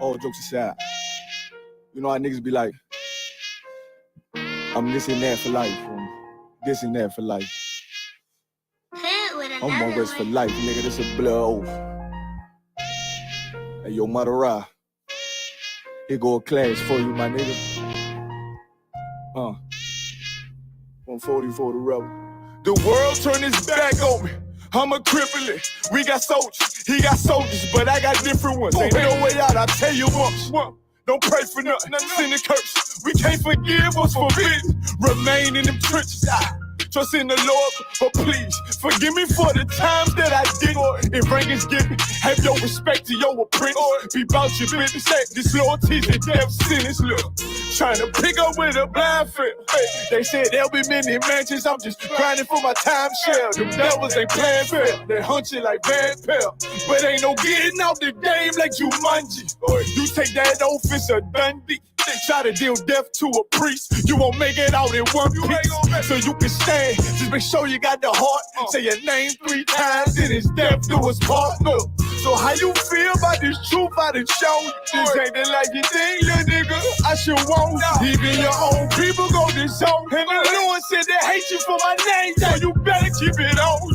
All jokes aside, you know how niggas be like, I'm this and that for life, this and that for life. I'm on rest for life, nigga, this a blood oath. Hey, yo, Madara, here go a class for you, my nigga. 140 for the rebel. The world turned its back on me. I'm a cripple. We got soldiers, he got soldiers, but I got different ones. Ain't no way out, I'll tell you once. Don't pray for nothing, sin and curse. We can't forgive what's forbidden. Remain in them trenches. Trust in the Lord, but please forgive me for the times that I did. If rank is given, have your respect to your apprentice. Be about your business. Disloyalties and death sentence. Look, trying to pick up with a blind foot. They said there'll be many mansions. I'm just grinding for my time share. Them devils ain't playing fair. They hunt you like bad pal. But ain't no getting out the game like Jumanji. You take that oath, it's a Dundee. Try to deal death to a priest, you won't make it out in one piece. So you can stand, just make sure you got the heart. Say your name 3 times, and it's death to us part. So how you feel about this truth I done shown? This ain't the life you think, little nigga. I should want. Even your own people go disown. And the Lord said they hate you for my name, so you better keep it on.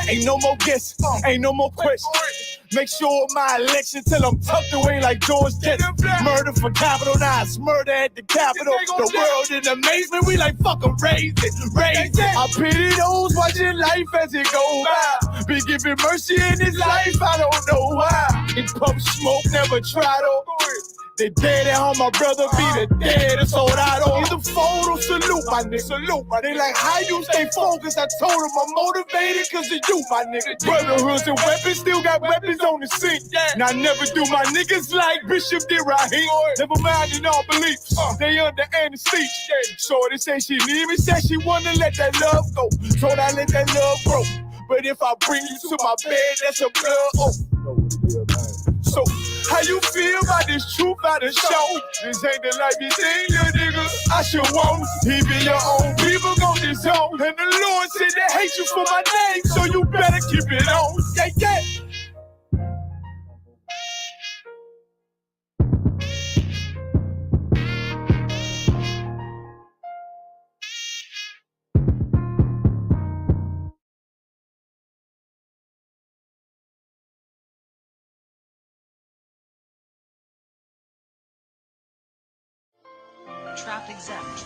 Ain't no more guessing, ain't no more questions. Make sure my election till I'm tucked away like George Jetson. Murder for capital, now it's murder at the Capitol. The world in amazement, we like fuck 'em, raise it. I pity those watching life as it goes by. Be giving mercy in this life, I don't know why. In pub smoke, never try to. They dead at home, my brother be the dead, it's all I don't. He's a photo, salute my nigga, salute my nigga. They like, how you stay focused? I told him I'm motivated cause of you, my nigga. Brotherhoods and weapons, still got weapons on the scene. And I never do my niggas like Bishop did Raheem. Never mind in all beliefs, they under anesthesia. Shorty say she leave me, said she wanna let that love go. Told I let that love grow. But if I bring you to my bed, that's a blood oath. So, how you feel about this truth I done show? This ain't the life you think, little nigga. I should want. Even your own people gon' disown. And the Lord said they hate you for my name, so you better keep it on. Yeah.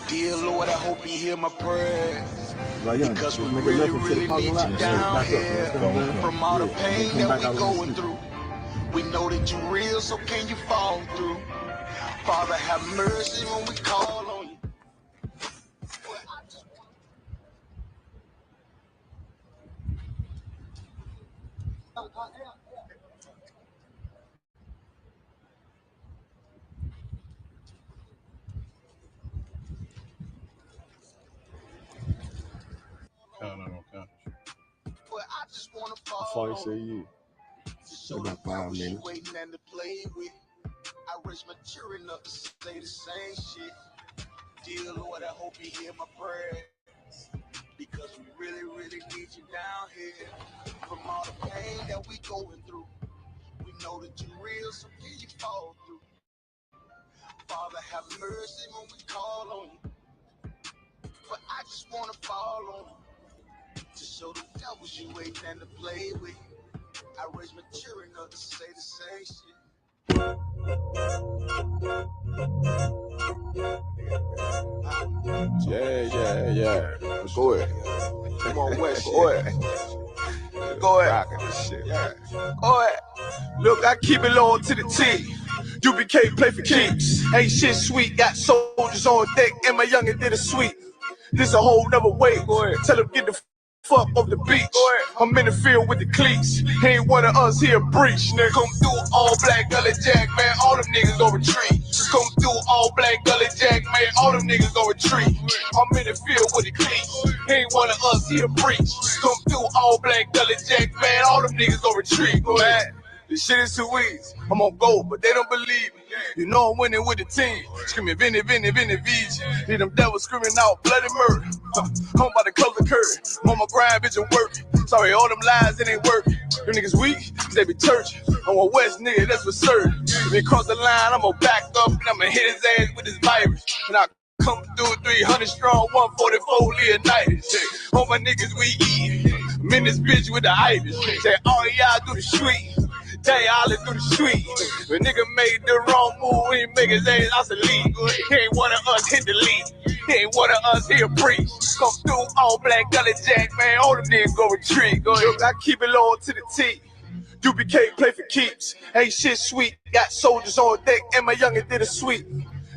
Dear Lord, I hope you hear my prayers. Because we really need you down here. From all the pain that we going through, we know that you real, so can you fall through? Father, have mercy when we call on you. Before I say you, about 5 minutes. Waiting and to play with. I raise my children up to say the same shit. Dear Lord, I hope you hear my prayers. Because we really need you down here. From all the pain that we going through, we know that you real, so can you fall through? Father, have mercy when we call on you. But I just wanna fall on you. To show the devils you ain't nothing to play with. I raise my children up to say the same shit. Yeah. Go ahead. Come on, West. Go ahead. Go ahead. Rocking this shit. Yeah. Go ahead. Look, I keep it low to the T. U.P.K play for keeps. Ain't shit sweet. Got soldiers on deck, and my youngin' did a sweep. This a whole nother way. Go ahead. Tell him get the fuck off the beach. I'm in the field with the cleats. He ain't one of us here breach. Nigga, come through all black gully jack, man. All them niggas go retreat. Come through all black gully jack, man. All them niggas go retreat. I'm in the field with the cleats. He ain't one of us here breach. Come through all black gully jack, man. All them niggas go retreat. Go ahead. This shit is too easy. I'm on go, but they don't believe me. You know I'm winning with the team. Screaming, Vinny, VG. Hear them devils screaming out bloody murder. I'm about to close the curtain. On my grind, bitch, I'm working. Sorry, all them lies, it ain't working. Them niggas weak, they be churching. I'm a West nigga, that's for certain. If he cross the line, I'ma back up and I'ma hit his ass with his virus. And I come through 300 strong, 144 Leonidas. All my niggas we eat. I'm in this bitch with the itis. Say all y'all do the street. Tell y'all let's do the street. If a nigga made the wrong move, he make his ass out the league. He ain't one of us hit the league. He ain't one of us here preach. Come through all black gully jack, man. All them niggas go retreat. Go ahead. I keep it loyal to the T. U.P.K play for keeps. Ain't shit sweet. Got soldiers on deck, and my youngin' did a sweep.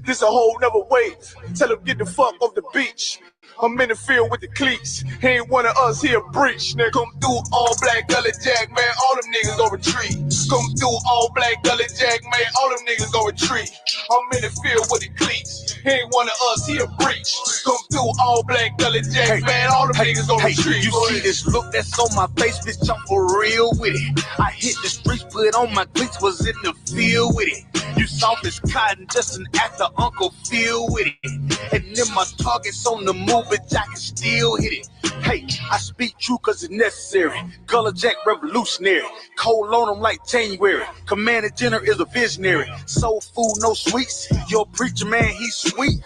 This a whole nother wave. Tell him get the fuck off the beach. I'm in the field with the cleats. He ain't one of us here breach. Nigga, come through all black gully jack, man. All them niggas go retreat. Come through all black gully jack, man. All them niggas go retreat. I'm in the field with the cleats. He ain't one of us here breach. Come through all black gully jack, man. All them niggas go retreat. You see this look that's on my face, bitch, I'm for real with it. I hit the streets, put on my cleats, was in the field with it. You soft as cotton, just an actor, Uncle Phil with it. And then my target's on the move, bitch, I can still hit it. Hey, I speak true cause it's necessary. Gullah Jack revolutionary. Cold on them like January. Commander General is a visionary. Soul food, no sweets. Your preacher man, he's sweet.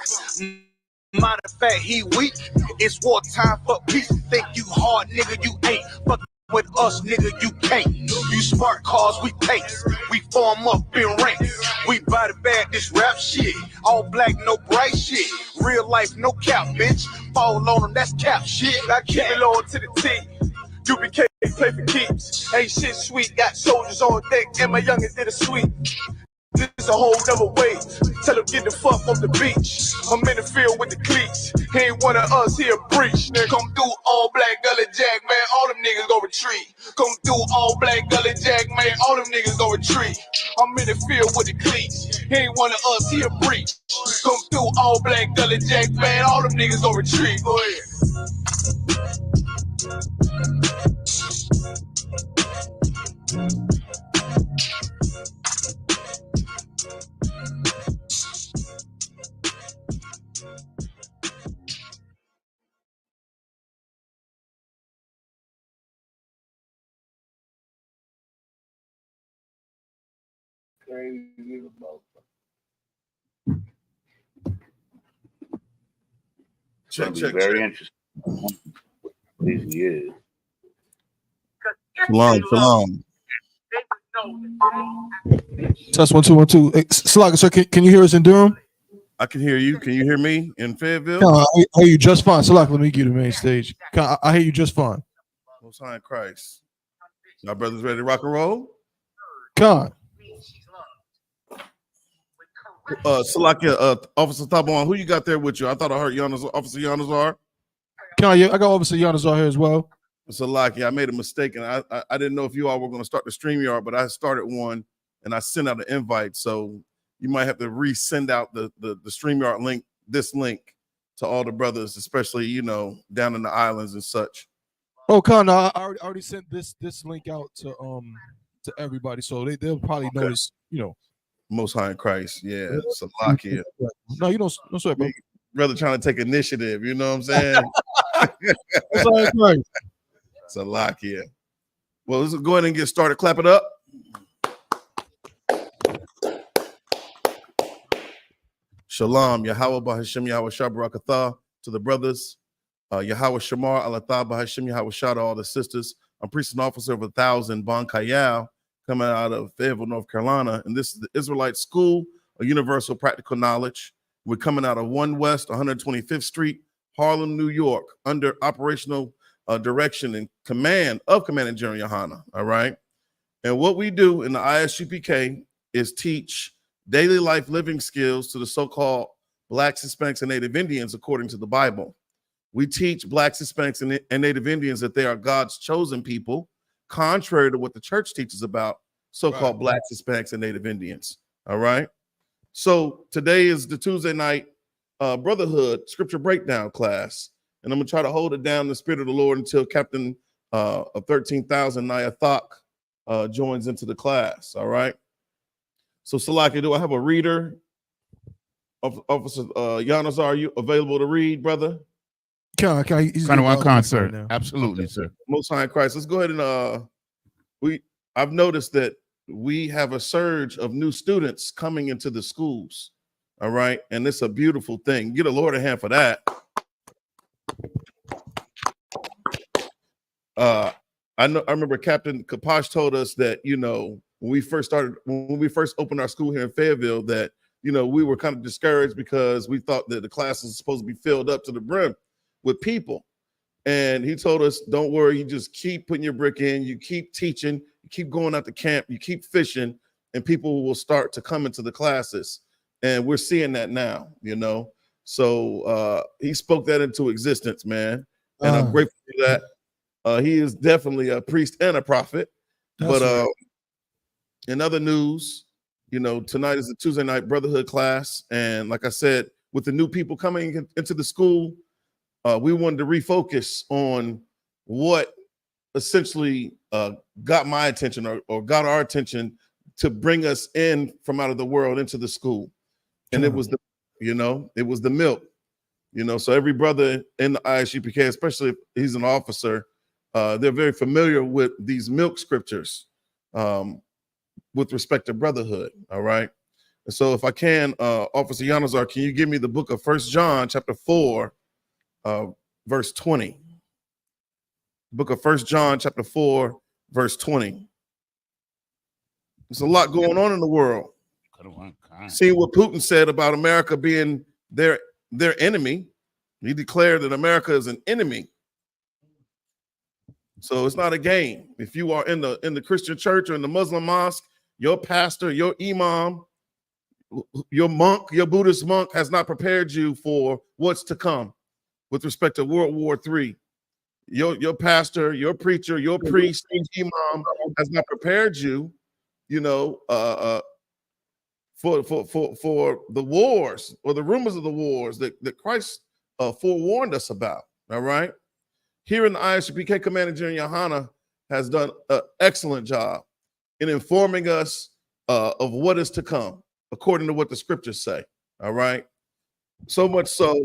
Matter of fact, he weak. It's wartime for peace. Think you hard, nigga, you ain't. Fuck with us, nigga, you can't. You smart cars, we paints. We form up in ranks. We body bag this rap shit. All black, no bright shit. Real life, no cap, bitch. Fall on them, that's cap shit. I keep it loyal to the T. U.P.K play for keeps. Ain't shit sweet. Got soldiers on deck, and my youngin' did a sweep. This a whole nother way. Tell him get the fuck off the beach. I'm in the field with the cleats. He ain't one of us here breach. Nigga, come through all black gully jack, man. All them niggas go retreat. Come through all black gully jack, man. All them niggas go retreat. I'm in the field with the cleats. He ain't one of us here breach. Come through all black gully jack, man. All them niggas go retreat. Go ahead. Check. Very interesting. He is. Shalom. Test 1 2 1 2. Hey, Slugger, sir, can you hear us in Durham? I can hear you. Can you hear me in Fayetteville? I hear you just fine. Slugger, let me get to the main stage. I hear you just fine. Most High in Christ. Our brothers ready to rock and roll? Con. Salakia, Officer Taban, who you got there with you? I thought I heard Officer Yanazar. Con, yeah, I got Officer Yanazar here as well. Salakia, I made a mistake, and I didn't know if you all were going to start the StreamYard, but I started one, and I sent out an invite, so you might have to resend out the StreamYard link, this link, to all the brothers, especially, you know, down in the islands and such. Oh, Con, no, I already sent this link out to everybody, so they'll probably notice, you know. Most High in Christ, yeah. Salakia. No, you don't sweat, bro. Brother trying to take initiative, you know what I'm saying? That's all right. Salakia. Well, let's go ahead and get started. Clap it up. Shalom, Yahweh Bahashim Yahweh Shabarakatha to the brothers. Yahweh Shamar Alatha Bahashim Yahweh Shah to all the sisters. I'm priest and officer of 1,000 Bon Kayal, coming out of Fayetteville, North Carolina. And this is the Israelite School of Universal Practical Knowledge. We're coming out of 1 West 125th Street, Harlem, New York, under operational direction and command of Commander General YAHANNA. All right. And what we do in the I.S.U.P.K is teach daily life living skills to the so-called Blacks, Hispanics, and Native Indians according to the Bible. We teach Blacks, Hispanics, and Native Indians that they are God's chosen people, contrary to what the church teaches about so-called Blacks, Hispanics, and Native Indians. All right. So today is the Tuesday night Brotherhood scripture breakdown class. And I'm going to try to hold it down in the spirit of the Lord until Captain of 13,000 Nayathaq joins into the class. All right. So Salaki, do I have a reader? Officer Yanazar, are you available to read, brother? Sir. Absolutely, sir. Most High in Christ. Let's go ahead and I've noticed that we have a surge of new students coming into the schools. All right. And it's a beautiful thing. Get a Lord a hand for that. I remember Captain Kaposh told us that, when we first opened our school here in Fayetteville, that, we were kind of discouraged because we thought that the classes were supposed to be filled up to the brim with people. And he told us, don't worry, you just keep putting your brick in, you keep teaching, you keep going out to camp, you keep fishing, and people will start to come into the classes. And we're seeing that now, So he spoke that into existence, man. And I'm grateful for that. He is definitely a priest and a prophet. But right. In other news, tonight is the Tuesday night Brotherhood class. And like I said, with the new people coming into the school, we wanted to refocus on what essentially got my attention or got our attention to bring us in from out of the world into the school. And it was the milk, so every brother in the I.S.U.P.K, especially if he's an officer, they're very familiar with these milk scriptures with respect to brotherhood. All right. And so if I can, Officer Yanazar, can you give me the book of 1 John chapter 4, verse 20? Book of 1 John chapter 4, verse 20. There's a lot going on in the world. Seeing what Putin said about America being their enemy, he declared that America is an enemy. So it's not a game. If you are in the Christian church or in the Muslim mosque, your pastor, your imam, your monk, your Buddhist monk has not prepared you for what's to come with respect to World War III. Your pastor, your preacher, your priest, imam has not prepared you, for the wars or the rumors of the wars that Christ forewarned us about. All right. Here in the I.S.U.P.K, Commander General YAHANNA has done an excellent job in informing us of what is to come, according to what the scriptures say. All right. So much so,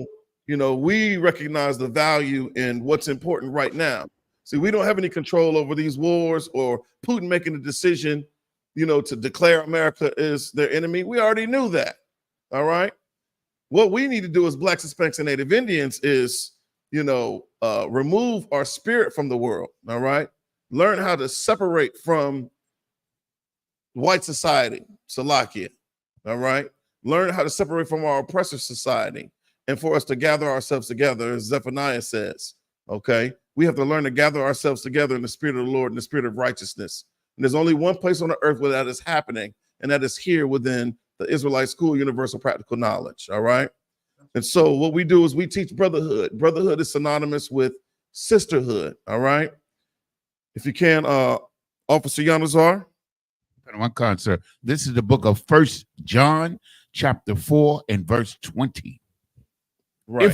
we recognize the value in what's important right now. See, we don't have any control over these wars or Putin making a decision, to declare America is their enemy. We already knew that. All right. What we need to do as Blacks, Hispanics, and Native Indians is, remove our spirit from the world. All right. Learn how to separate from white society, Salakia. All right. Learn how to separate from our oppressor society and for us to gather ourselves together, as Zephaniah says. Okay. We have to learn to gather ourselves together in the spirit of the Lord and the spirit of righteousness. And there's only one place on the earth where that is happening, and that is here within the Israelite School, Universal Practical Knowledge. All right. And so what we do is we teach brotherhood. Brotherhood is synonymous with sisterhood. All right. If you can, Officer Yanazar. One concert. This is the book of 1 John chapter 4 and verse 20. Right.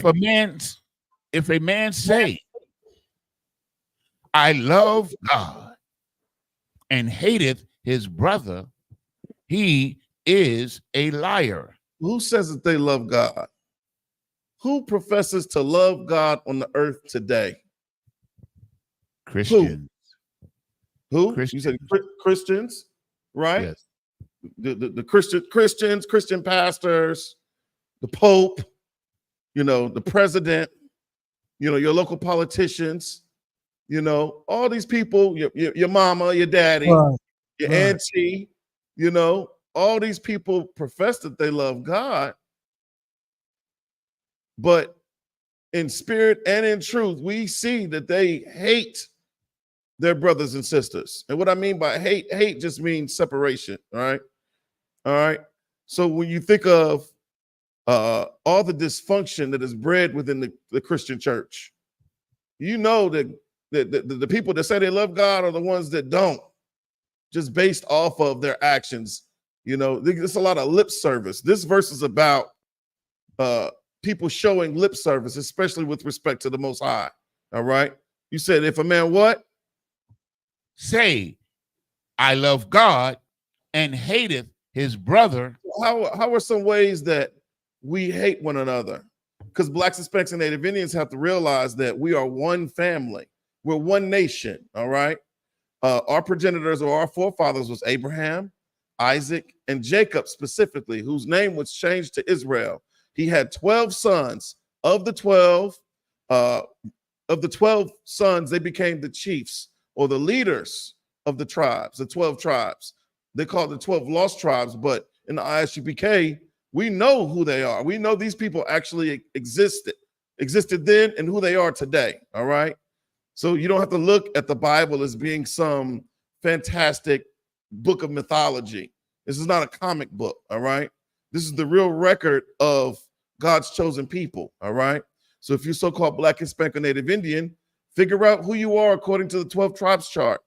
If a man say, I love God and hateth his brother, he is a liar. Who says that they love God? Who professes to love God on the earth today? Christians. Who? Christians. You said Christians, right? Yes. The Christians, Christian pastors, the Pope, the president, your local politicians, all these people, your mama, your daddy, your auntie, all these people profess that they love God. But in spirit and in truth, we see that they hate their brothers and sisters. And what I mean by hate just means separation. All right. All right. So when you think of all the dysfunction that is bred within the Christian church, that the people that say they love God are the ones that don't, just based off of their actions. There's a lot of lip service. This verse is about people showing lip service, especially with respect to the Most High. All right. You said, if a man what? Say, I love God and hateth his brother. How are some ways that we hate one another? Because Blacks, Hispanics, and Native Indians have to realize that we are one family. We're one nation. All right. our progenitors or our forefathers was Abraham, Isaac, and Jacob specifically, whose name was changed to Israel. He had 12 sons. Of the 12 sons, they became the chiefs or the leaders of the tribes, the 12 tribes. They call it the 12 lost tribes, but in the I.S.U.P.K, we know who they are. We know these people actually existed then and who they are today, all right? So you don't have to look at the Bible as being some fantastic book of mythology. This is not a comic book, all right? This is the real record of God's chosen people, all right? So if you're so-called Black, Hispanic, or Native Indian, figure out who you are according to the 12 tribes chart.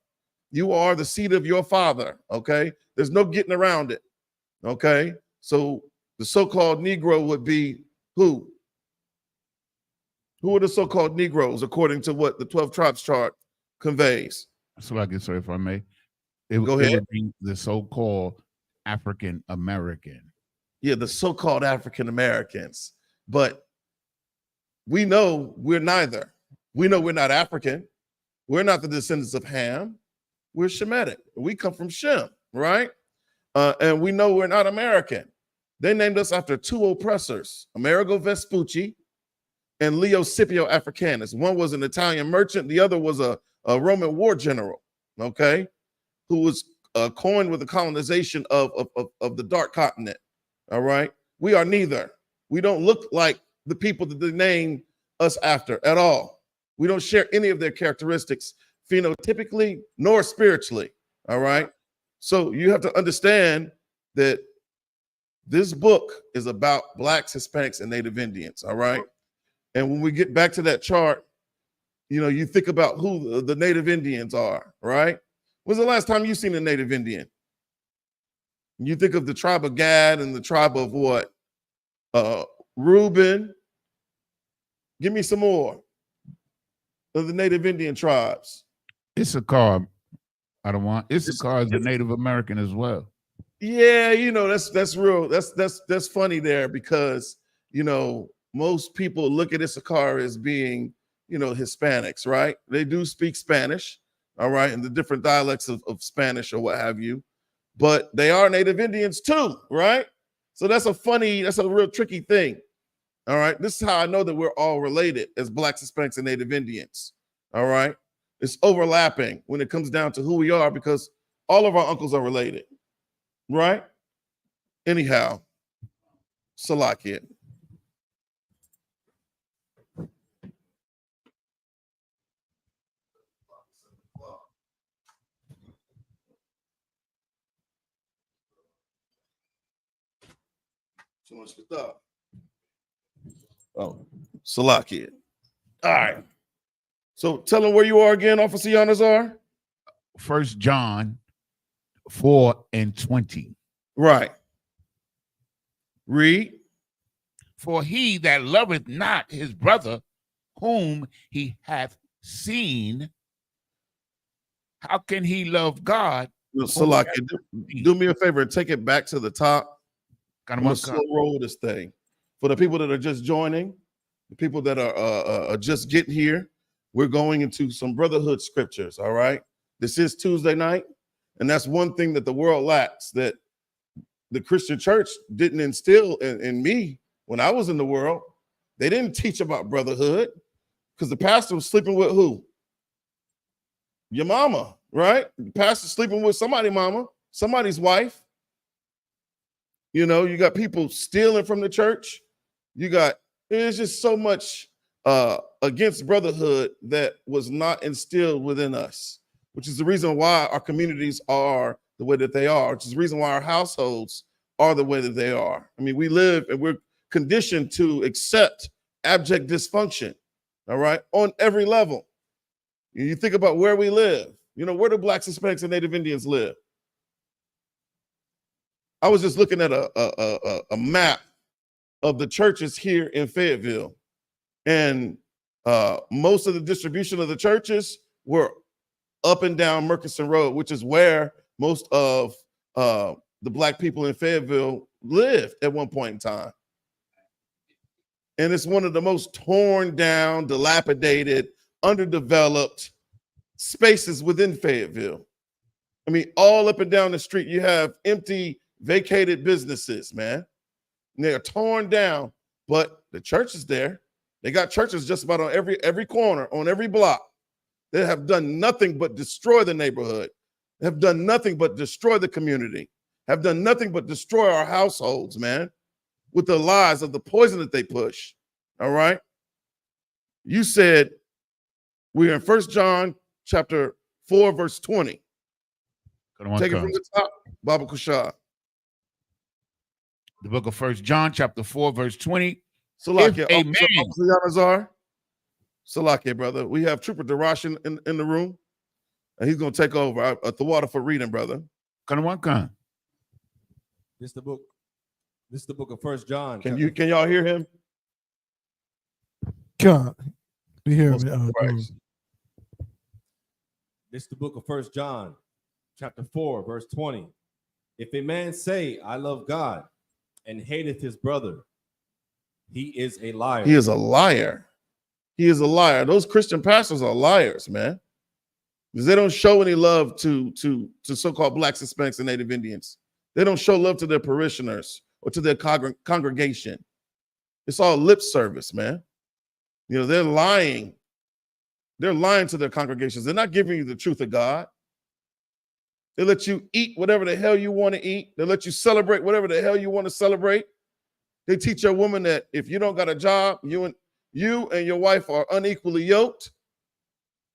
You are the seed of your father, okay? There's no getting around it, okay? So the so-called Negro would be who? Who are the so-called Negroes according to what the 12 tribes chart conveys? So I guess, so if I may, Go ahead. It would be the so-called African American. Yeah, the so-called African Americans. But we know we're neither. We know we're not African. We're not the descendants of Ham. We're Shemitic. We come from Shem, right? And we know we're not American. They named us after two oppressors, Amerigo Vespucci and Leo Scipio Africanus. One was an Italian merchant. The other was a Roman war general, okay, who was coined with the colonization of the dark continent, all right? We are neither. We don't look like the people that they name us after at all. We don't share any of their characteristics phenotypically nor spiritually, all right? So you have to understand that this book is about Blacks, Hispanics, and Native Indians, all right? And when we get back to that chart, you know, you think about who the Native Indians are, right? When's the last time you seen a Native Indian? You think of the tribe of Gad and the tribe of what? Reuben. Give me some more of the Native Indian tribes. Issachar. I don't want Issachar is a Native American as well. Yeah, you know, that's real. That's funny there because, you know, most people look at Issachar as being, you know, Hispanics, right? They do speak Spanish, all right, and the different dialects of Spanish or what have you, but they are Native Indians too, right? So that's a real tricky thing, all right? This is how I know that we're all related as Blacks, Hispanics, and Native Indians, all right? It's overlapping when it comes down to who we are because all of our uncles are related, right? Anyhow, Salakia. So much for thought. Oh, Salakia. All right. So tell them where you are again, Officer Yanazar. 1 John 4:20. Right. Read. For he that loveth not his brother whom he hath seen, how can he love God? Salakia, do me a favor and take it back to the top. I'm gonna slow roll this thing. For the people that are just joining, the people that are just getting here, we're going into some Brotherhood scriptures, all right? This is Tuesday night, and that's one thing that the world lacks, that the Christian church didn't instill in me when I was in the world. They didn't teach about brotherhood because the pastor was sleeping with who? Your mama, right? The pastor sleeping with somebody's mama, somebody's wife. You know, you got people stealing from the church. There's just so much against brotherhood that was not instilled within us, which is the reason why our communities are the way that they are, which is the reason why our households are the way that they are. I mean, we live and we're conditioned to accept abject dysfunction, all right, on every level. You think about where we live. You know, where do Blacks, Hispanics, and Native Indians live? I was just looking at a map of the churches here in Fayetteville, and most of the distribution of the churches were up and down Murchison Road, which is where most of the Black people in Fayetteville lived at one point in time. And it's one of the most torn down, dilapidated, underdeveloped spaces within Fayetteville. I mean, all up and down the street, you have empty, vacated businesses, man. And they are torn down, but the church is there. They got churches just about on every corner, on every block. They have done nothing but destroy the neighborhood. They have done nothing but destroy the community. Have done nothing but destroy our households, man, with the lies of the poison that they push. All right. You said we're in 1 John chapter 4, verse 20. Take it from the top, Baba Kushah. The book of 1 John chapter 4, verse 20. Salakia, If a man, Salakia, brother. We have Trooper Darash in the room, and he's going to take over. The water for reading, brother. This the book. This is the book of 1 John. Can y'all hear him? God, we hear him. This is the book of 1 John, chapter 4, verse 20. If a man say, I love God, and hateth his brother, he is a liar. He is a liar. He is a liar. Those Christian pastors are liars, man. Because they don't show any love to so-called Blacks, Hispanics, and Native Indians. They don't show love to their parishioners or to their congregation. It's all lip service, man. You know, they're lying. They're lying to their congregations. They're not giving you the truth of God. They let you eat whatever the hell you want to eat. They let you celebrate whatever the hell you want to celebrate. They teach a woman that if you don't got a job, you and your wife are unequally yoked,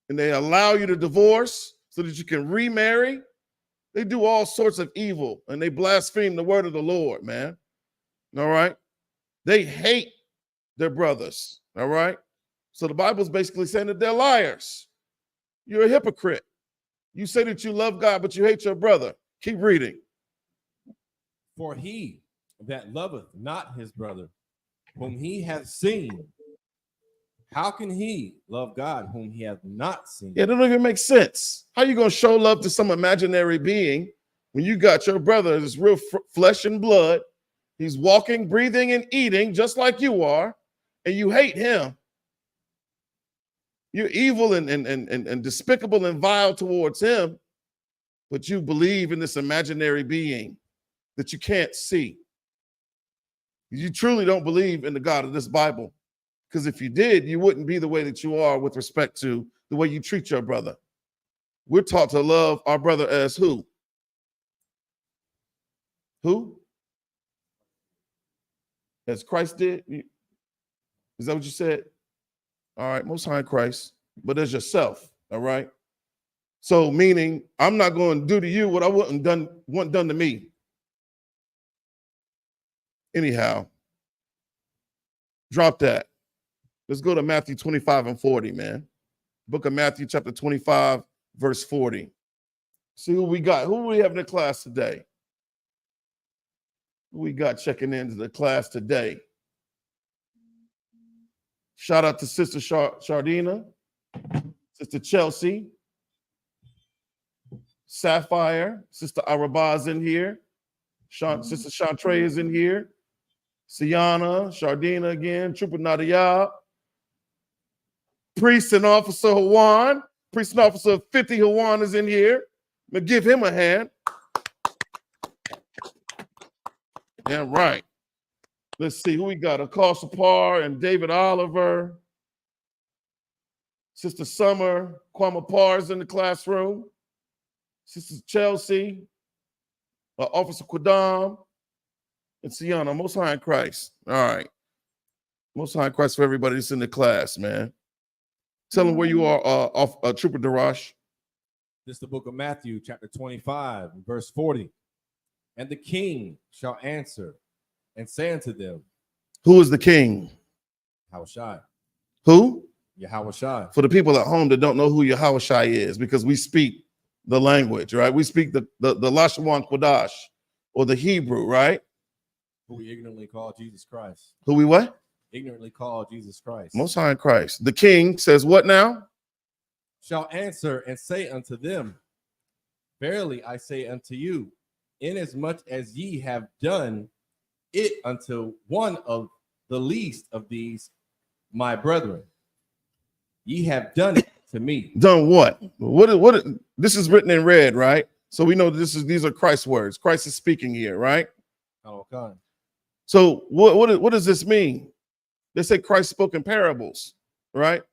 and they allow you to divorce so that you can remarry. They do all sorts of evil, and they blaspheme the word of the Lord, man. All right? They hate their brothers, all right? So the Bible's basically saying that they're liars. You're a hypocrite. You say that you love God, but you hate your brother. Keep reading. For he that loveth not his brother, whom he hath seen, how can he love God whom he hath not seen? Yeah, that don't even make sense. How you going to show love to some imaginary being when you got your brother that's real flesh and blood? He's walking, breathing, and eating just like you are, and you hate him. You're evil and despicable and vile towards him, but you believe in this imaginary being that you can't see. You truly don't believe in the God of this Bible, because if you did, you wouldn't be the way that you are with respect to the way you treat your brother. We're taught to love our brother as who? Who? As Christ did? Is that what you said? All right, Most High Christ, but as yourself, all right? So meaning I'm not going to do to you what I want done to me. Anyhow, drop that. Let's go to Matthew 25 and 40, man. Book of Matthew, chapter 25, verse 40. See who we got. Who we have in the class today? Who we got checking into the class today? Shout out to Sister Shardina, Sister Chelsea, Sapphire, Sister Arabaz in here. Sister Chantre is in here. Siana, Shardina again, Trooper Nadia, Priest and Officer Hawan, Priest and Officer 50 Hawan is in here. I'm gonna give him a hand. Yeah, right. Let's see who we got. Akal Sapar and David Oliver. Sister Summer, Kwame Parr's in the classroom. Sister Chelsea, Officer Quadam, and Siana. Most High in Christ. All right. Most High in Christ for everybody that's in the class, man. Tell them where you are, Trooper Darash. This is the book of Matthew, chapter 25, verse 40. And the king shall answer and say unto them, who is the king? Yahushai. Who? Yahushai. For the people at home that don't know who Yahushai is, because we speak the language, right? We speak the Lashawan Quadash, or the Hebrew, right? Who we ignorantly call Jesus Christ. Who we what? Ignorantly call Jesus Christ. Most High in Christ. The king says what now? Shall answer and say unto them, verily I say unto you, inasmuch as ye have done it unto one of the least of these my brethren, ye have done it to me. Done what? What? This is written in red, right? So we know these are Christ's words. Christ is speaking here, right? Okay. So what does this mean? They say Christ spoke in parables, right?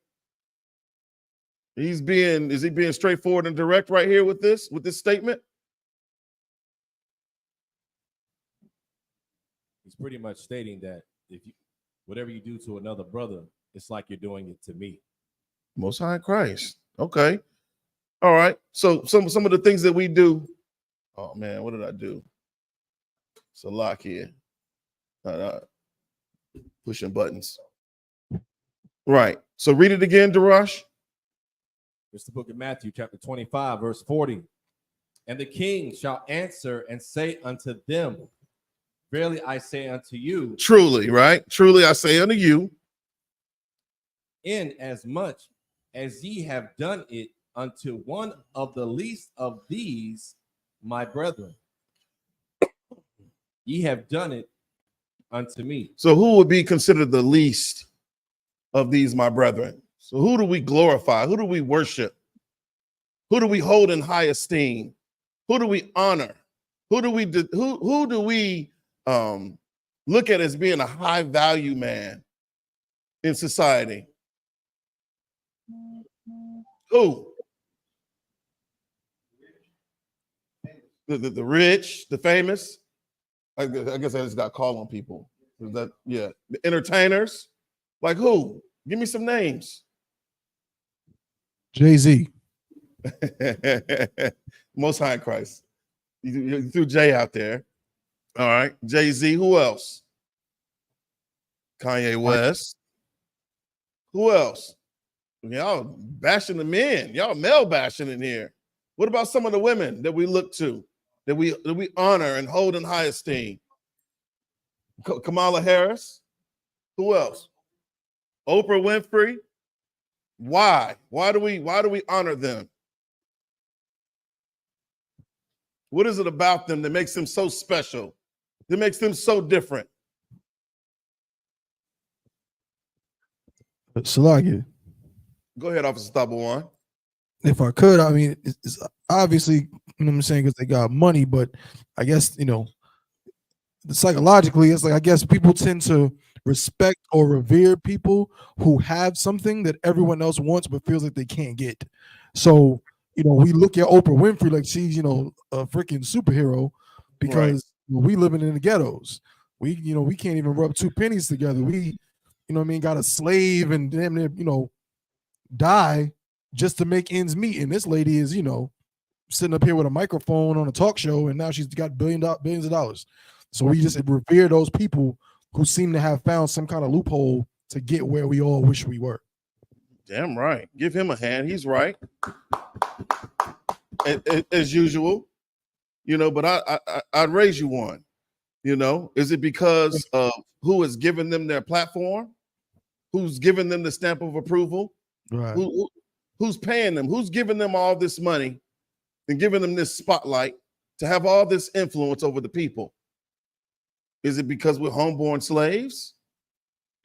Is he being straightforward and direct right here with this statement? He's pretty much stating that whatever you do to another brother, it's like you're doing it to me. Most High Christ. Okay. All right. So some of the things that we do. Oh man, what did I do? It's a lock here. Pushing buttons. Right. So read it again, Darash. It's the book of Matthew, chapter 25, verse 40. And the king shall answer and say unto them, verily I say unto you. Truly, right? Truly I say unto you. Inasmuch as ye have done it unto one of the least of these, my brethren, ye have done it unto me. So who would be considered the least of these, my brethren? So who do we glorify? Who do we worship? Who do we hold in high esteem? Who do we honor? Who do we look at as being a high value man in society? Who? The rich, the famous. I guess I just got called on people. The entertainers. Like who? Give me some names. Jay-Z. Most High Christ. You threw Jay out there. All right. Jay-Z. Who else? Kanye West. Who else? Y'all bashing the men. Y'all male bashing in here. What about some of the women that we look to, that we honor and hold in high esteem? Kamala Harris. Who else? Oprah Winfrey. Why? Why do we honor them? What is it about them that makes them so special? That makes them so different? Salakia. Go ahead, Officer One. If I could, I mean, it's obviously, you know what I'm saying, because they got money, but I guess, you know, psychologically, it's like, I guess people tend to respect or revere people who have something that everyone else wants but feels like they can't get. So, you know, we look at Oprah Winfrey like she's, you know, a freaking superhero because we living in the ghettos. We, you know, we can't even rub two pennies together. We, you know what I mean, got a slave and damn near, you know, die just to make ends meet. And this lady is, you know, sitting up here with a microphone on a talk show, and now she's got billions of dollars. So we just revere those people who seem to have found some kind of loophole to get where we all wish we were. Damn right. Give him a hand. He's right. As usual, you know, but I'd raise you one. You know, is it because of who has given them their platform? Who's given them the stamp of approval? Right. Who's paying them? Who's giving them all this money and giving them this spotlight to have all this influence over the people? Is it because we're homeborn slaves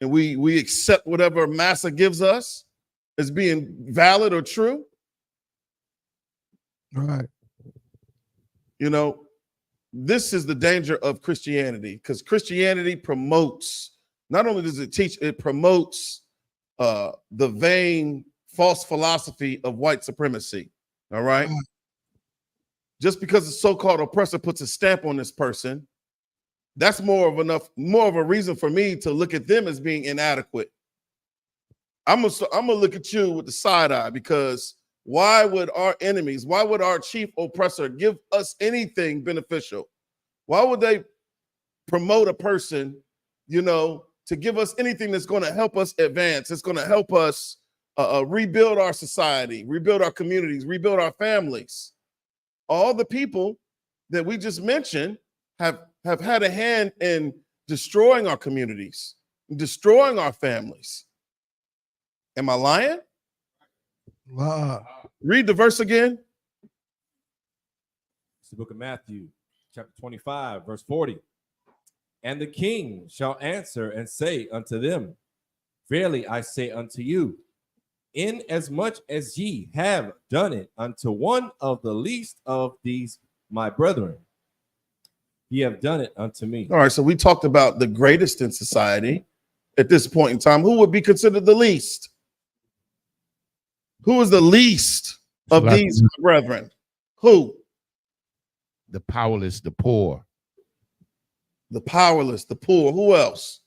and we accept whatever massa gives us as being valid or true? Right. You know, this is the danger of Christianity, because Christianity promotes, not only does it teach, it promotes the vain, false philosophy of white supremacy. All right. Just because the so-called oppressor puts a stamp on this person, that's more of a reason for me to look at them as being inadequate. I'm gonna look at you with the side eye, because why would our enemies, why would our chief oppressor give us anything beneficial? Why would they promote a person, you know, to give us anything that's going to help us advance? It's going to help us rebuild our society, rebuild our communities, rebuild our families. All the people that we just mentioned have had a hand in destroying our communities, destroying our families. Am I lying? Wow. Read the verse again. It's the book of Matthew, chapter 25, verse 40. And the king shall answer and say unto them, verily I say unto you, inasmuch as ye have done it unto one of the least of these, my brethren. Ye have done it unto me. All right, so we talked about the greatest in society at this point in time. Who would be considered the least? Who is the least of these brethren? Who? The powerless, the poor. The powerless, the poor. Who else?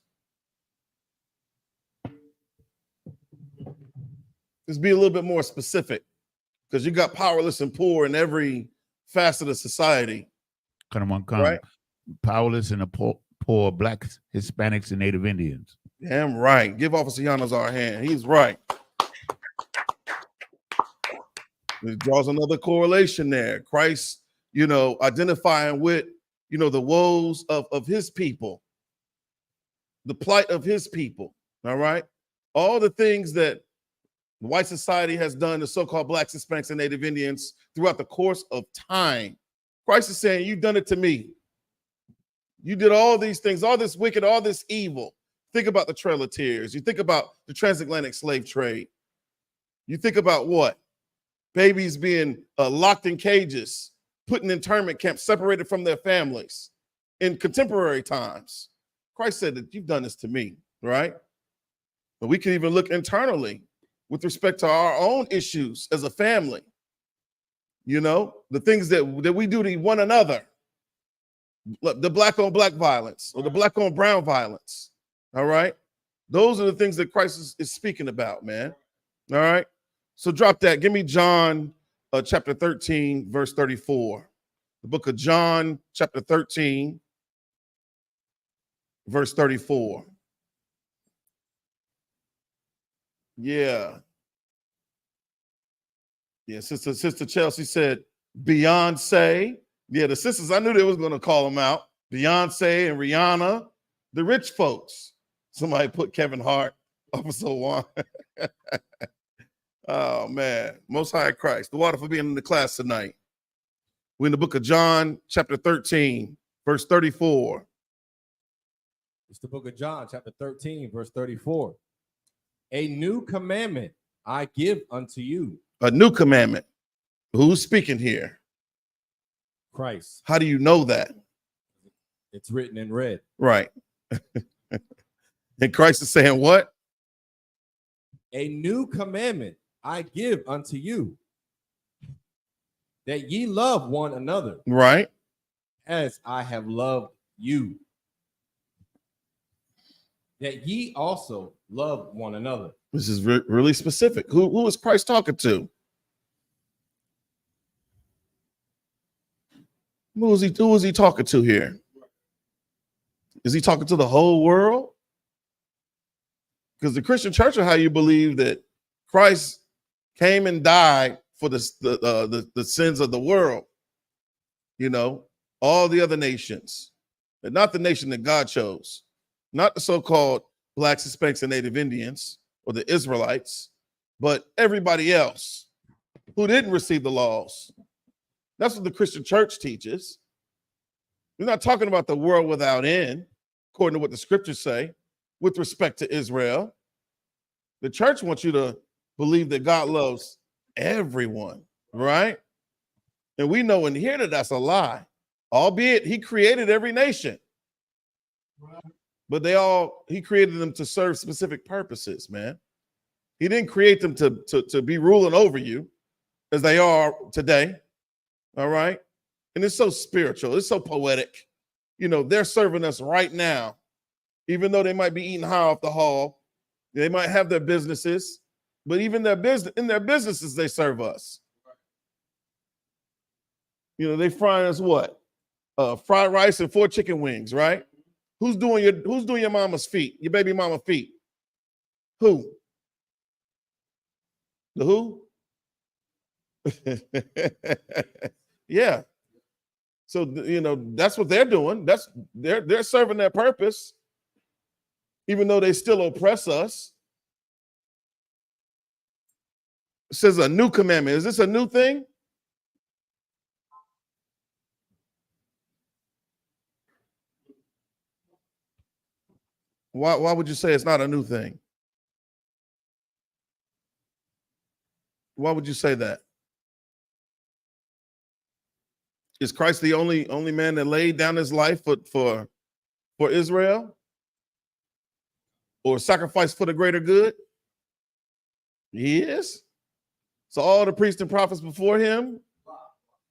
Let's be a little bit more specific, because you got powerless and poor in every facet of society. Come on, Right? Powerless and the poor blacks, Hispanics, and Native Indians. Damn right. Give Officer Giannis our hand. He's right. It draws another correlation there. Christ, identifying with, the woes of his people, the plight of his people. All right. All the things that white society has done to so-called blacks, Hispanics, and Native Indians throughout the course of time. Christ is saying, you've done it to me. You did all these things, all this wicked, all this evil. Think about the Trail of Tears. You think about the transatlantic slave trade. You think about what? Babies being locked in cages, put in internment camps, separated from their families in contemporary times. Christ said that you've done this to me, right? But we can even look internally with respect to our own issues as a family. The things that we do to one another, the black on black violence or the black on brown violence. All right. Those are the things that Christ is speaking about, man. All right. So drop that. Give me John chapter 13, verse 34. The book of John, chapter 13, verse 34. Yeah. Yeah, Sister Chelsea said Beyonce. Yeah, the sisters, I knew they was going to call them out. Beyonce and Rihanna, the rich folks. Somebody put Kevin Hart, Officer Juan. Oh, man. Most High Christ. The water for being in the class tonight. We're in the book of John, chapter 13, verse 34. It's the book of John, chapter 13, verse 34. A new commandment I give unto you. A new commandment. Who's speaking here? Christ. How do you know that? It's written in red. Right. And Christ is saying what? A new commandment I give unto you, that ye love one another. Right. As I have loved you, that ye also love one another. This is really specific. Who is Christ talking to? Who is he talking to here? Is he talking to the whole world? Because the Christian church are how you believe that Christ came and died for the sins of the world. All the other nations, but not the nation that God chose, not the so-called blacks, Hispanics, and Native Indians or the Israelites, but everybody else who didn't receive the laws. That's what the Christian church teaches. We're not talking about the world without end, according to what the scriptures say, with respect to Israel. The church wants you to believe that God loves everyone, right? And we know in here that that's a lie, albeit he created every nation. But he created them to serve specific purposes, man. He didn't create them to be ruling over you as they are today. All right. And it's so spiritual. It's so poetic. They're serving us right now, even though they might be eating high off the hall. They might have their businesses, but even in their businesses, they serve us. They frying us what? Fried rice and 4 chicken wings, right? Who's doing your mama's feet? Your baby mama feet? Who? The who? Yeah. So that's what they're doing. They're serving their purpose, even though they still oppress us. It says a new commandment. Is this a new thing? Why would you say it's not a new thing? Why would you say that? Is Christ the only man that laid down his life for Israel, or sacrificed for the greater good? He is. So all the priests and prophets before him,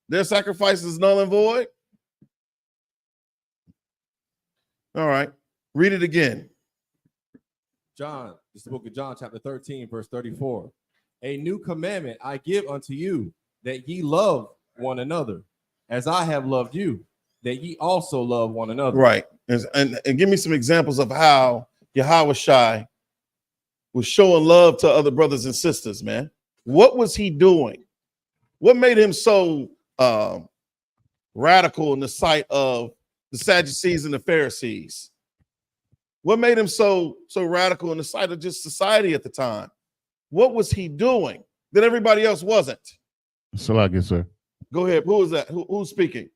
their sacrifice is null and void. All right, read it again. John, this is the book of John, chapter 13, verse 34. A new commandment I give unto you, that ye love one another, as I have loved you, that ye also love one another. Right. And give me some examples of how Yahawashi was showing love to other brothers and sisters, man. What was he doing? What made him so radical in the sight of the Sadducees and the Pharisees? What made him so radical in the sight of just society at the time? What was he doing that everybody else wasn't? Salakia, sir. Go ahead. Who is that? Who's speaking?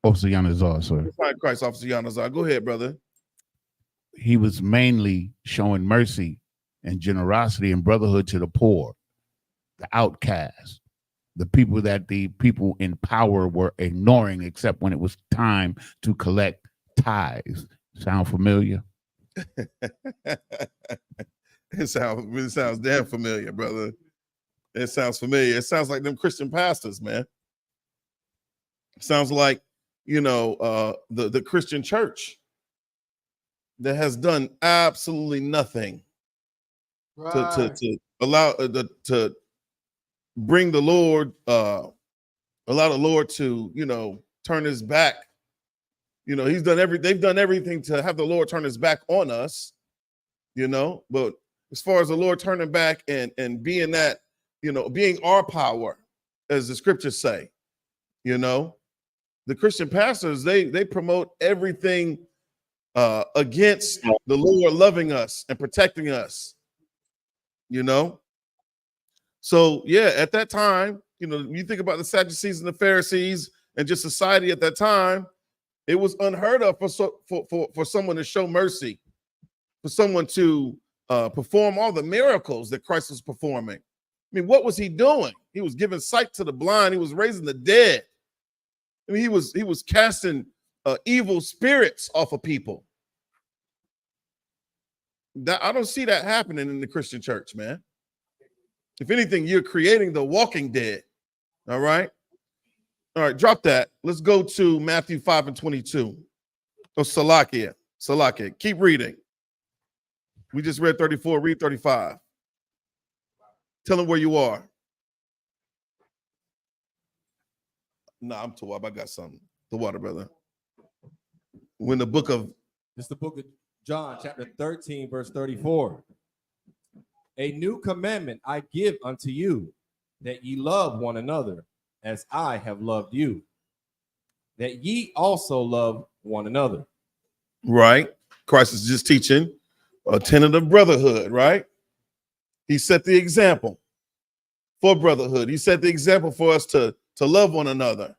Officer Yanazar, sir. Christ, Officer Yanazar. Go ahead, brother. He was mainly showing mercy and generosity and brotherhood to the poor, the outcasts, the people that the people in power were ignoring, except when it was time to collect tithes. Sound familiar? It sounds damn familiar, brother. It sounds familiar. It sounds like them Christian pastors, man. It sounds like, the Christian church that has done absolutely nothing to allow to bring the Lord, allow the Lord to turn his back. They've done everything to have the Lord turn his back on us, but as far as the Lord turning back and being that, being our power, as the scriptures say, the Christian pastors, they promote everything against the Lord loving us and protecting us, So yeah, at that time, you think about the Sadducees and the Pharisees and just society at that time, it was unheard of for someone to show mercy, for someone to perform all the miracles that Christ was performing. I mean, what was he doing? He was giving sight to the blind. He was raising the dead. I mean, he was casting evil spirits off of people. I don't see that happening in the Christian church, man. If anything, you're creating the walking dead. All right. All right, drop that. Let's go to Matthew 5:22. Oh, Salakia. Keep reading. We just read 34. Read 35. Tell them where you are. No, I'm Tawab. I got something. The water, brother. When the book of... This is the book of John, chapter 13, verse 34. A new commandment I give unto you, that ye love one another, as I have loved you, that ye also love one another. Right. Christ is just teaching a tenet of brotherhood, right? He set the example for brotherhood. He set the example for us to love one another.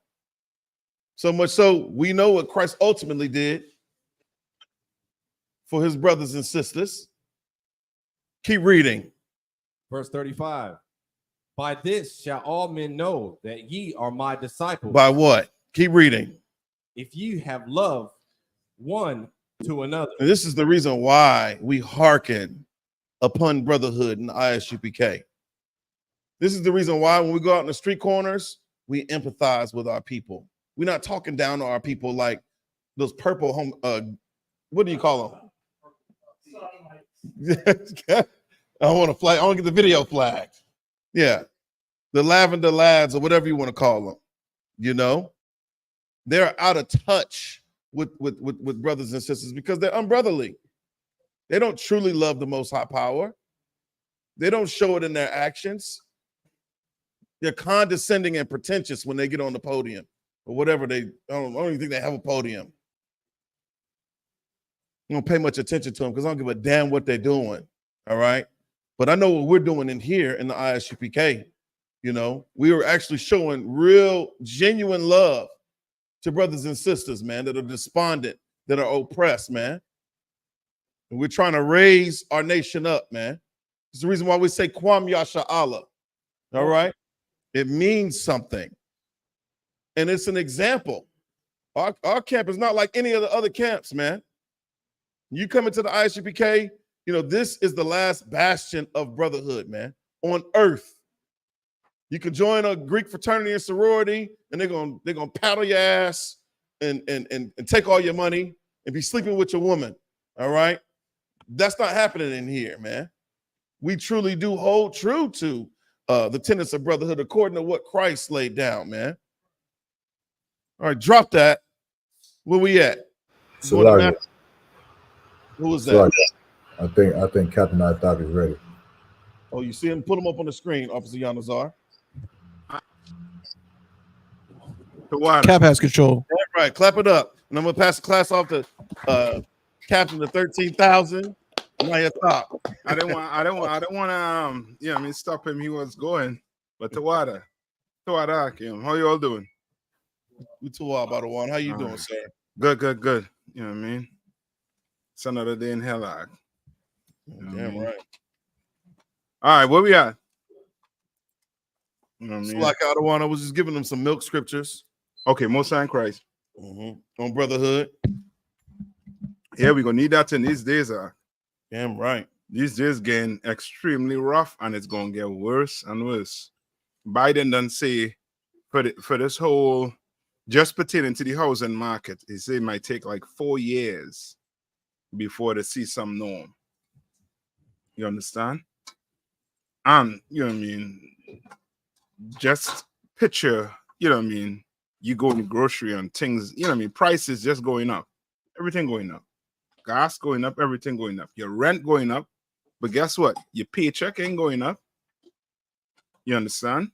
So much so, we know what Christ ultimately did for his brothers and sisters. Keep reading. Verse 35. By this shall all men know that ye are my disciples. By what? Keep reading. If you have love one to another. And this is the reason why we hearken upon brotherhood in I.S.U.P.K. This is the reason why when we go out in the street corners, we empathize with our people. We're not talking down to our people like those purple what do you call them? I want to flag. I want to get the video flagged. Yeah. The lavender lads or whatever you want to call them, they're out of touch with brothers and sisters because they're unbrotherly. They don't truly love the Most High Power. They don't show it in their actions. They're condescending and pretentious when they get on the podium or whatever. I don't even think they have a podium. I don't pay much attention to them because I don't give a damn what they're doing. All right. But I know what we're doing in here in the I.S.U.P.K. We are actually showing real, genuine love to brothers and sisters, man, that are despondent, that are oppressed, man. And we're trying to raise our nation up, man. It's the reason why we say Kwam Yasha Allah. All right. It means something. And it's an example. Our camp is not like any of the other camps, man. You come into the I.S.U.P.K, you know, this is the last bastion of brotherhood, man, on earth. You can join a Greek fraternity and sorority, and they're gonna paddle your ass and take all your money and be sleeping with your woman. All right. That's not happening in here, man. We truly do hold true to the tenets of brotherhood according to what Christ laid down, man. All right, drop that. Where we at? Going to Matthew. Who was that? I think Captain Nayathaq is ready. Oh, you see him? Put him up on the screen, Officer Yanazar. Cap has control. All right, clap it up. And I'm gonna pass the class off to Captain of 13,000. Nayathaq. I don't want to you know, I mean, stop him. He was going, but Tawada, Hakim, how you all doing? We Tawada about one. How you doing, sir? Good. You know what I mean? It's another day in hell. Damn right. All right, where we at? You know what I mean? Like I was just giving them some milk scriptures. Okay, Most High in Christ. On brotherhood. Yeah, we're gonna need that in these days. Damn right. These days getting extremely rough, and it's gonna get worse and worse. Biden done say for this whole just pertaining to the housing market, he said it might take like 4 years before they see some norm. You understand? And you know what I mean? Just picture, you know what I mean? You go in the grocery and things, you know what I mean? Prices just going up. Everything going up. Gas going up, everything going up. Your rent going up. But guess what? Your paycheck ain't going up. You understand?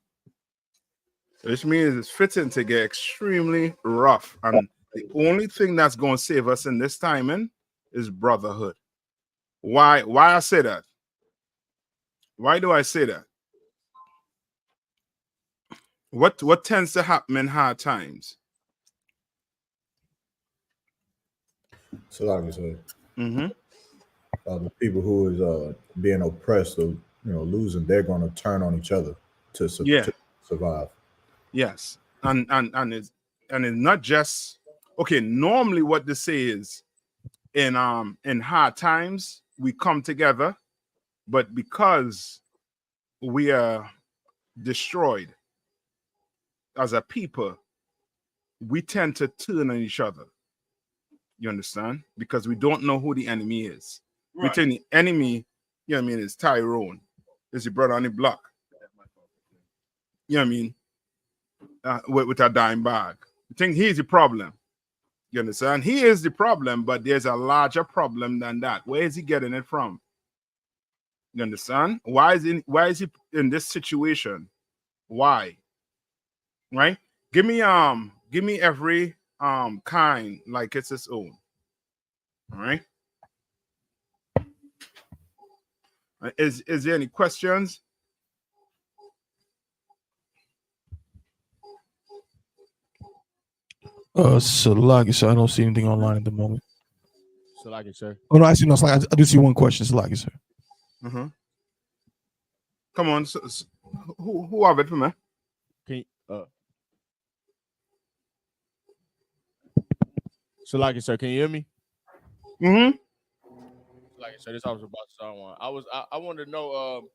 Which means it's fitting to get extremely rough. And the only thing that's going to save us in this timing is brotherhood. Why I say that? Why do I say that? What tends to happen in hard times? So like I said, the people who is being oppressed or losing, they're going to turn on each other to survive. Yes, and it's not just okay. Normally, what they say is in hard times we come together, but because we are destroyed as a people, we tend to turn on each other. You understand? Because we don't know who the enemy is. Right. We think the enemy, you know what I mean, is Tyrone, is your brother on the block. You know what I mean? With a dime bag. I think he's the problem. You understand? He is the problem, but there's a larger problem than that. Where is he getting it from? You understand? Why is he in this situation? Why? Right? Give me every kind like it's its own. All right. Is there any questions? Salaki, sir. I don't see anything online at the moment. Salaki, sir. Oh no, actually no. Salaki, I do see one question. Salaki, sir. Come on, who have it for me? Can Salaki, sir, can you hear me? Like I said, this was about to start one. I wanted to know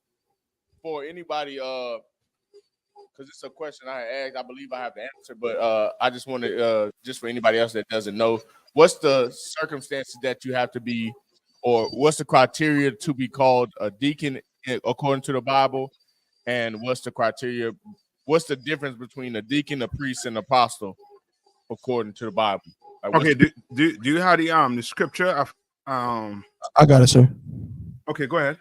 for anybody because it's a question I asked. I believe I have the answer, but I just wanted just for anybody else that doesn't know, what's the circumstances that you have to be, or what's the criteria to be called a deacon according to the Bible, and what's the criteria? What's the difference between a deacon, a priest, and an apostle according to the Bible? Like, okay, do you have the scripture of I got it, sir. Okay, go ahead.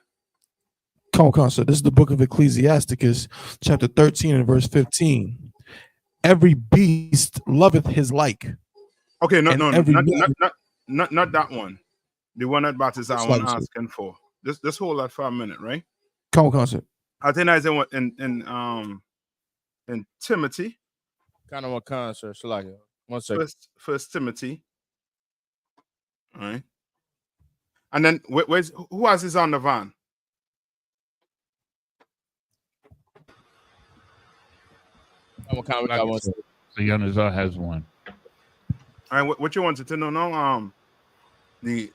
Come on, sir. This is the book of Ecclesiasticus, chapter 13 and verse 15. Every beast loveth his like. Okay, not that one. The one that Baptist I want asking for. Just hold that for a minute, right? Come on, sir. I think I said in Timothy. Kind of one concert, so like 1 second. First Timothy. All right. And then who has his on the van? So Yanazar has one. All right, what you wanted to know now?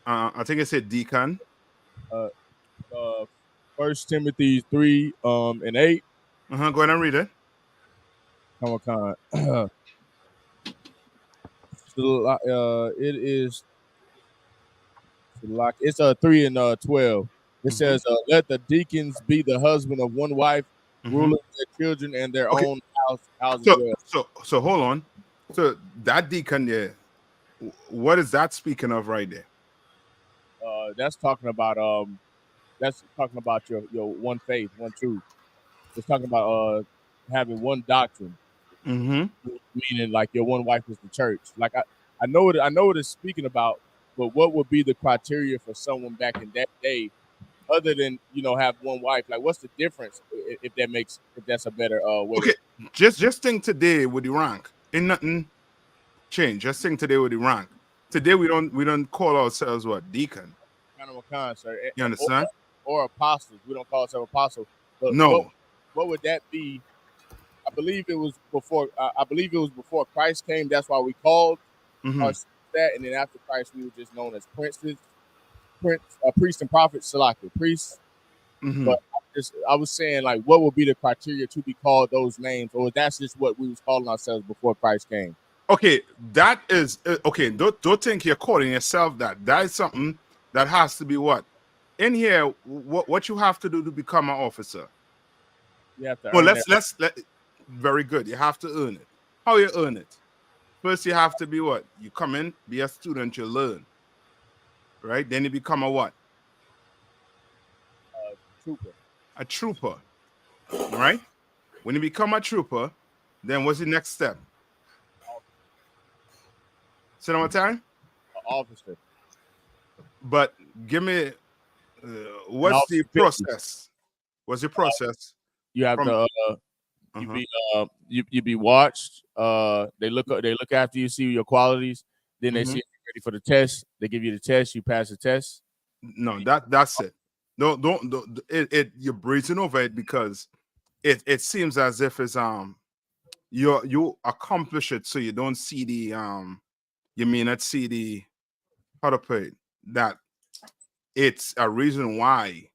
I think it said deacon. 1 Timothy 3 and 8. Go ahead and read it. Come on. It is like it's 3 and 12. It says, "Let the deacons be the husband of one wife, ruling their children and their own house as well." So hold on. So that deacon there, what is that speaking of right there? That's talking about your one faith, one truth. It's talking about having one doctrine, meaning like your one wife is the church. Like I know what it's speaking about, but what would be the criteria for someone back in that day, other than have one wife? Like, what's the difference? If that's a better way. Okay, just think today with the rank, ain't nothing change. Just think today with the rank. Today we don't call ourselves what, deacon. Kind of a concert. You understand? Or apostles. We don't call ourselves apostles. But no. What would that be? I believe it was before. Before Christ came. That's why we called ourselves that. And then after Christ, we were just known as priests and prophets. Salaki, priests. But I was saying, like, what would be the criteria to be called those names, or that's just what we was calling ourselves before Christ came? Okay, that is okay. Don't think you're calling yourself that. That is something that has to be what in here. What you have to do to become an officer? You have to. Well, let's very good. You have to earn it. How you earn it? First, you have to be what? You come in, be a student, you learn. Right? Then you become a what? Trooper. A trooper. Right? When you become a trooper, then what's the next step? Say that one time? Officer. But give me what's the process? What's the process? You have to you be watched. They look after you, see your qualities. Then they see you ready for the test. They give you the test. You pass the test. No, that's it. Don't you're breezing over it because it seems as if it's you accomplish it, so you don't see the you may not see the, how to put it, that it's a reason why,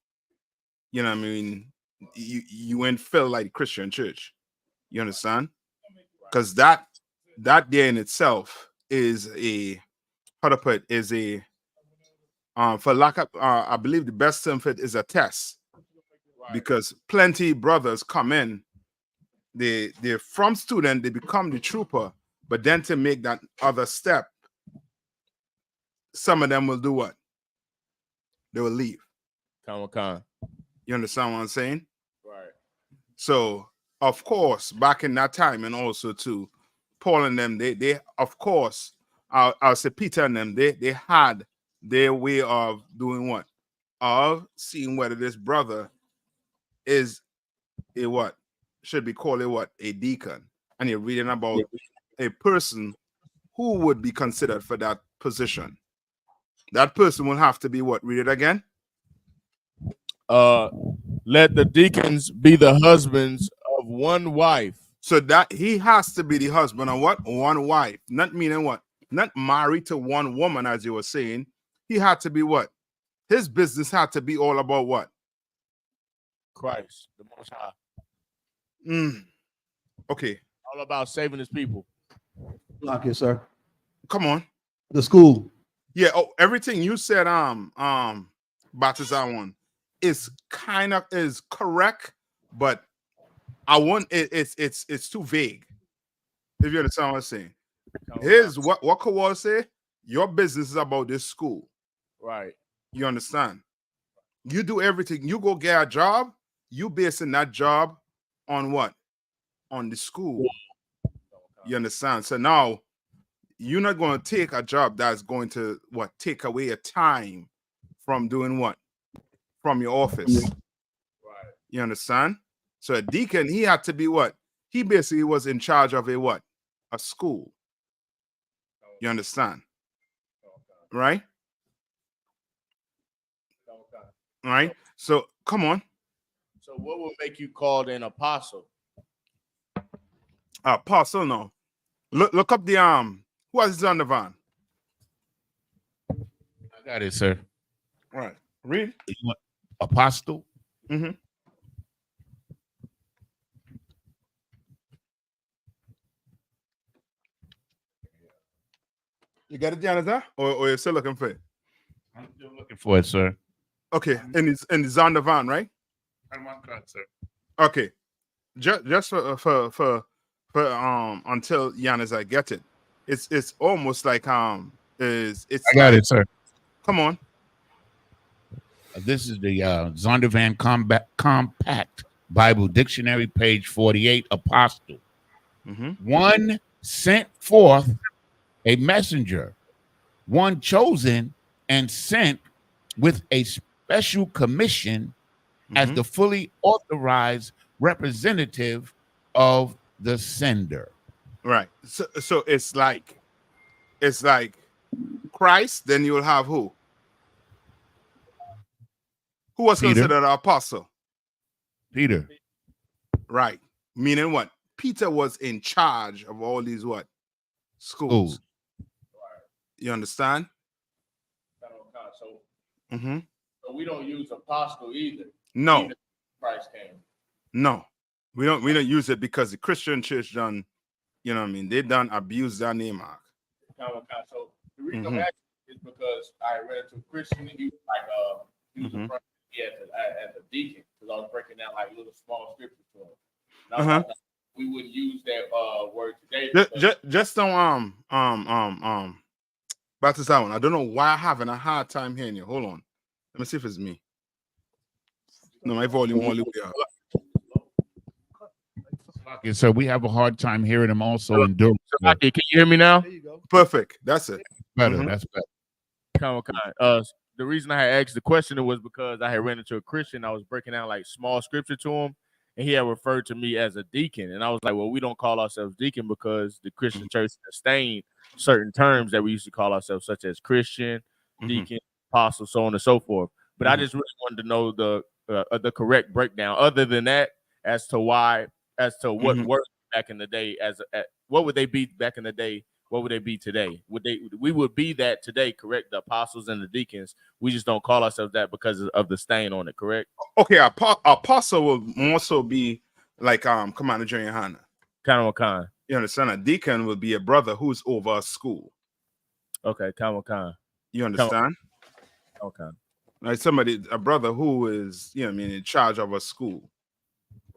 you know what I mean, you ain't feel like Christian church. You understand? Because that there in itself is a, how to put it, is a for lack of I believe the best term for it is a test. Because plenty brothers come in, they're from student, they become the trooper, but then to make that other step, some of them will do what? They will leave. You understand what I'm saying? Right. So, of course, back in that time, and also to Paul and them, they of course, I'll say Peter and them, they had their way of doing what? Of seeing whether this brother is a what? Should be called a what? A deacon. And you're reading about a person who would be considered for that position. That person will have to be what? Read it again. Let the deacons be the husbands of one wife. So that he has to be the husband of what? One wife. Not meaning what? Not married to one woman, as you were saying. He had to be what? His business had to be all about what? Christ, the Most High. Okay. All about saving his people. Lock it, sir. Come on. The school. Yeah. Oh, everything you said, Batizar one, is kind of is correct, but I want it's too vague. If you understand what I'm saying. Here's what Kawal say. Your business is about this school. Right. You understand? You do everything. You go get a job. You basing that job on what? On the school. You understand? So now you're not going to take a job that's going to what? Take away your time from doing what? From your office. Right. You understand? So a deacon, he had to be what? He basically was in charge of a what? A school. You understand? Right? Right? So come on. So what would make you called an apostle? Apostle, no. Look up the who has it on the van? I got it, sir. All right. Read. Apostle. Mm-hmm. You got it, Jonathan? Or you're still looking for it? I'm still looking for it, sir. Okay, and it's on the van, right? Sir. Okay. Just for until Yanez get it. It's almost like it's I got like, it, sir. come on. This is the Zondervan Compact Bible Dictionary, page 48, Apostle. One sent forth, a messenger, one chosen and sent with a special commission as the fully authorized representative of the sender. Right. So it's like Christ, then you'll have who? Who was Peter. considered an apostle? Peter. Right. Meaning what? Peter was in charge of all these what? Schools. You understand? So, So we don't use apostle either. No. Either Christ came. No. We don't use it because the Christian church done, you know what I mean, they done abuse that name mark. So the reason I'm asking is because I read to a Christian and he was like he was a as a deacon, because I was breaking down like little small scriptures to him. And I was like, we wouldn't use that word today. Just don't back to that one. I don't know why I'm having a hard time hearing you. Hold on. Let me see if it's me. No, my volume all the way up. Okay, so we have a hard time hearing him also in Durham. Can you hear me now? There you go. Perfect. That's it. Better. That's better. The reason I had asked the question was because I had ran into a Christian. I was breaking down like small scripture to him, and he had referred to me as a deacon. And I was like, well, we don't call ourselves deacon because the Christian church sustained certain terms that we used to call ourselves, such as Christian, deacon, apostle, so on and so forth. But I just really wanted to know the correct breakdown. Other than that, as to what worked back in the day, what would they be back in the day? What would they be today? We would be that today, correct? The apostles and the deacons. We just don't call ourselves that because of the stain on it, correct? Okay, apostle will more so be like Commander General YAHANNA. Kind. You understand? A deacon will be a brother who's over a school. Okay, kind. You understand? Okay. Like a brother who is, you know what I mean, in charge of a school.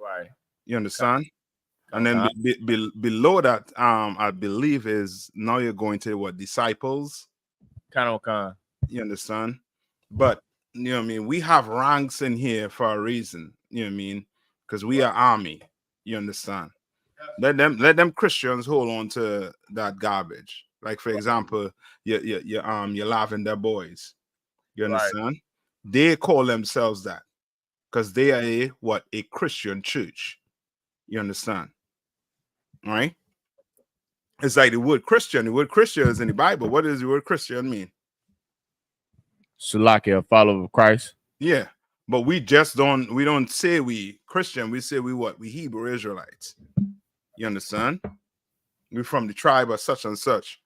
Right. You understand? And then below that, I believe is now you're going to what, disciples? Kind. You understand? But you know what I mean, we have ranks in here for a reason, you know what I mean? Because we are army, you understand? Let them Christians hold on to that garbage. Like for example, your Lavender boys. You understand? Right. They call themselves that because they are a Christian church. You understand? All right. It's like the word Christian. The word Christian is in the Bible. What does the word Christian mean? Shalakia, a follower of Christ. Yeah, but we don't say we Christian. We say we what? We Hebrew Israelites. You understand? We're from the tribe of such and such,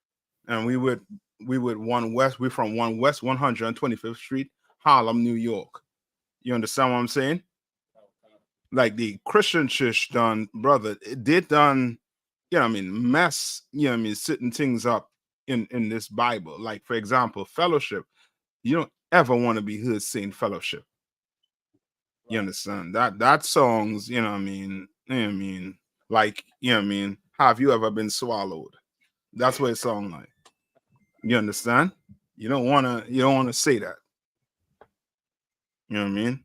and we would one west. We're from 1 West 125th Street, Harlem, New York. You understand what I'm saying? Like the Christian church done, brother, they done, you know what I mean, mess, you know what I mean, setting things up in this Bible. Like, for example, fellowship. You don't ever want to be heard saying fellowship. You understand? That songs, you know what I mean, like, you know what I mean, have you ever been swallowed? That's what it sounds like. You understand? You don't wanna say that. You know what I mean?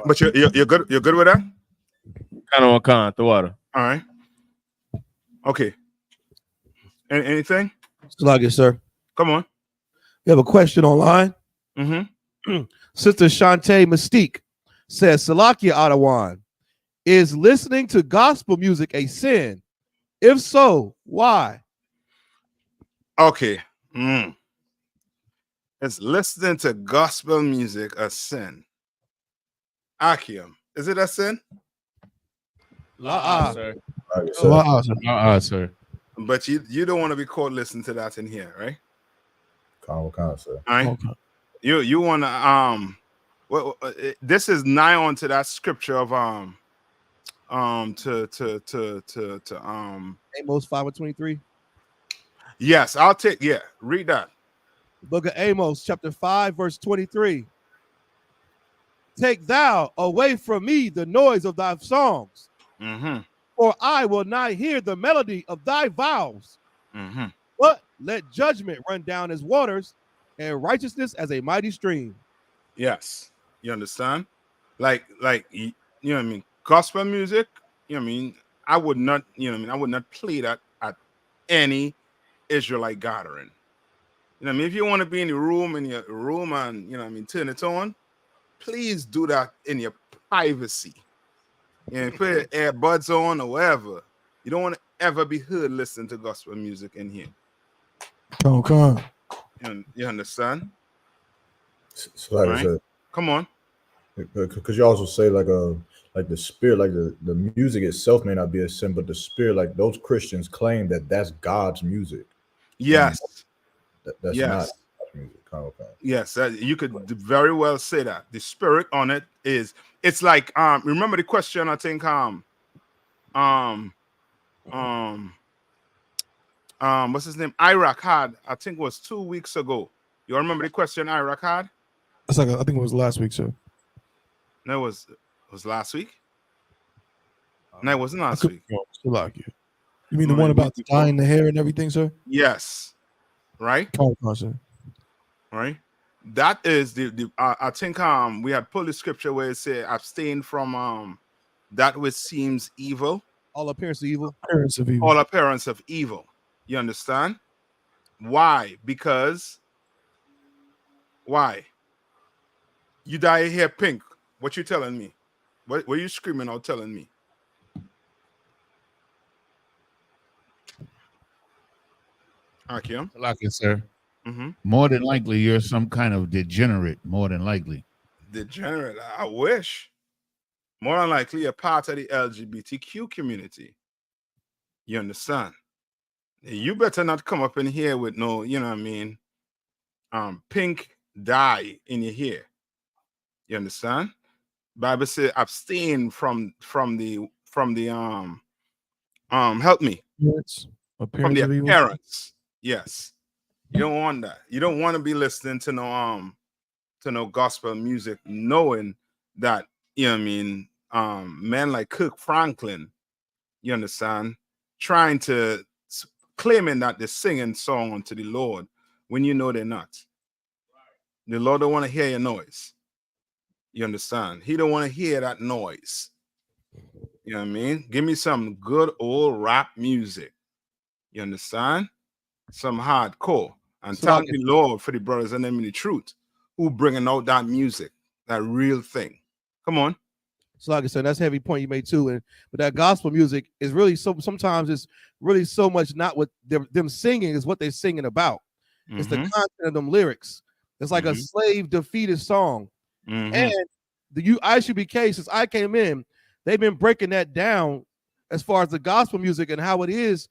But you're good. You're good with that. Kind the water. All right. Okay. Anything? Salagi, sir. Come on. You have a question online? Sister Shantae Mystique says, Salakia Adawan, is listening to gospel music a sin? If so, why? Okay. Is listening to gospel music a sin? Akim, is it a sin? Sir. Sir. But you don't want to be caught listening to that in here, right? Calm, sir. All right. Okay. You want to this is nigh on to that scripture of Amos 5:23. Yes, I'll take read that. Book of Amos, chapter 5, verse 23. Take thou away from me the noise of thy songs, for I will not hear the melody of thy vows. But let judgment run down as waters, and righteousness as a mighty stream. Yes, you understand? Like you know what I mean? Gospel music, you know what I mean? I would not, you know what I mean? I would not play that at any Israelite gathering. You know what I mean? If you want to be in your room and you know what I mean, turn it on, please do that in your privacy. You know, put your earbuds on or whatever. You don't want to ever be heard listening to gospel music in here. Okay. You understand? So like I said, come on. Because you also say like the spirit, like the music itself may not be a sin, but the spirit, like those Christians claim that that's God's music. Yes. That's yes. not God's music. Okay. Yes, you could very well say that. The spirit on it is, it's like remember the question, I think what's his name? Iraq had, I think it was 2 weeks ago. You remember the question Iraq had? It's like I think it was last week, sir. No, it was last week. No, it wasn't last week. You mean the one about dyeing the hair and everything, sir? Yes. Right? Sir. Right? That is the I think we had pulled the scripture where it said abstain from that which seems evil. All appearance of evil. Appearance of evil. All appearance of evil. You understand? Why? Because why? You dye your hair pink. What you telling me? What were you screaming out telling me? Okay. Like it, sir. More than likely, you're some kind of degenerate. More than likely. Degenerate. I wish. More than likely, a part of the LGBTQ community. You understand? You better not come up in here with no, you know what I mean, pink dye in your hair. You understand? Bible says abstain from the help me. Yes. From the appearance. Yes. You don't want that. You don't want to be listening to no gospel music, knowing that, you know what I mean, men like Kirk Franklin, you understand, trying to claiming that they're singing song unto the Lord when you know they're not. The Lord don't want to hear your noise. You understand? He don't want to hear that noise. You know what I mean? Give me some good old rap music. You understand? Some hardcore. And thank the Lord for the brothers and them in the truth who bringing out that music, that real thing. Come on. So like I said, that's a heavy point you made too. But that gospel music is really sometimes it's really so much not what them singing is what they're singing about. It's the content of them lyrics. It's like a slave defeated song. And the I.S.U.P.K, since I came in, they've been breaking that down as far as the gospel music and how it is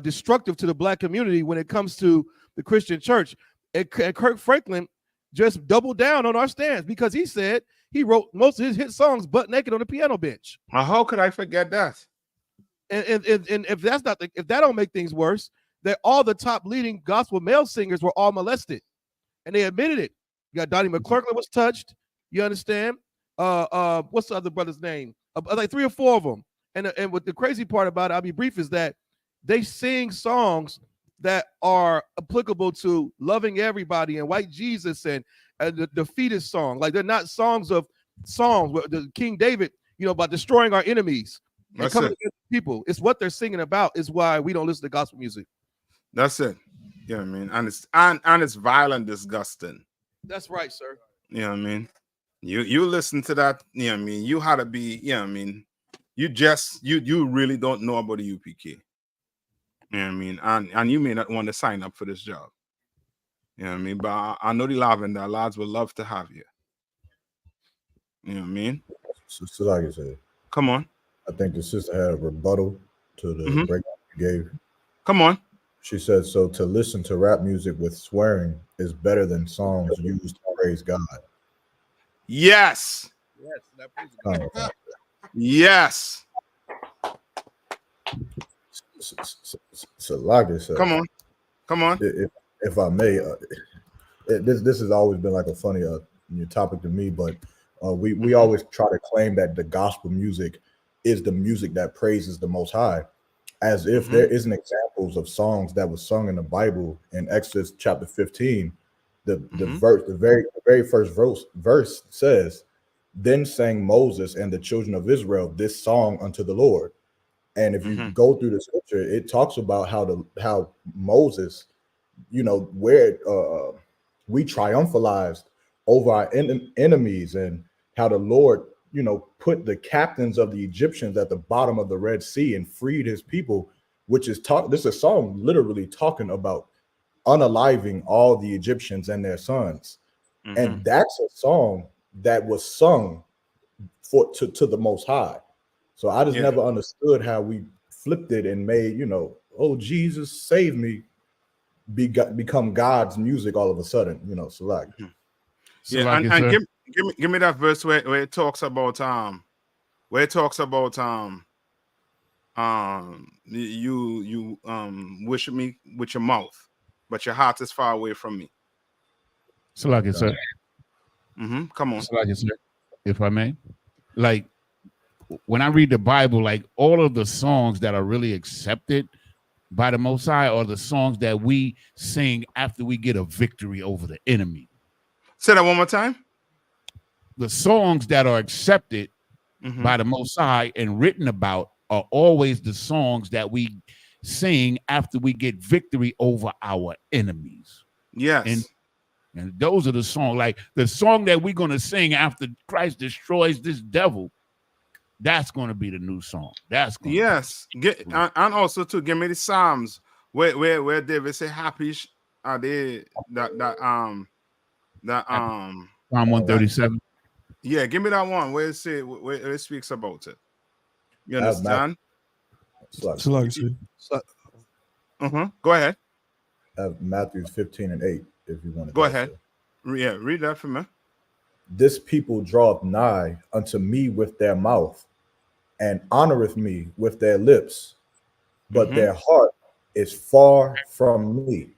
destructive to the black community when it comes to the Christian church. And Kirk Franklin just doubled down on our stance because he said he wrote most of his hit songs butt naked on the piano bench. How could I forget that? And if that's not if that don't make things worse, that all the top leading gospel male singers were all molested, and they admitted it. You got Donnie McClurkin was touched. You understand? What's the other brother's name? Like 3 or 4 of them. And what the crazy part about it, I'll be brief, is that they sing songs that are applicable to loving everybody and white Jesus and the fetus song. Like they're not songs where the King David, about destroying our enemies and coming against people. It's what they're singing about is why we don't listen to gospel music. That's it. You know what I mean? And it's violent, disgusting. That's right, sir. You know what I mean? You listen to that, you know what I mean? You had to be, you know what I mean? You really don't know about the U.P.K. You know what I mean? And you may not want to sign up for this job. You know what I mean? But I know the Lavender lads would love to have you. You know what I mean? So like I said, Come on. I think the sister had a rebuttal to the breakdown you gave. Come on. She said, so to listen to rap music with swearing is better than songs used to praise God. Yes. Yes. So like I said, come on. If I may, this has always been like a funny topic to me, but we always try to claim that the gospel music is the music that praises the Most High, as if there isn't examples of songs that were sung in the Bible. In Exodus chapter 15, the very first verse says, "Then sang Moses and the children of Israel this song unto the Lord." And if you go through the scripture, it talks about how Moses, where we triumphalized over our enemies, and how the Lord, put the captains of the Egyptians at the bottom of the Red Sea and freed his people, which is this is a song literally talking about unaliving all the Egyptians and their sons. And that's a song that was sung to the Most High. So I just never understood how we flipped it and made, oh, Jesus save me, become God's music all of a sudden, so like. And give me that verse where it talks about you worship me with your mouth, but your heart is far away from me. So like I said, come on. So like I said, if I may, like when I read the Bible, like all of the songs that are really accepted by the Most High are the songs that we sing after we get a victory over the enemy. Say that one more time. The songs that are accepted by the Most High and written about are always the songs that we sing after we get victory over our enemies. Yes. And those are the songs, like the song that we're going to sing after Christ destroys this devil. That's going to be the new song. That's going and also to give me the Psalms where David say happy are they Psalm 137. Yeah, give me that one where it speaks about it. You understand? Go ahead. Matthew 15:8, if you want to go ahead. Yeah, read that for me. This people draweth nigh unto me with their mouth, and honoreth me with their lips, but their heart is far from me.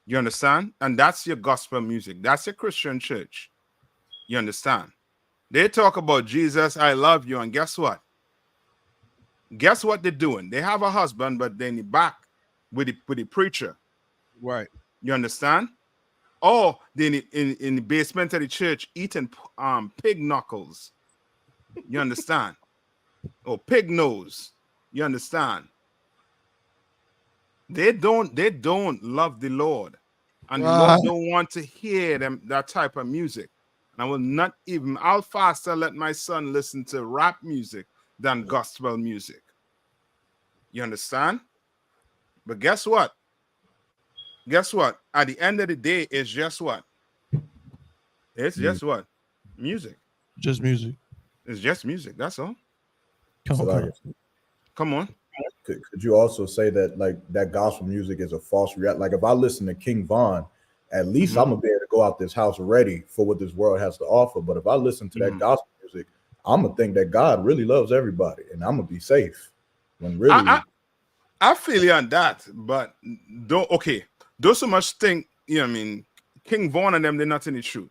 You understand? And that's your gospel music. That's your Christian church. You understand? They talk about Jesus, I love you, and guess what? Guess what they're doing? They have a husband, but then back with the preacher. Right. You understand? Or then in the basement of the church eating pig knuckles. You understand? Or pig nose. You understand? They don't love the Lord, and the Lord don't want to hear that type of music. And I will not even. I'll faster let my son listen to rap music than gospel music. You understand? But guess what? Guess what? At the end of the day, it's just what? It's just what? Music. Just music. It's just music. That's all. Come on. Could you also say that like that gospel music is a false reality? Like if I listen to King Von, at least I'm gonna be able to go out this house ready for what this world has to offer. But if I listen to that gospel music, I'm gonna think that God really loves everybody, and I'm gonna be safe. When really, I feel you on that, but don't so much think. You know what I mean? King Von and them, they're not in the truth.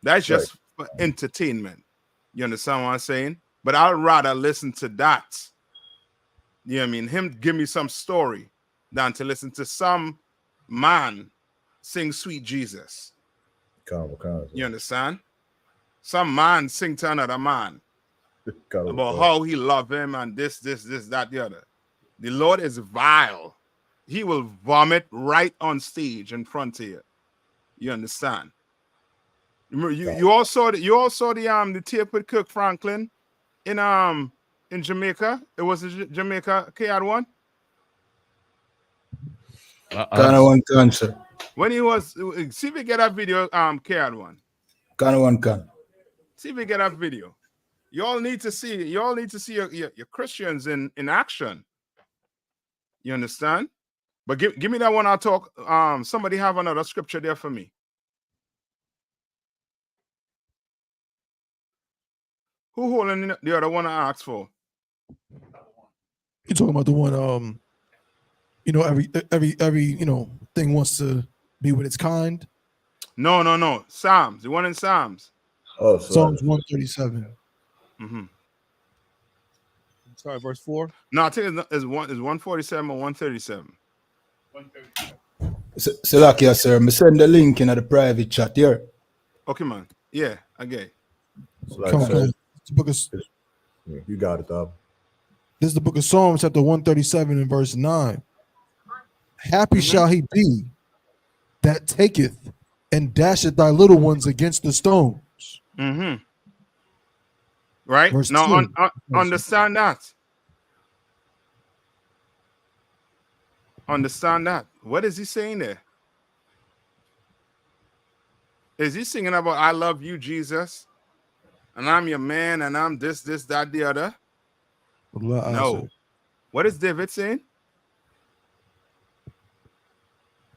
That's just for entertainment. You understand what I'm saying? But I'd rather listen to that. You know what I mean? Him give me some story than to listen to some man sing Sweet Jesus. You understand? Some man sing to another man about how he love him and this, that, the other. The Lord is vile. He will vomit right on stage in front of you. You understand? You all saw the tape with Kirk Franklin in Jamaica. It was Jamaica KR1. One can, sir. When he was, see if we get that video, KR1. One can. See if we get that video. You all need to see your Christians in action. You understand? But give me that one. I'll talk. Somebody have another scripture there for me. Who holding the other one I asked for? You talking about the one? You know, every you know thing wants to be with its kind. No. Psalms. The one in Psalms. Oh, Psalms 137. Mm-hmm. Sorry, verse 4. No, I think it's 147 or 137. Salakia, sir. Me send the link in the private chat here. Okay, man. Yeah, okay. Come on. It's the book of, you got it, though. This is the book of Psalms, chapter 137 and verse 9. Happy shall he be that taketh and dasheth thy little ones against the stones. Mm-hmm. Right? Verse Now, 2. understand that. Understand that. What is he saying there? Is he singing about I love you, Jesus, and I'm your man, and I'm this, that, the other? No. What is David saying?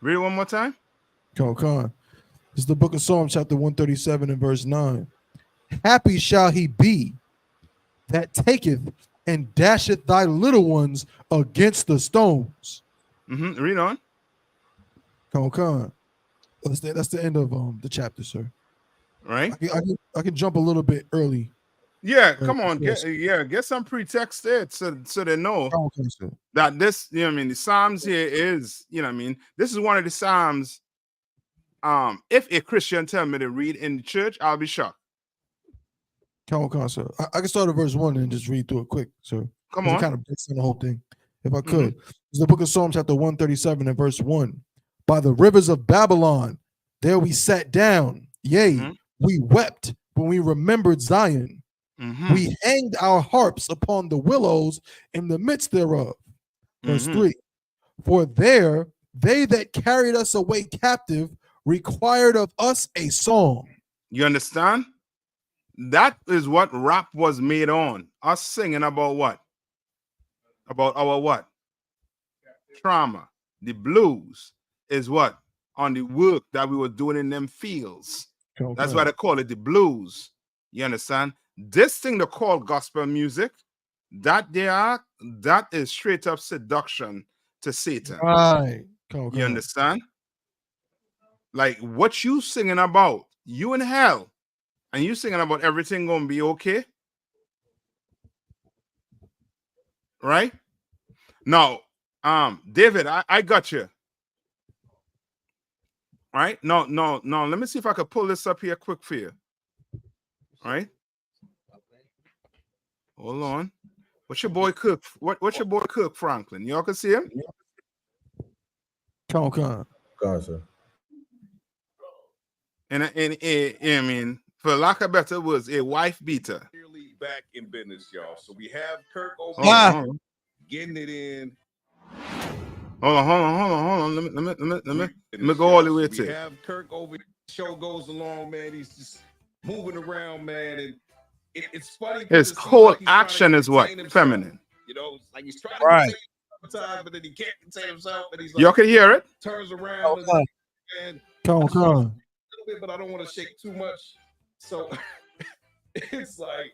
Read it one more time. Come on. This is the book of Psalms, chapter 137 and verse 9. Happy shall he be that taketh and dasheth thy little ones against the stones. Mm-hmm. Read on. Come on. That's the end of the chapter, sir. Right. I can jump a little bit early. Yeah, come on, get some pretext there so they know that this, you know what I mean, the Psalms here is, you know what I mean, this is one of the Psalms. If a Christian tell me to read in the church, I'll be shocked. Come on, sir. I can start at verse 1 and just read through it quick, sir. Come on. It kind of breaks down the whole thing, if I could. It's the book of Psalms, chapter 137 and verse 1. By the rivers of Babylon, there we sat down. Yea, we wept when we remembered Zion. We hanged our harps upon the willows in the midst thereof. Verse 3. For there they that carried us away captive required of us a song. You understand? That is what rap was made on. Us singing about what? About our what? Trauma. The blues is what? On the work that we were doing in them fields. That's why they call it the blues. You understand? This thing they call gospel music, that is straight up seduction to Satan. Right. You understand? Like what you singing about, you in hell, and you singing about everything gonna be okay. Right? Now, David, I got you. All right? No. Let me see if I could pull this up here quick for you. All right? Hold on. What's your boy Cook? What's your boy Cook, Franklin? Y'all can see him? Come on, sir. And I mean, for lack of better words, a wife beater. Back in business, y'all. So we have Kirk over getting it in. Hold on. Let me go all the way to. We have Kirk over. Show goes along, man. He's just moving around, man, and it's funny. His whole action is what? Feminine. You know, it's like he's trying to contain himself, but then he can't contain himself, and he's like, y'all can hear it. Turns around and come on. A little bit, but I don't want to shake too much. So it's like,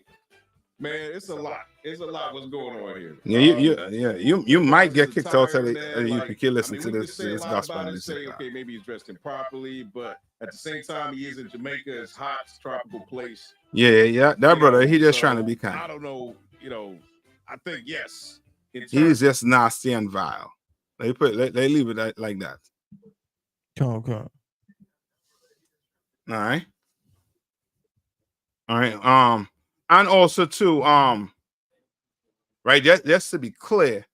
man, it's a lot. It's a lot what's going on here. Yeah, you might get kicked out of the U.P.K. Listen to this gospel music. Okay, maybe he's dressed improperly, but at the same time, he is in Jamaica. It's hot, it's tropical place. Yeah. That brother, he just trying to be kind. I don't know. You know, I think yes. He's just nasty and vile. They leave it like that. Come on. All right. And also too, right, just to be clear,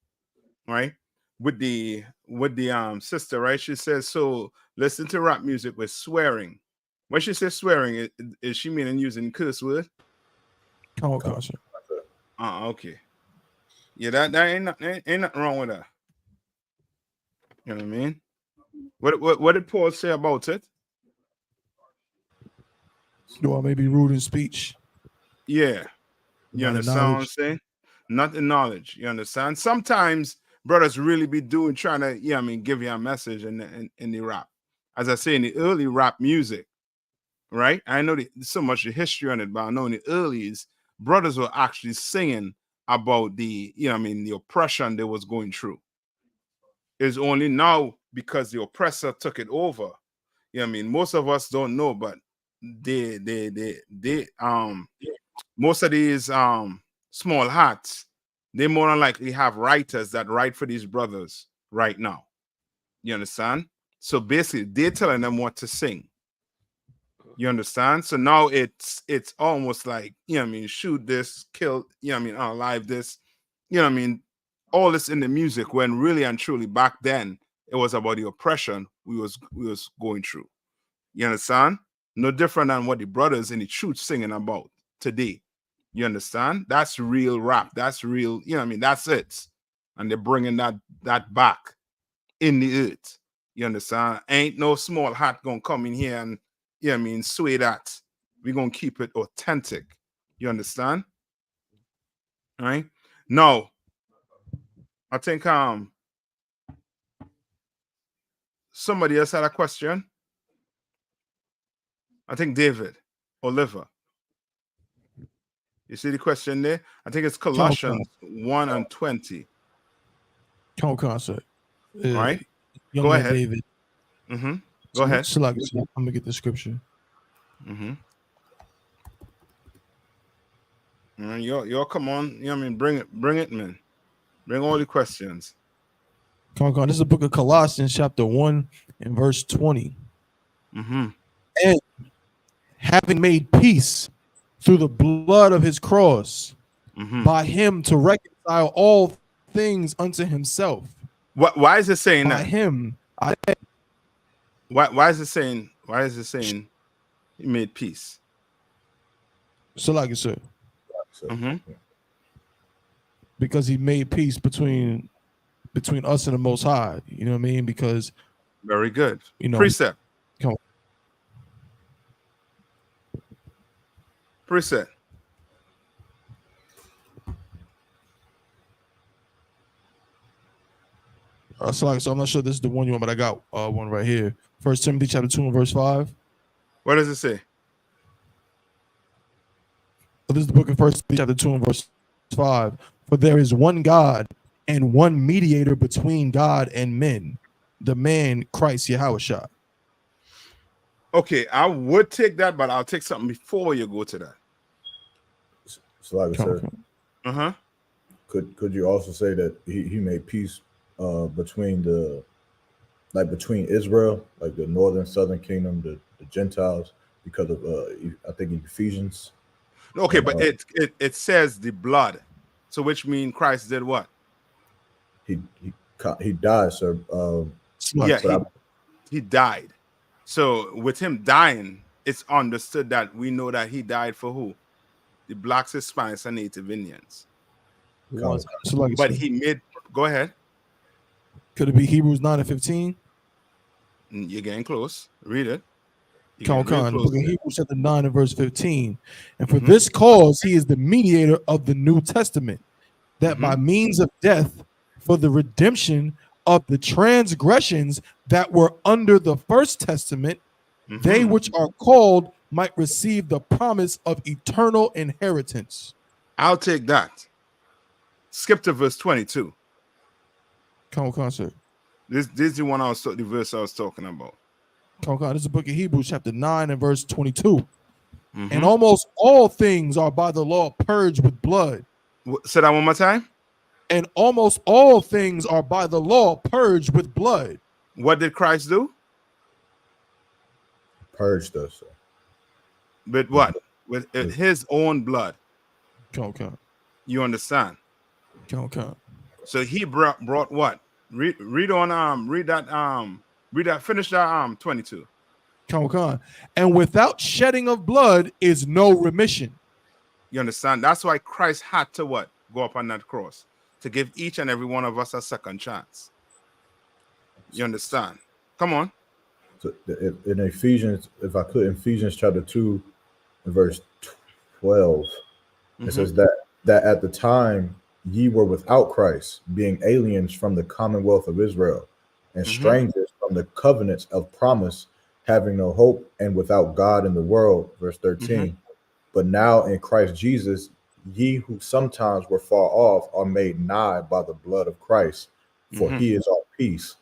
right, with the sister, right, she says, so listen to rap music with swearing. When she says swearing, is she meaning using curse word? Come on, sir. Okay. Yeah, that ain't nothing wrong with that. You know what I mean? What did Paul say about it? Do I may be rude in speech? Yeah. You understand what I'm saying? Not in knowledge. You understand? Sometimes brothers really be trying to, give you a message in the rap. As I say, in the early rap music, right? I know so much the history on it, but I know in the earlies, brothers were actually singing about the, the oppression they was going through. It's only now because the oppressor took it over. Most of us don't know, but most of these small hats, they more than likely have writers that write for these brothers right now. You understand? So basically, they're telling them what to sing. You understand? So now it's almost like, shoot this, kill, alive this, all this in the music, when really and truly back then it was about the oppression we was going through. You understand? No different than what the brothers in the truth singing about today. You understand? That's real rap. That's real, that's it. And they're bringing that back in the earth. You understand? Ain't no small hat gonna come in here and sway that. We're gonna keep it authentic. You understand? All right. Now, I think somebody else had a question. I think David Oliver. You see the question there? I think it's Colossians 1:20. Concert. Right? Young Go man ahead. David. Go ahead. I'm gonna get the scripture. Y'all come on. Bring it, man. Bring all the questions. This is the book of Colossians, chapter 1 and verse 20. And having made peace through the blood of his cross, by him to reconcile all things unto himself. Why is it saying by that? Him. Why is it saying? Why is it saying he made peace? So like it said. Because he made peace between us and the Most High. You know what I mean? Because very good. Precept. Precept. So I'm not sure this is the one you want, but I got one right here. 1 Timothy chapter 2 and verse 5. What does it say? This is the book of 1 Timothy chapter 2 and verse 5. For there is one God and one mediator between God and men, the man Christ Yahushua. Okay, I would take that, but I'll take something before you go to that. So like I said, could you also say that he made peace between between Israel, like the northern southern kingdom, the Gentiles, because of I think in Ephesians. Okay, but it says the blood, so which means Christ did what? He died, sir. He died. So with him dying, it's understood that we know that he died for who? The blacks, Hispanics, and Native Indians. But he made. Go ahead. Could it be Hebrews 9 and 15? You're getting close. Read it. The book of Hebrews chapter 9 and verse 15. And for this cause he is the mediator of the New Testament, that by means of death for the redemption of the transgressions that were under the first testament, they which are called might receive the promise of eternal inheritance. I'll take that. Skip to verse 22. Concert. This is the one the verse I was talking about. This is the book of Hebrews chapter 9 and verse 22. And almost all things are by the law purged with blood. Say that one more time. And almost all things are by the law purged with blood. What did Christ do? Purged us. Sir. With what? With his own blood. You understand? So he brought what? Read that. Finish that 22. And without shedding of blood is no remission. You understand? That's why Christ had to what? Go up on that cross to give each and every one of us a second chance. You understand? Come on. So in Ephesians, Ephesians chapter 2, verse 12, it says that that at the time ye were without Christ, being aliens from the commonwealth of Israel, and strangers from the covenants of promise, having no hope and without God in the world. Verse 13. But now in Christ Jesus, ye who sometimes were far off are made nigh by the blood of Christ, for he is our peace.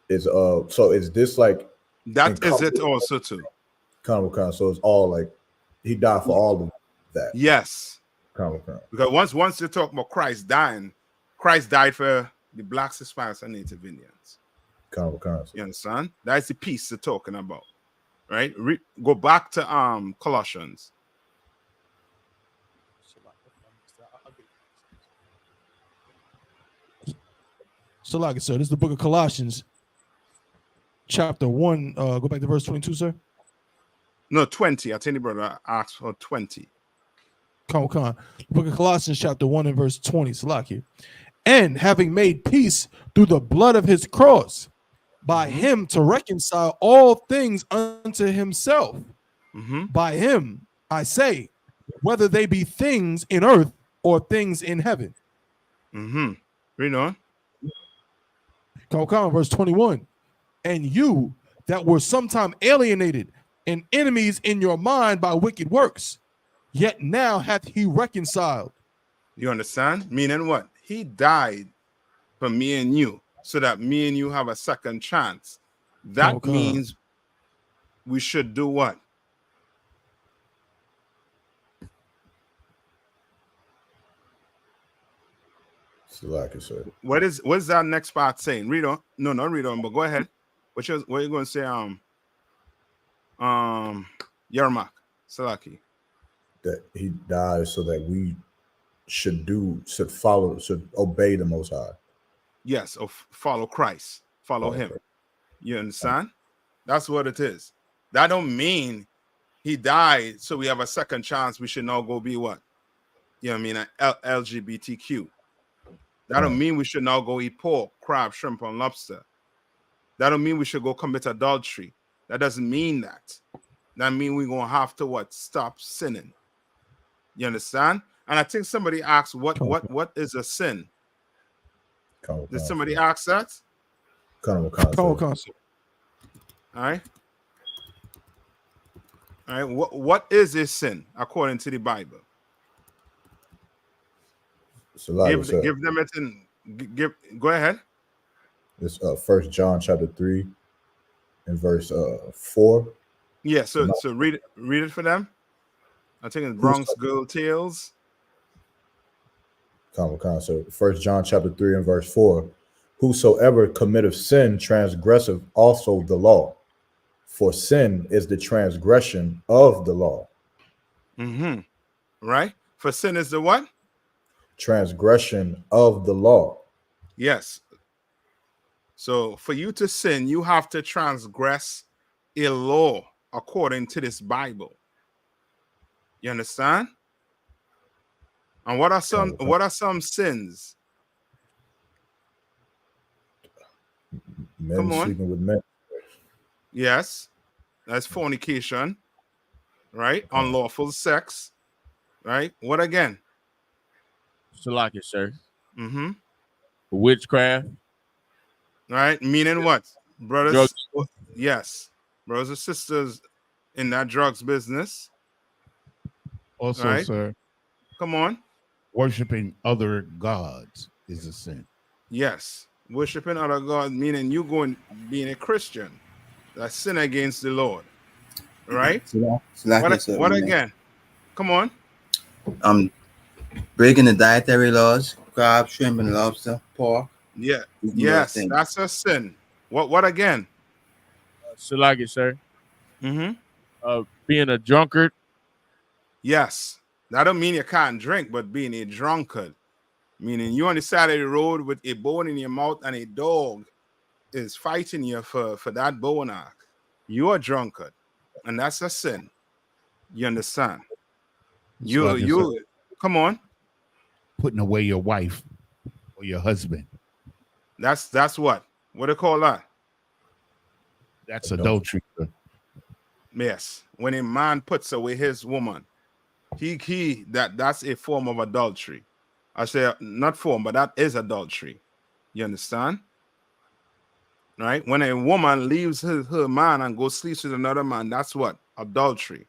So is this like that is it also too? So it's all like he died for all of that. Yes. Because once you talk about Christ dying, Christ died for the blacks, Hispanics, and Native Indians. You understand? That's the piece they're talking about, right? Go back to Colossians. So, like I said, this is the book of Colossians, chapter 1. Go back to verse 22, sir. No, 20. I tell you, brother, I asked for 20. Come. The book of Colossians, chapter 1 and verse 20. Salaki. And having made peace through the blood of his cross, by him to reconcile all things unto himself. By him, I say, whether they be things in earth or things in heaven. Read on. Come, verse 21. And you that were sometime alienated and enemies in your mind by wicked works, yet now hath he reconciled. You understand? Meaning what? He died for me and you, so that me and you have a second chance. That means we should do what? What is that next part saying? Read on. No, not read on, but go ahead. What are you going to say? Yarmak, Salaki. That he died so that we should obey the Most High. Yes, or follow Christ, follow him. You understand? That's what it is. That don't mean he died so we have a second chance. We should now go be what? You know what I mean? LGBTQ. That don't mean we should now go eat pork, crab, shrimp, and lobster. That don't mean we should go commit adultery. That doesn't mean that. That means we're going to have to what? Stop sinning. You understand? And I think somebody asked, what is a sin? Did somebody ask that? All right. All right. What is a sin according to the Bible? Give them it in. Go ahead. It's 1 John chapter 3 and verse 4. Yeah, so read it for them. I think it's Bronx Girl Tales. So 1 John chapter 3 and verse 4. Whosoever committeth sin transgresseth also the law, for sin is the transgression of the law. Right? For sin is the what? Transgression of the law. Yes. So for you to sin, you have to transgress a law according to this Bible. You understand? And what are some sins? Men sleeping with men. Yes. That's fornication. Right? Unlawful sex. Right? What again? Salaki, sir. Witchcraft. Right? Meaning what? Brothers. Drugs. Yes. Brothers and sisters in that drugs business. Also, right? sir. Come on. Worshiping other gods is a sin. Yes. Worshiping other gods, meaning you being a Christian. That's sin against the Lord. Right? What again? Come on. Breaking the dietary laws, crab, shrimp, and lobster, pork. Yeah. Yes, that's a sin. What again? Salaki, sir. Being a drunkard. Yes. That don't mean you can't drink, but being a drunkard. Meaning you on the side of the road with a bone in your mouth and a dog is fighting you for that bone arc. You are drunkard. And that's a sin. You understand? You come on. Putting away your wife or your husband. That's what? What do you call that? That's adultery. Yes. When a man puts away his woman. That's a form of adultery. I say not form, but that is adultery. You understand? Right? When a woman leaves her man and goes sleeps with another man, that's what? Adultery.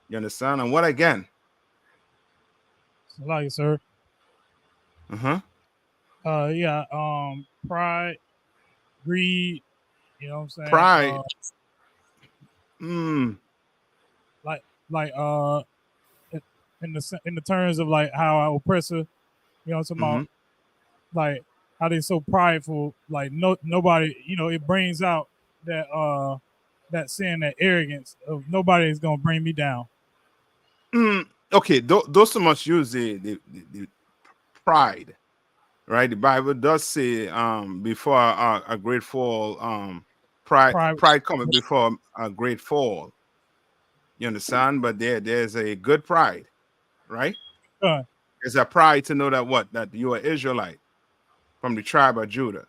You understand? And what again? Like, sir. Uh-huh. Yeah, pride, greed, you know what I'm saying? Pride. Like in the terms of like how our oppressor, you know what I'm talking about, like how they so prideful, like nobody, you know, it brings out that sin, that arrogance of nobody is gonna bring me down. Okay, those so much use the pride, right? The Bible does say before a great fall, pride coming before a great fall. You understand? But there's a good pride, right? There's a pride to know that you are Israelite from the tribe of Judah,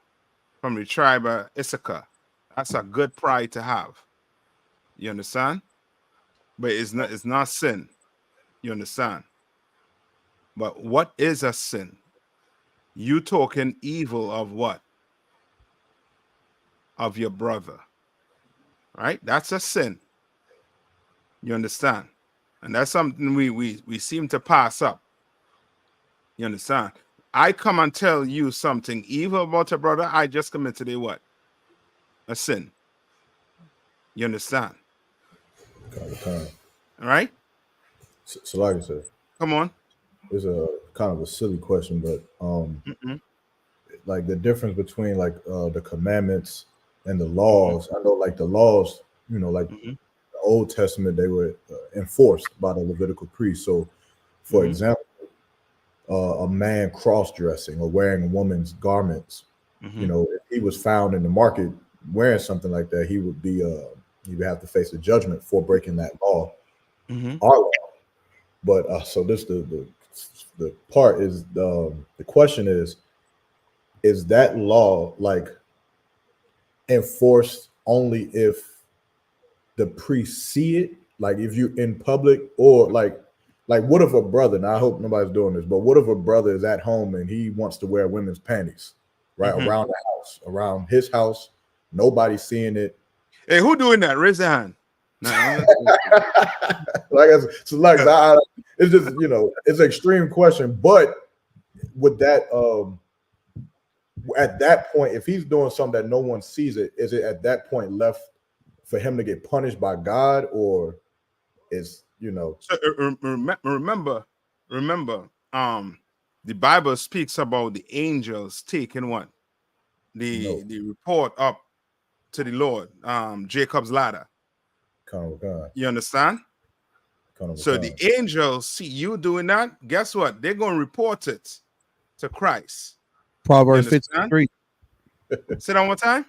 from the tribe of Isupk. That's a good pride to have. You understand? But it's not sin. You understand? But what is a sin? You talking evil of what? Of your brother. Right? That's a sin. You understand? And that's something we seem to pass up. You understand? I come and tell you something evil about your brother, I just committed a what? A sin. You understand? All right? So like I said, come on. It's a kind of a silly question, but like the difference between like the commandments and the laws. I know like the laws, you know, like the Old Testament, they were enforced by the Levitical priest. So, for example, a man cross-dressing or wearing a woman's garments, you know, if he was found in the market wearing something like that, he would be he would have to face a judgment for breaking that law. Our law. But so this the part is the question is that law like enforced only if the priests see it, like if you in public, or like what if a brother, now I hope nobody's doing this, but what if a brother is at home and he wants to wear women's panties right around the house, around his house, nobody's seeing it? Hey, who doing that? Raise your hand. It's just, you know, it's an extreme question, but with that at that point, if he's doing something that no one sees it, is it at that point left for him to get punished by God, or is, you know? So, remember, the Bible speaks about the angels taking what? The report up to the Lord, Jacob's ladder. You understand? So the angels see you doing that. Guess what? They're going to report it to Christ. Proverbs 15:3. Say that one more time.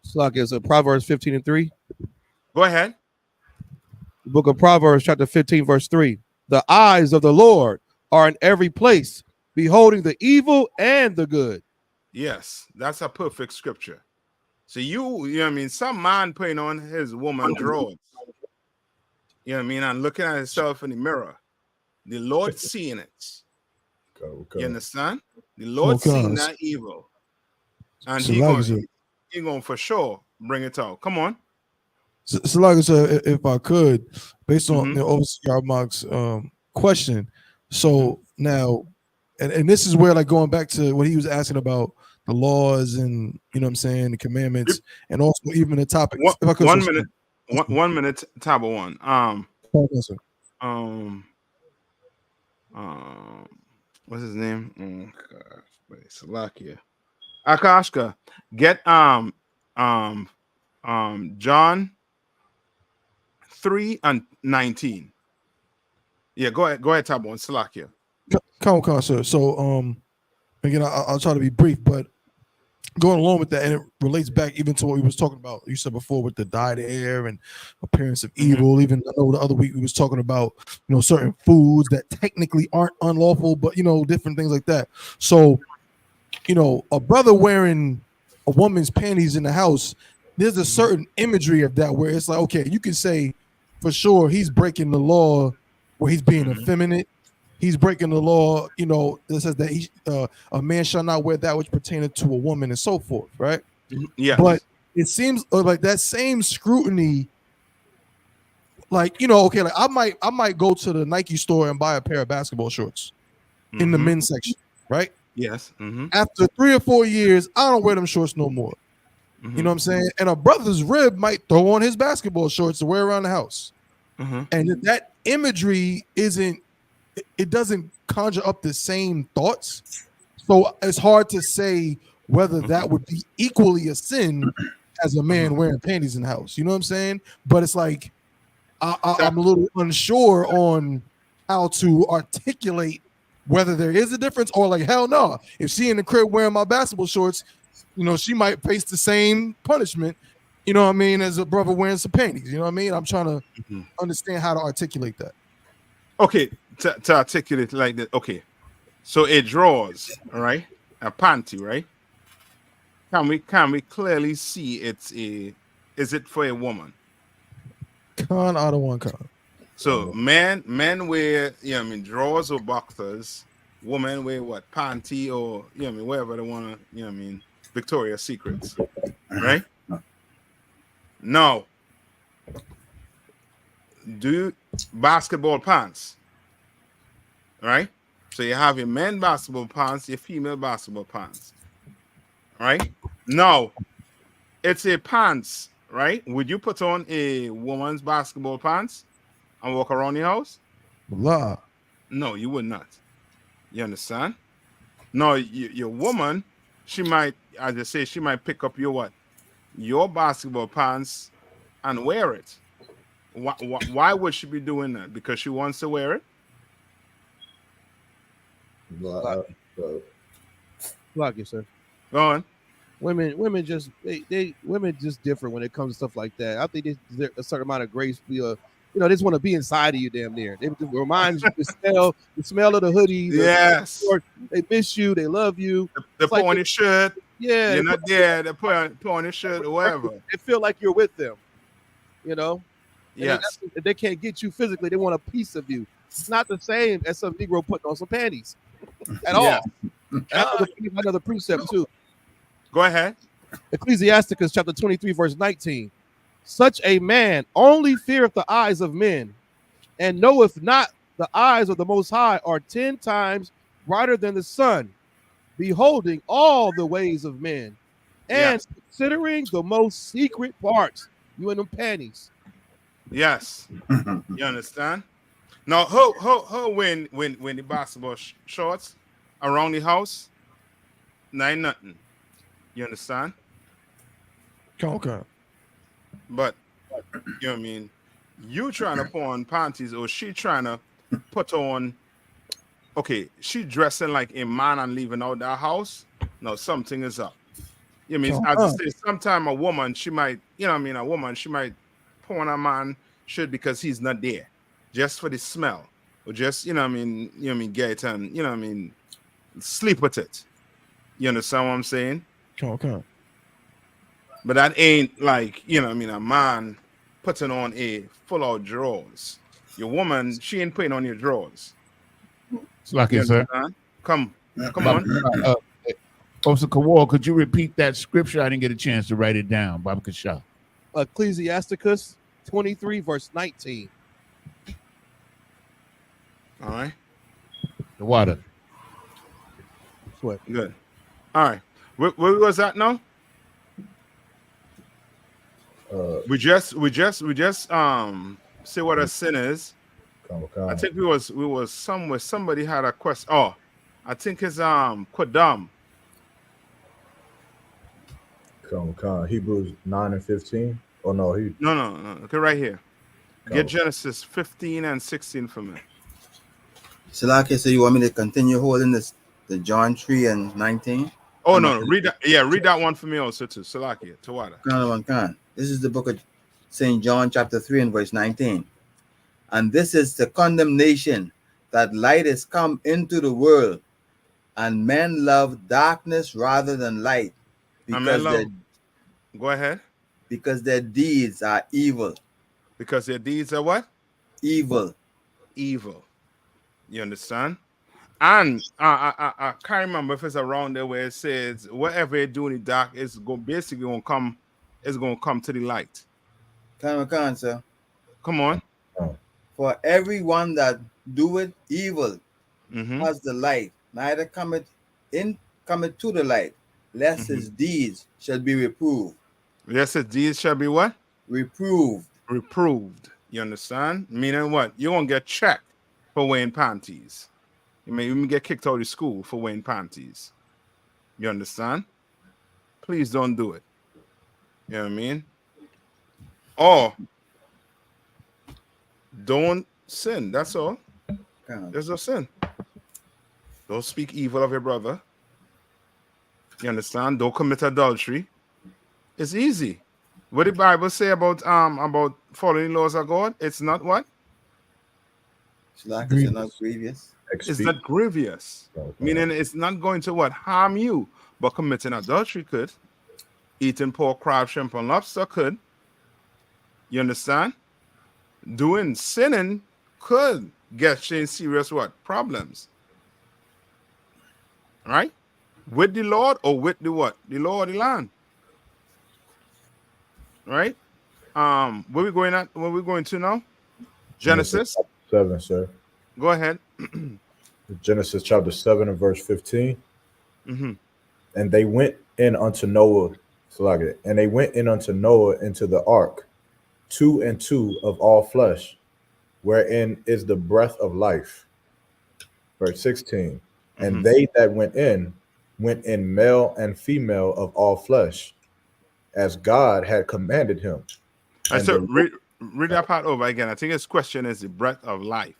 Slack is Proverbs 15:3. Go ahead. The book of Proverbs, chapter 15, verse 3. The eyes of the Lord are in every place, beholding the evil and the good. Yes, that's a perfect scripture. So you know what I mean? Some man putting on his woman drawers, you know what I mean, and looking at himself in the mirror. The Lord seeing it. You understand? The Lord seeing that evil. And So he like going for sure bring it out. Come on. So like I said, if I could, based on the overseer Mark's question, so now, and this is where like going back to what he was asking about the laws and, you know what I'm saying, the commandments, and also even the topics. If I could, 1 minute, 1 minute, Tabo one. What's his name? Oh gosh, wait, Salakia. Akashka, get John 3:19. Yeah, go ahead, Tabo one, Salakia. Come on, sir. So again, I'll try to be brief, but going along with that, and it relates back even to what we was talking about. You said before with the dyed hair and appearance of evil. Even I know the other week we was talking about, you know, certain foods that technically aren't unlawful, but you know, different things like that. So, you know, a brother wearing a woman's panties in the house, there's a certain imagery of that where it's like, okay, you can say for sure he's breaking the law where he's being effeminate. He's breaking the law, you know, that says that a man shall not wear that which pertaineth to a woman and so forth, right? Yes. But it seems like that same scrutiny, like, you know, okay, like I might go to the Nike store and buy a pair of basketball shorts in the men's section, right? Yes. After 3 or 4 years, I don't wear them shorts no more. You know what I'm saying? And a brother's rib might throw on his basketball shorts to wear around the house. And if that imagery it doesn't conjure up the same thoughts. So it's hard to say whether that would be equally a sin as a man wearing panties in the house. You know what I'm saying? But it's like I'm a little unsure on how to articulate whether there is a difference or like, hell no. If she in the crib wearing my basketball shorts, you know, she might face the same punishment, you know what I mean, as a brother wearing some panties. You know what I mean? I'm trying to understand how to articulate that. Okay, to articulate like that. Okay, so it draws, all right, a panty, right? Can we clearly see is it for a woman? Con out of one con. So men wear, you know what I mean, drawers or boxers. Women wear what, panty or, you know what I mean, whatever they want to, you know what I mean, Victoria's Secrets, right? Now, do basketball pants, right? So you have your men basketball pants, your female basketball pants, right? Now, it's a pants, right? Would you put on a woman's basketball pants and walk around the house? La. No, you would not. You understand? No, your woman, she might, as I say, she might pick up your what? Your basketball pants and wear it. Why would she be doing that? Because she wants to wear it? Like you, sir. Go on. Women just women just different when it comes to stuff like that. I think there's a certain amount of grace. You know, they just want to be inside of you, damn near. They remind you the smell of the hoodie. Yes. They miss you. They love you. They put on your shirt. Yeah. You're not there. They put on your shirt or whatever. They feel like you're with them. You know. Yes. If they can't get you physically, they want a piece of you. It's not the same as some Negro putting on some panties at all. Another precept too. Go ahead. Ecclesiasticus chapter 23, verse 19. Such a man only feareth the eyes of men, and knoweth not the eyes of the Most High are 10 times brighter than the sun, beholding all the ways of men, and considering the most secret parts. You in them panties. Yes. You understand? Now, how when the basketball shorts around the house, ain't nothing. You understand? Okay. But you know what I mean? You trying to put on panties or she trying to put on, okay, she dressing like a man and leaving out that house. No, something is up. You know what I mean? As I say, sometime a woman, she might, you know what I mean, a woman, she might put on a man shirt because he's not there. Just for the smell. Or just, you know what I mean, get it and, you know what I mean, sleep with it. You understand what I'm saying? Okay. But that ain't like, you know what I mean, a man putting on a full-out drawers. Your woman, she ain't putting on your drawers. It's like it, sir. Come on. Officer Kowal, could you repeat that scripture? I didn't get a chance to write it down. Baba Kasha. Ecclesiasticus 23, verse 19. All right. The water. Sweat. Good. All right. Where was that now? We just say what a sin is. I think we was somewhere. Somebody had a question. Oh, I think it's Kodam. Hebrews 9 and 15. Oh no, no. Okay, right here. Get Genesis 15 and 16 for me. Salaki, so you want me to continue holding this, the John 3 and 19? Oh no, read that. Yeah, read that one for me also too. Salaki, Tawada. This is the book of St. John chapter 3 and verse 19. And this is the condemnation, that light is come into the world, and men love darkness rather than light, because go ahead. Because their deeds are evil. Because their deeds are what? Evil. evil. You understand? And I can't remember if it's around there where it says whatever you do in the dark is basically gonna come, is gonna come to the light. Come, sir. Come on. For everyone that doeth evil has the light, neither cometh to the light, lest his deeds shall be reproved. Lest his deeds shall be what? Reproved. Reproved. You understand? Meaning what? You're gonna get checked for wearing panties. You may even get kicked out of school for wearing panties. You understand? Please don't do it. You know what I mean? Or don't sin. That's all. There's no sin. Don't speak evil of your brother. You understand? Don't commit adultery. It's easy. What did the Bible say about following the laws of God? It's not what? It's not grievous. It's not grievous. Meaning it's not going to what? Harm you. But committing adultery could. Eating pork, crab, shrimp, and lobster could. You understand? Sinning could get you in serious what? Problems. Right? With the Lord or with the what? The law or the land. Right? Where we going to now? Genesis 7, sir. Go ahead. Genesis chapter 7 and verse 15. Mm-hmm. And they went in unto Noah, and they went in unto Noah into the ark, 2 and 2 of all flesh, wherein is the breath of life. Verse 16. And they that went in male and female of all flesh, as God had commanded him. And so read that part over again. I think his question is the breath of life.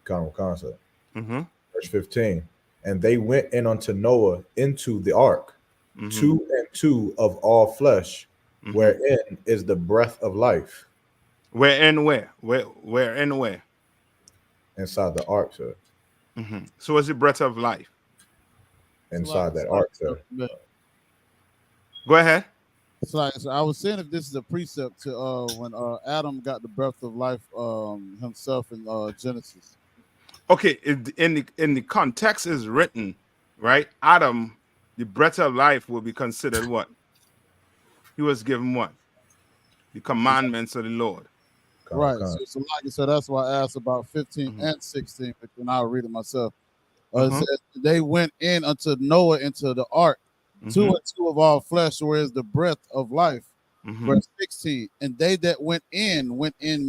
Concept. Mm-hmm. Verse 15. And they went in unto Noah into the ark, 2 and 2 of all flesh, wherein is the breath of life. Where? Where? Inside the ark, sir. So what's the breath of life? Inside that ark, sir. Go ahead. So I was saying, if this is a precept to when Adam got the breath of life himself in Genesis. Okay, in the context is written, right? Adam, the breath of life will be considered what? He was given what? The commandments of the Lord. Right. So that's why I asked about 15 and 16, and I'll read it myself. It says, they went in unto Noah into the ark, 2 and 2 of all flesh, whereas the breath of life. Verse 16. And they that went in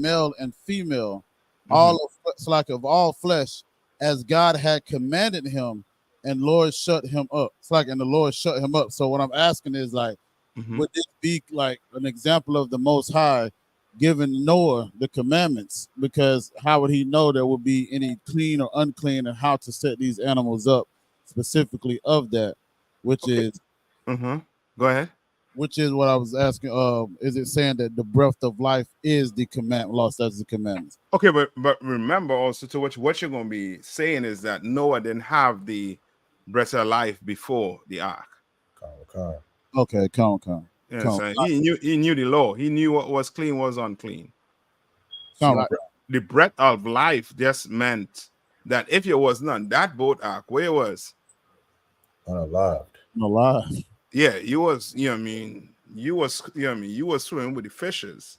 male and female, of all flesh, as God had commanded him, and Lord shut him up. And the Lord shut him up. So what I'm asking is would this be like an example of the Most High giving Noah the commandments? Because how would he know there would be any clean or unclean, and how to set these animals up specifically of that, which is go ahead. Which is what I was asking. Is it saying that the breath of life is the command? Lost as the commandments. Okay, but remember also to what you're going to be saying is that Noah didn't have the breath of life before the ark. Okay, He knew the law. He knew what was clean, was unclean. So the breath of life just meant that if it was none, that boat ark, where it was unalive. Yeah, you was, you know what I mean? You was swimming with the fishes.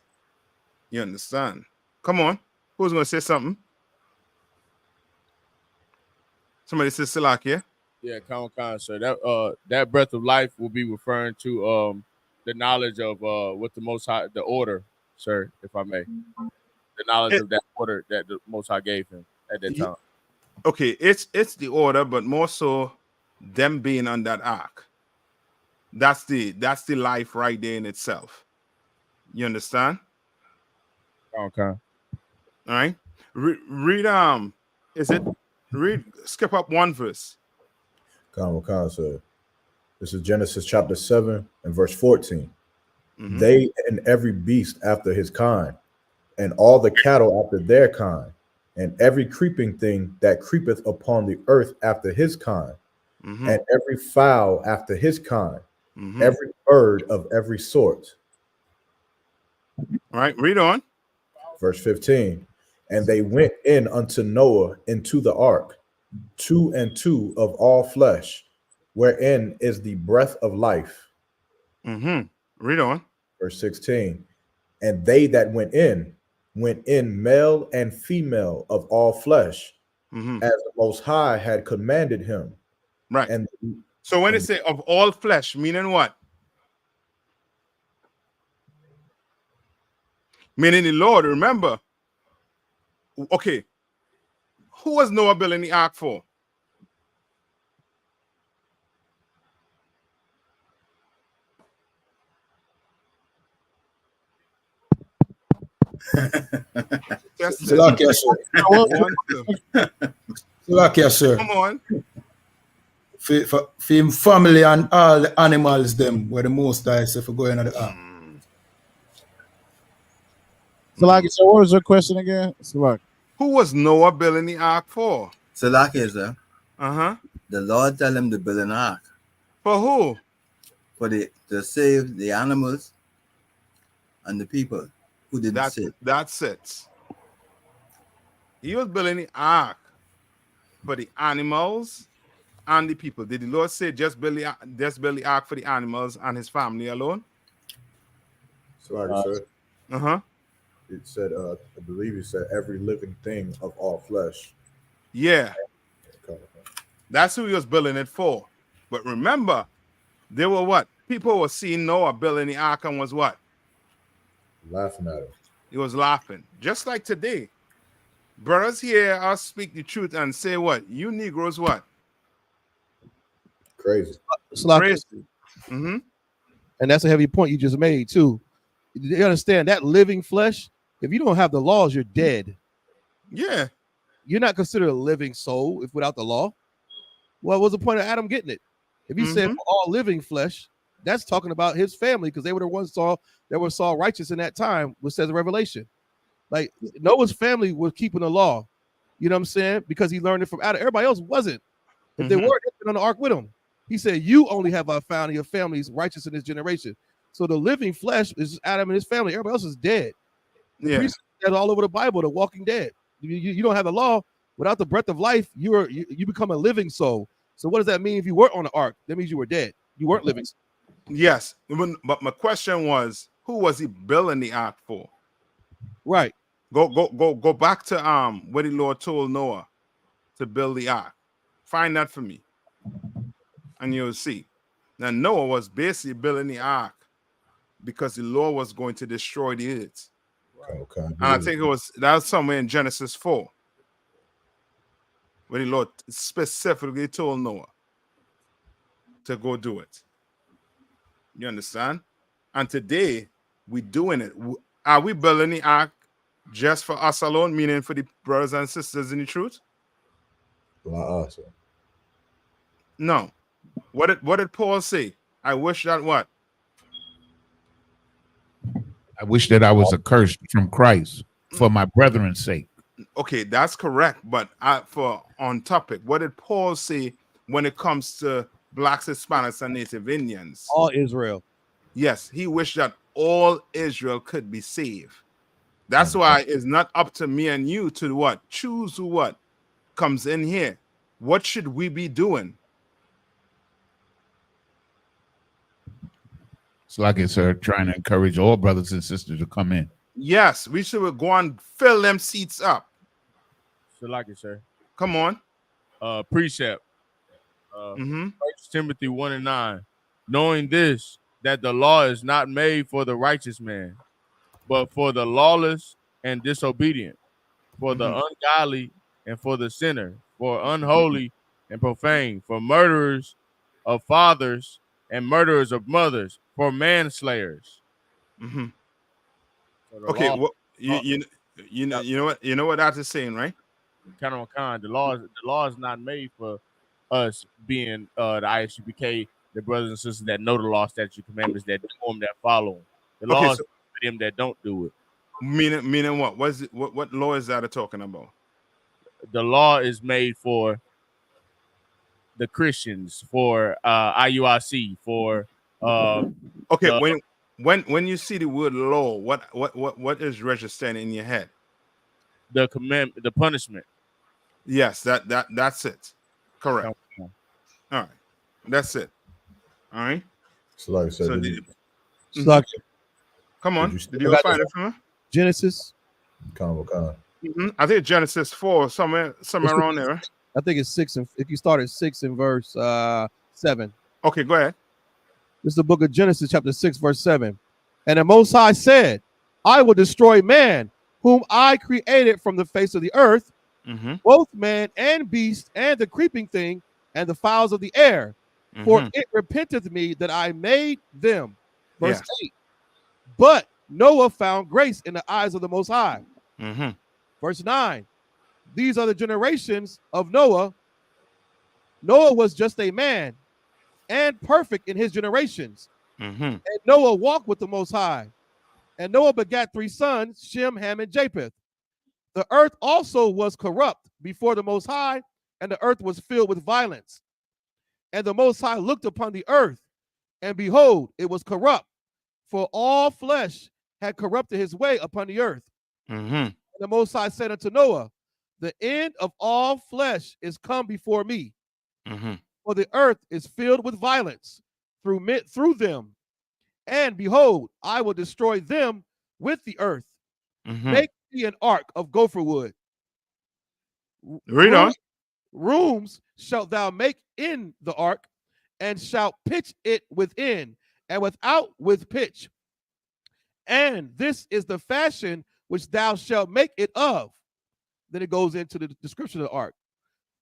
You understand? Come on. Who's gonna say something? Somebody says Salakia. Yeah, sir. That breath of life will be referring to the knowledge of what the Most High, the order, sir, if I may. The knowledge of that order that the Most High gave him at that time. Okay, it's the order, but more so them being on that ark. That's the life right there in itself. You understand? Okay. All right. Skip up one verse. Sir. This is Genesis chapter 7 and verse 14. They and every beast after his kind, and all the cattle after their kind, and every creeping thing that creepeth upon the earth after his kind, and every fowl after his kind, every bird of every sort. All right, read on. Verse 15. And they went in unto Noah into the ark, 2 and 2 of all flesh, wherein is the breath of life. Read on. Verse 16. And they that went in male and female of all flesh, as the Most High had commanded him. Right. And so when they say of all flesh, meaning what? Meaning the Lord, remember. Okay. Who was Noah building the ark for? Salakia, sir. Salakia, sir. Come on. For him family and all the animals, them were the most High say for going on the ark. Salaki, so what was your question again? Salaki. Who was Noah building the ark for? Salaki, sir. Uh-huh. The Lord tell him to build an ark. For who? To save the animals and the people who didn't sin. That's it. He was building the ark for the animals and the people. Did the Lord say just build the ark for the animals and his family alone? Sorry, sir. It said, I believe it said every living thing of all flesh. Yeah. That's who he was building it for. But remember, they were what? People were seeing Noah building the ark and was what? Laughing at him. He was laughing. Just like today. Brothers hear us speak the truth and say what? You Negroes what? Crazy. Crazy. Mm-hmm. And that's a heavy point you just made too. You understand that living flesh, if you don't have the laws, you're dead. Yeah. You're not considered a living soul if without the law. What was the point of Adam getting it? If he said for all living flesh, that's talking about his family because they were the ones that were saw righteous in that time, which says in Revelation. Like Noah's family was keeping the law. You know what I'm saying? Because he learned it from Adam. Everybody else wasn't. If they weren't, they'd been on the ark with him. He said, you only have I found your family's righteous in this generation. So the living flesh is Adam and his family. Everybody else is dead. The priests that all over the Bible, the walking dead. You don't have the law. Without the breath of life, you become a living soul. So what does that mean if you weren't on the ark? That means you were dead. You weren't living. Yes. But my question was, who was he building the ark for? Right. Go back to what the Lord told Noah to build the ark. Find that for me. And you'll see. Now Noah was basically building the ark because the Lord was going to destroy the earth. Okay. And I think that was somewhere in Genesis 4. Where the Lord specifically told Noah to go do it. You understand? And today we're doing it. Are we building the ark just for us alone, meaning for the brothers and sisters in the truth? No. What did Paul say? I wish that what? I wish that I was accursed from Christ for my brethren's sake. Okay, that's correct. But for on topic, what did Paul say when it comes to blacks, Hispanics, and Native Indians? All Israel. Yes, he wished that all Israel could be saved. That's why it's not up to me and you to what? Choose who what comes in here. What should we be doing? It's like it's trying to encourage all brothers and sisters to come in. Yes, we should go and fill them seats up. So like it, sir. Come on. Precept. 1 Timothy 1:9. Knowing this, that the law is not made for the righteous man, but for the lawless and disobedient, for the ungodly and for the sinner, for unholy and profane, for murderers of fathers and murderers of mothers, for manslayers. Okay, well, you know what that is saying, right? Kind of kind. The law is not made for us being the I.S.U.P.K, the brothers and sisters that know the law, statutes, commandments, that do them, that follow them. The law is for them that don't do it. Meaning what? What law is that talking about? The law is made for the Christians, for IUIC, for when you see the word law, what is registering in your head? the commandment, the punishment. Yes, that's it. Correct. All right, that's it. All right. So like I said, So Mhm. Come on, Did did you find it for me? Genesis. I think Genesis 4, somewhere around there. I think it's 6, and if you start at 6 in verse 7. Okay, go ahead. This is the book of Genesis, chapter 6, verse 7. And the Most High said, I will destroy man, whom I created from the face of the earth, both man and beast, and the creeping thing, and the fowls of the air. For it repenteth me that I made them. Verse 8. But Noah found grace in the eyes of the Most High. Verse 9. These are the generations of Noah. Noah was just a man and perfect in his generations. And Noah walked with the Most High. And Noah begat 3 sons, Shem, Ham, and Japheth. The earth also was corrupt before the Most High, and the earth was filled with violence. And the Most High looked upon the earth, and behold, it was corrupt, for all flesh had corrupted his way upon the earth. And the Most High said unto Noah, the end of all flesh is come before me, for the earth is filled with violence through them. And behold, I will destroy them with the earth. Make thee an ark of gopher wood. Read on. Rooms shalt thou make in the ark, and shalt pitch it within, and without with pitch. And this is the fashion which thou shalt make it of. Then it goes into the description of the ark.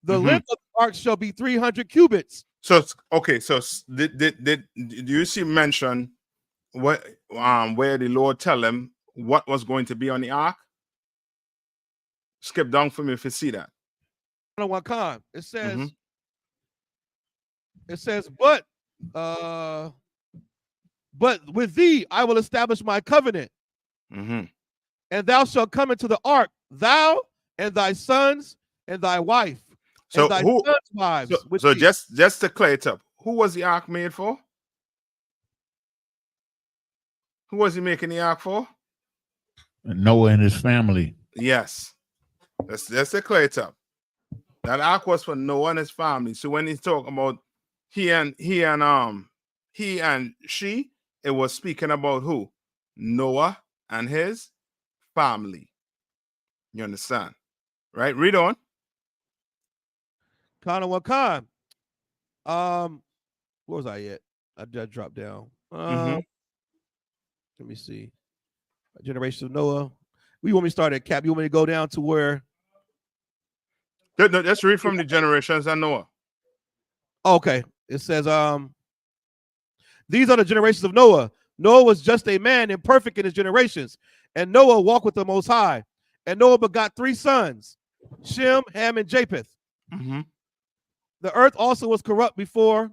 The length of the ark shall be 300 cubits. So okay, so did you see mention what where the Lord tell him what was going to be on the ark? Skip down for me if you see that. It says, but with thee I will establish my covenant, and thou shalt come into the ark, thou and thy sons and thy wife, So and thy sons' wives. So just to clear it up, who was the ark made for? Who was he making the ark for? Noah and his family. Yes. Let's clear it up. That ark was for Noah and his family. So when he's talking about he and she, it was speaking about who? Noah and his family. You understand? Right? Read on. Where was I at? I just dropped down. Let me see. Generation of Noah. We want me to start at Cap. You want me to go down to where? No, let's read from the generations of Noah. Okay. It says, these are the generations of Noah. Noah was just a man and perfect in his generations. And Noah walked with the Most High. And Noah begot 3 sons, Shem, Ham, and Japheth. The earth also was corrupt before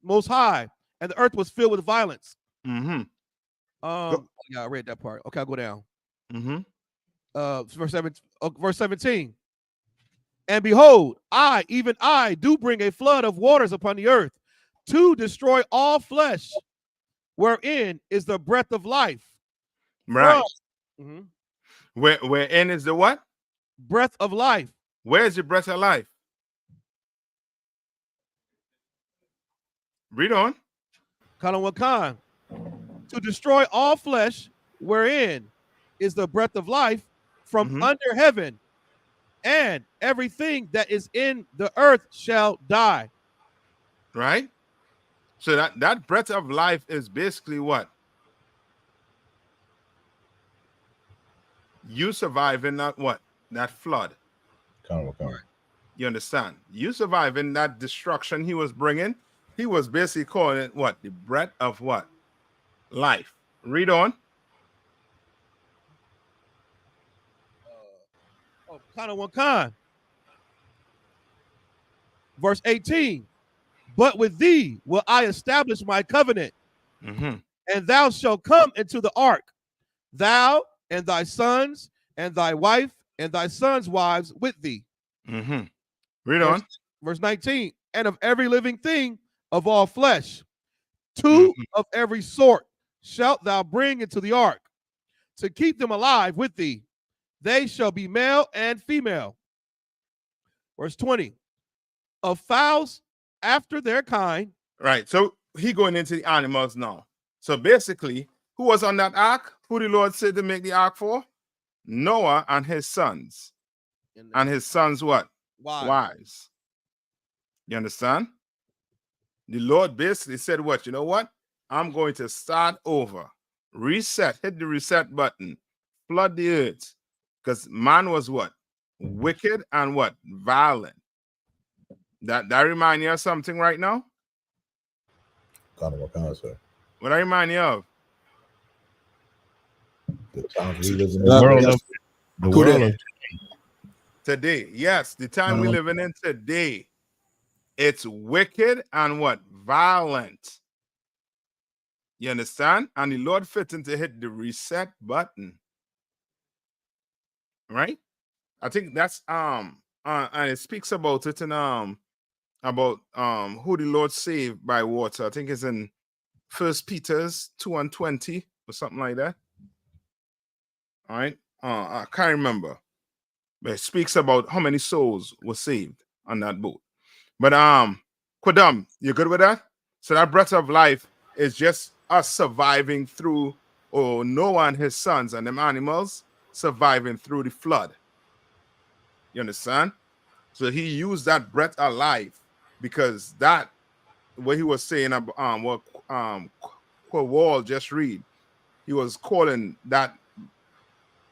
Most High, and the earth was filled with violence. Yeah, I read that part. Okay, I'll go down. Verse 17. And behold, I, even I, do bring a flood of waters upon the earth to destroy all flesh, wherein is the breath of life. Right. Wherein is the what? Breath of life. Where is the breath of life? Read on. To destroy all flesh, wherein is the breath of life from under heaven, and everything that is in the earth shall die. Right? So that breath of life is basically what? You surviving that what? That flood. You understand? You surviving that destruction he was bringing. He was basically calling it what? The breath of what? Life. Read on. Verse 18. But with thee will I establish my covenant, and thou shalt come into the ark, thou and thy sons and thy wife and thy sons' wives with thee. Read on. Verse 19. And of every living thing of all flesh, 2 of every sort shalt thou bring into the ark, to keep them alive with thee. they shall be male and female. Verse 20, of fowls after their kind. Right. So he going into the animals now. So basically, who was on that ark? Who the Lord said to make the ark for? Noah and his sons. And his sons what? Wives. You understand? The Lord basically said what? You know what? I'm going to start over. Reset. Hit the reset button. Flood the earth. Because man was what? Wicked and what? Violent. That remind you of something right now? Kind of, sir. What I remind you of? The times we live in. The world of today. Yes, the time we're living in today. It's wicked and what? Violent. You understand? And the Lord fitting to hit the reset button. Right? I think that's and it speaks about it in about who the Lord saved by water. I think it's in 1 Peter 2:20 or something like that. All right. I can't remember. But it speaks about how many souls were saved on that boat. But Kwadam, you good with that? So that breath of life is just us surviving through, or Noah and his sons and them animals surviving through the flood. You understand? So he used that breath of life because that what he was saying about what Wall just read. He was calling that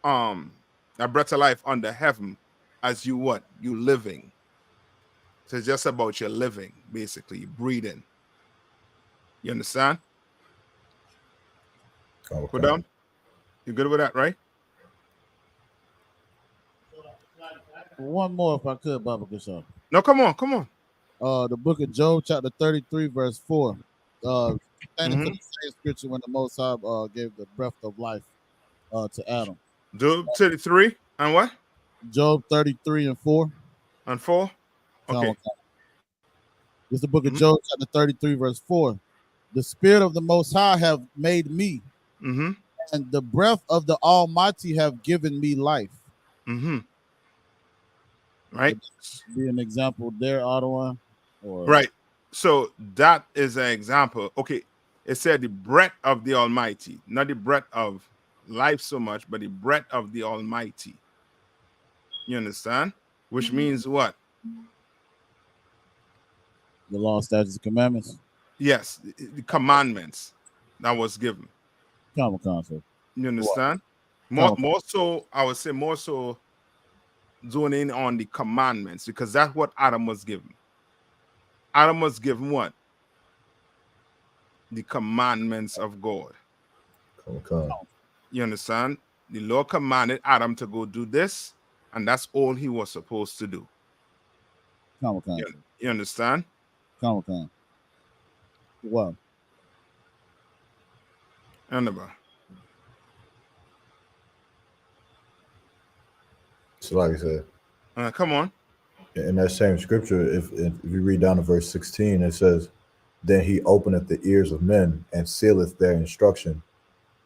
that breath of life under heaven as you what? You living. So it's just about your living, basically, breathing. You understand? Okay. You good with that, right? One more, if I could, Baba Gashar. No, come on. The book of Job, chapter 33, verse 4. Standing to the same scripture when the Most High gave the breath of life to Adam. Job 33 and what? Job 33 and 4. And 4? Okay. This is the book of Job, chapter 33, verse 4. The Spirit of the Most High have made me, and the breath of the Almighty have given me life. Right? Be an example there, Ottawa. Right. So that is an example. Okay. It said the breath of the Almighty, not the breath of life so much, but the breath of the Almighty. You understand? Which means what? The law, statutes, and commandments. Yes, the commandments that was given. Common concept. You understand? More so, I would say more so zone in on the commandments because that's what Adam was given. Adam was given what? The commandments of God. You understand? The Lord commanded Adam to go do this, and that's all he was supposed to do. You understand? Wow. So like I said, come on. In that same scripture, if you read down to verse 16, it says, then he openeth the ears of men and sealeth their instruction.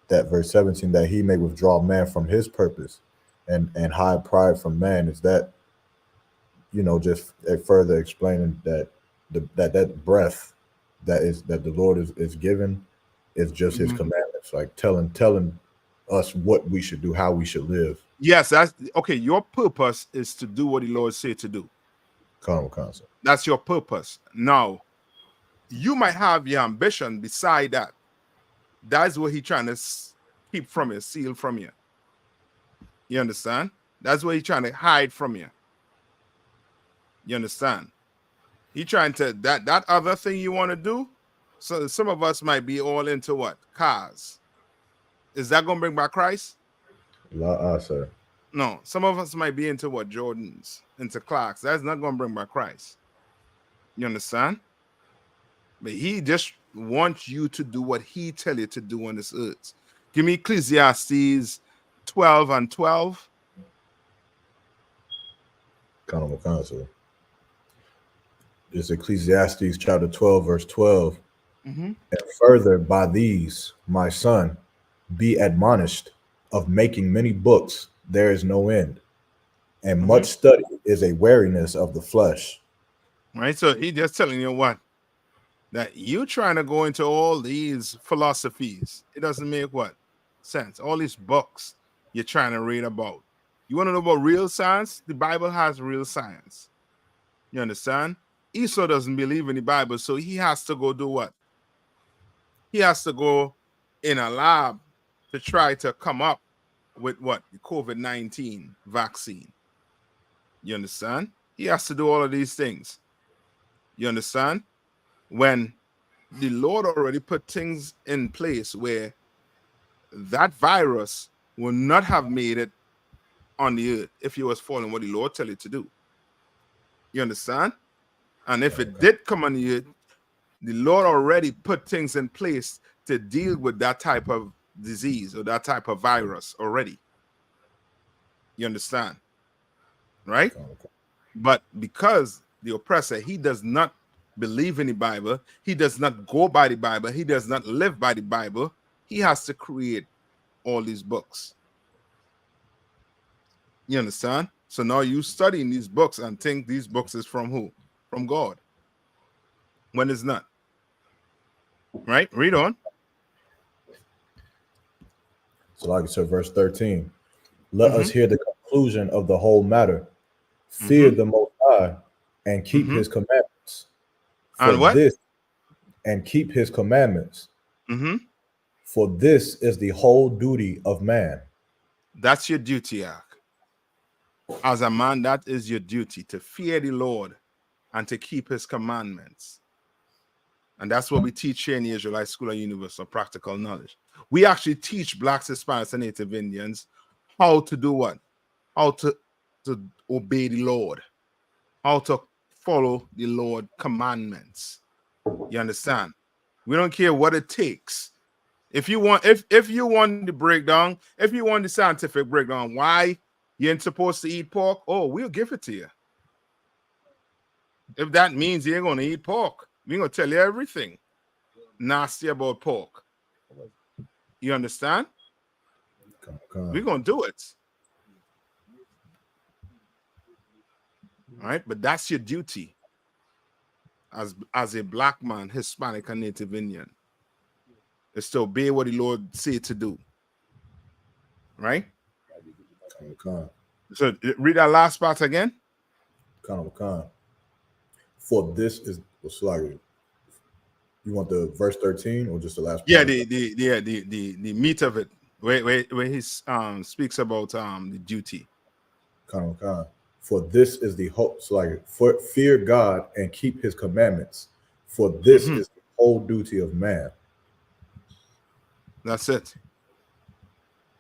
That verse 17, that he may withdraw man from his purpose and hide pride from man. Is that, just further explaining that that breath that the Lord is given is just his commandments, like telling us what we should do, how we should live. Yes, that's okay. Your purpose is to do what the Lord said to do. Concept. That's your purpose. Now, you might have your ambition beside that. That's what he's trying to keep from you, seal from you. You understand? That's what he's trying to hide from you. You understand? He trying to that other thing you want to do. So some of us might be all into what? Cars. Is that going to bring back Christ? Sir. No, some of us might be into what? Jordans, into Clarks. That's not going to bring back Christ. You understand? But he just wants you to do what he tell you to do on this earth. Give me Ecclesiastes 12 and 12. Concept. It's Ecclesiastes chapter 12, verse 12. And further, by these, my son, be admonished of making many books, there is no end, and much study is a weariness of the flesh. Right? So he just telling you what? That you trying to go into all these philosophies. It doesn't make what? Sense. All these books you're trying to read about. You want to know about real science? The Bible has real science. You understand? Esau doesn't believe in the Bible, so he has to go do what? He has to go in a lab to try to come up with what? The COVID-19 vaccine. You understand? He has to do all of these things. You understand? When the Lord already put things in place where that virus will not have made it on the earth if you was following what the Lord tell you to do. You understand? And if it did come on the earth, the Lord already put things in place to deal with that type of disease or that type of virus already. You understand? Right? But because the oppressor, he does not believe in the Bible, he does not go by the Bible, he does not live by the Bible, he has to create all these books. You understand? So now you studying these books and think these books is from who? From God. When it's not. Right? Read on. So like I said, verse 13, let us hear the conclusion of the whole matter. Fear the Most High and keep his commandments. For and what? This, and keep his commandments. For this is the whole duty of man. That's your duty, Ak. As a man, that is your duty, to fear the Lord and to keep his commandments. And that's what we teach here in the Israelite School of Universal Practical Knowledge. We actually teach Blacks, Hispanics, and Native Indians how to do what? How to obey the Lord. How to follow the Lord commandments. You understand? We don't care what it takes. If you want, if you want the breakdown, if you want the scientific breakdown, why you ain't supposed to eat pork, oh, we'll give it to you. If that means you ain't gonna eat pork, we're gonna tell you everything nasty about pork. You understand? We're gonna do it. All right, but that's your duty as a Black man, Hispanic, and Native Indian. Is to obey what the Lord say to do. Right? So read that last part again. For this is like, you want the verse 13 or just the last part? Yeah, the meat of it, where he speaks about the duty. For this is the whole, so like, for fear God and keep his commandments. For this is the whole duty of man. That's it.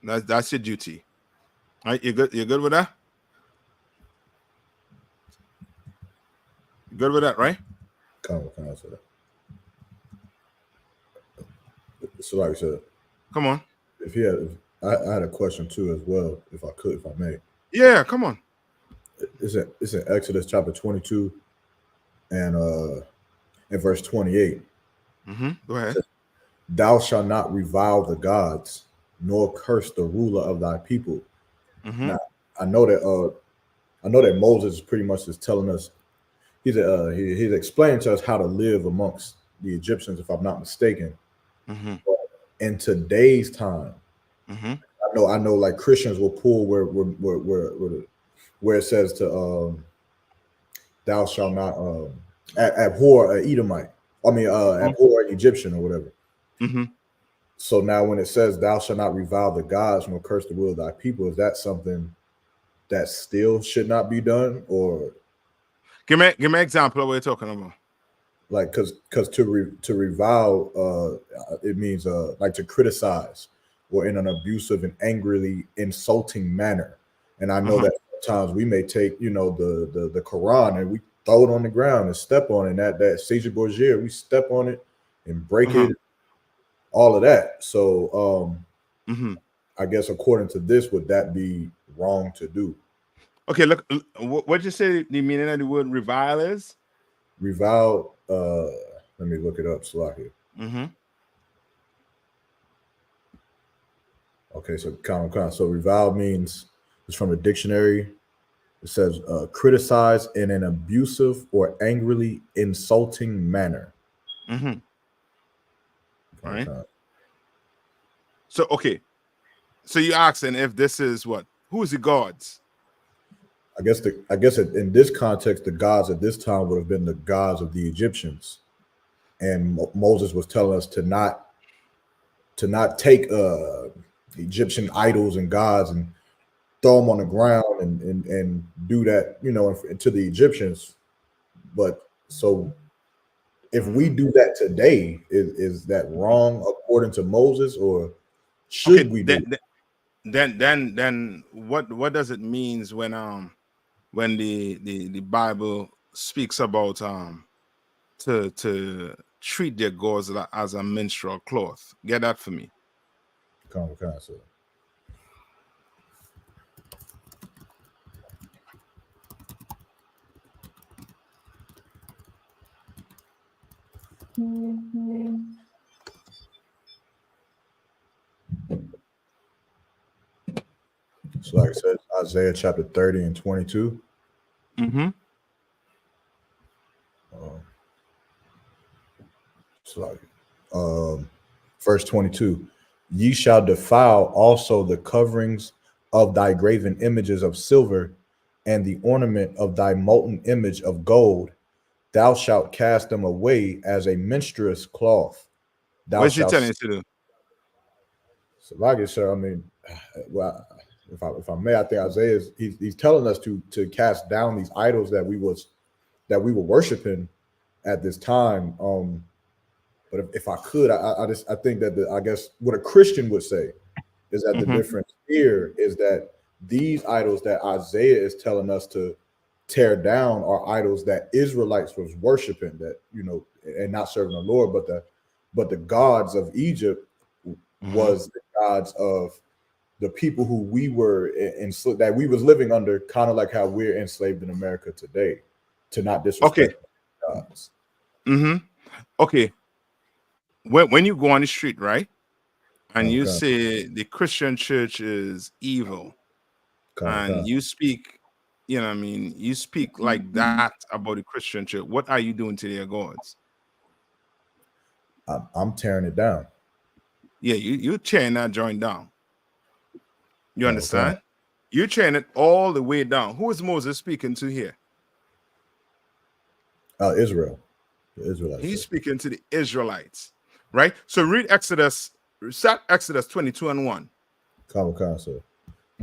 That's your duty. All right, you good with that? You good with that, right? So like I said, come on. I had a question too as well, if I may. Yeah, come on. It's in Exodus chapter 22 and in verse 28. Go ahead. Thou shalt not revile the gods, nor curse the ruler of thy people. Now, I know that Moses pretty much is telling us, he's explaining to us how to live amongst the Egyptians, if I'm not mistaken. But in today's time, I know, like Christians will pull where it says to thou shalt not abhor an Edomite. I mean, abhor an Egyptian or whatever. So now when it says thou shalt not revile the gods nor curse the will of thy people, is that something that still should not be done? Or give me an example of what you're talking about. Like, because to revile, it means like to criticize or in an abusive and angrily insulting manner. And I know that sometimes we may take, the Quran and we throw it on the ground and step on it. And that Sage Borgia, we step on it and break it, all of that. So I guess according to this, would that be wrong to do? Okay, look, what you say the meaning of the word revile is? Revile, let me look it up, Salaki. Okay, so so revile means It's from a dictionary. It says criticize in an abusive or angrily insulting manner. Mm-hmm. Right. So okay. So you asking if this is what? Who is the gods? I guess in this context, the gods at this time would have been the gods of the Egyptians, and Moses was telling us to not take Egyptian idols and gods and throw them on the ground and do that, to the Egyptians. But so if we do that today, is that wrong according to Moses, or should we do? Then what does it means when the Bible speaks about to treat their gods as a menstrual cloth? Get that for me. So. So like I said, Isaiah chapter 30 and 22. Mm-hmm. Verse 22. Ye shall defile also the coverings of thy graven images of silver and the ornament of thy molten image of gold. Thou shalt cast them away as a menstruous cloth. What's he telling you to do? So like it, sir, I mean, well, if I may, I think Isaiah he's telling us to cast down these idols that we were worshiping at this time. But if I could, I think that I guess what a Christian would say is that the difference here is that these idols that Isaiah is telling us to tear down are idols that Israelites was worshiping, that and not serving the Lord, but the gods of Egypt was the gods of the people who we were enslaved, that we was living under, kind of like how we're enslaved in America today, to not disrespect gods. Okay. When you go on the street, right, and you say the Christian church is evil, and you speak, you speak like that about the Christian church, what are you doing to their gods? I'm tearing it down. Yeah, you're tearing that joint down. You understand? You're tearing it all the way down. Who is Moses speaking to here? Israel. The Israelites. He's speaking to the Israelites, right? So read Exodus 22 and 1. So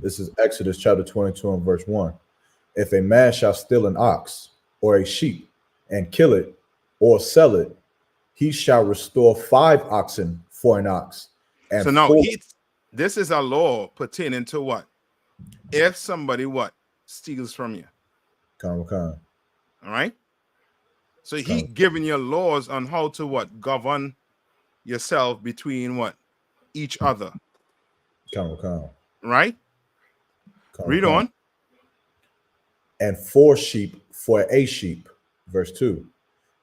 this is Exodus chapter 22 and verse 1. If a man shall steal an ox or a sheep and kill it or sell it, he shall restore 5 oxen for an ox. And so now this is a law pertaining to what? If somebody steals from you. All right. So he giving you laws on how to govern yourself between each other. Right? Read on. And 4 sheep for a sheep. Verse 2.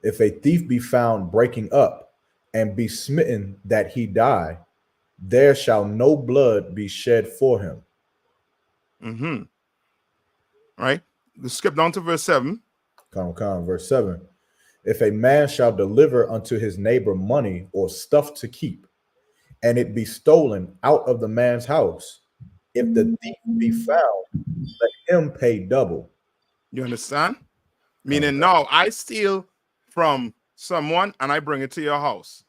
If a thief be found breaking up and be smitten that he die, there shall no blood be shed for him. Right. Let's skip down to verse 7. Verse 7. If a man shall deliver unto his neighbor money or stuff to keep, and it be stolen out of the man's house, if the thief be found, let him pay double. You understand? Meaning now I steal from someone and I bring it to your house.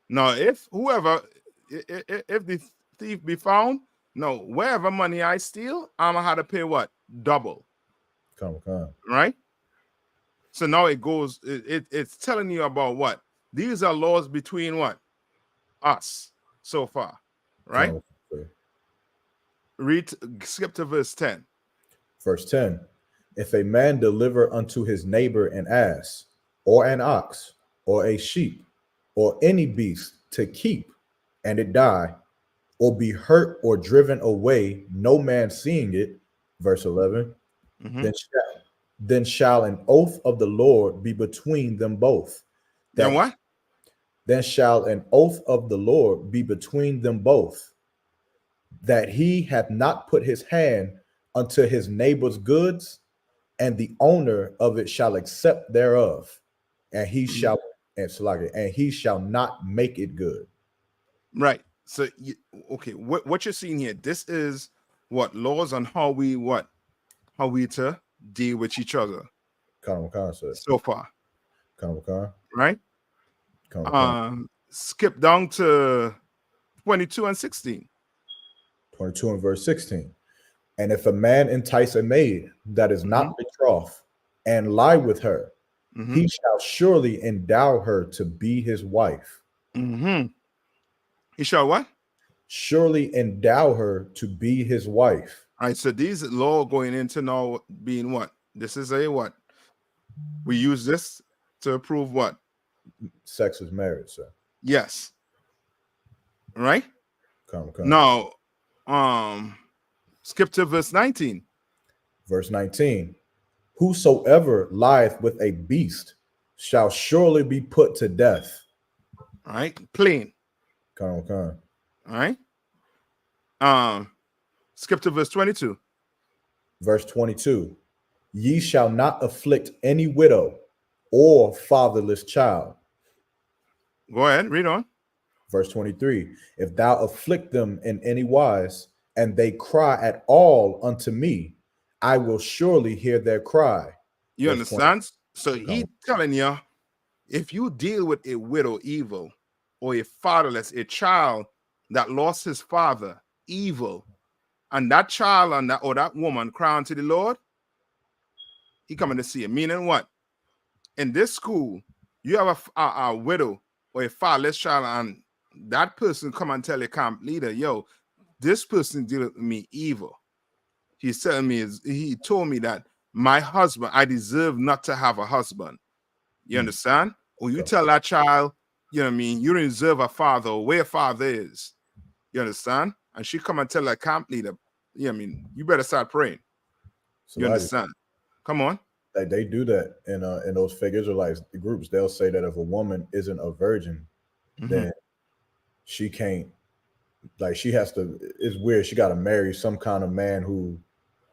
Now, if the thief be found, no, wherever money I steal, I'm gonna have to pay what? Double. Right? So now it goes, it's telling you about what? These are laws between what? Us so far. Right? Skip to verse 10. Verse 10. If a man deliver unto his neighbor an ass, or an ox, or a sheep, or any beast to keep, and it die, or be hurt or driven away, no man seeing it, verse 11, then shall an oath of the Lord be between them both. Then what? Then shall an oath of the Lord be between them both, that he hath not put his hand unto his neighbor's goods, and the owner of it shall accept thereof, and he shall and he shall not make it good. Right. So, okay, what you're seeing here, this is what laws on how we to deal with each other. So far. Right. Skip down to 22 and 16. 22 and verse 16. And if a man entice a maid that is not betrothed and lie with her, he shall surely endow her to be his wife. He shall what? Surely endow her to be his wife. All right, so these law going into now being what? This is a what? We use this to prove what? Sex is marriage, sir. Yes. Right? Come. Now, skip to verse 19. Verse 19. Whosoever lieth with a beast shall surely be put to death. All right, plain. Come. All right. Skip to verse 22. Verse 22. Ye shall not afflict any widow or fatherless child. Go ahead, read on. Verse 23. If thou afflict them in any wise, and they cry at all unto me, I will surely hear their cry. You understand? So he telling you, if you deal with a widow evil, or a fatherless, a child that lost his father evil, and that child and that or that woman cry unto the Lord, he coming to see it. Meaning what? In this school, you have a widow or a fatherless child, and that person come and tell your camp leader, yo, this person did with me evil. He's telling me, he told me that my husband, I deserve not to have a husband. You understand? Or you tell that child, you know what I mean, you don't deserve a father or where father is. You understand? And she come and tell that camp leader, you know what I mean, you better start praying. You understand? Come on. Like they do that in those fake Israelite groups. They'll say that if a woman isn't a virgin, then she can't, like she has to, it's weird. She got to marry some kind of man who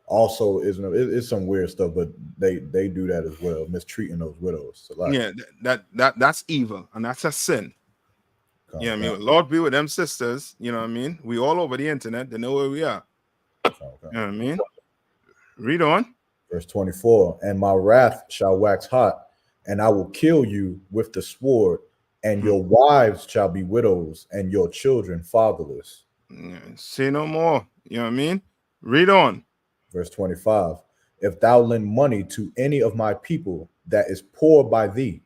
also isn't, it's some weird stuff, but they do that as well, mistreating those widows. Yeah, that's evil, and that's a sin. You know what I mean? Lord be with them sisters, you know what I mean? We all over the internet, they know where we are. You know what I mean? Read on. Verse 24, and my wrath shall wax hot, and I will kill you with the sword, and your wives shall be widows, and your children fatherless. Say no more. You know what I mean? Read on. Verse 25, if thou lend money to any of my people that is poor by thee,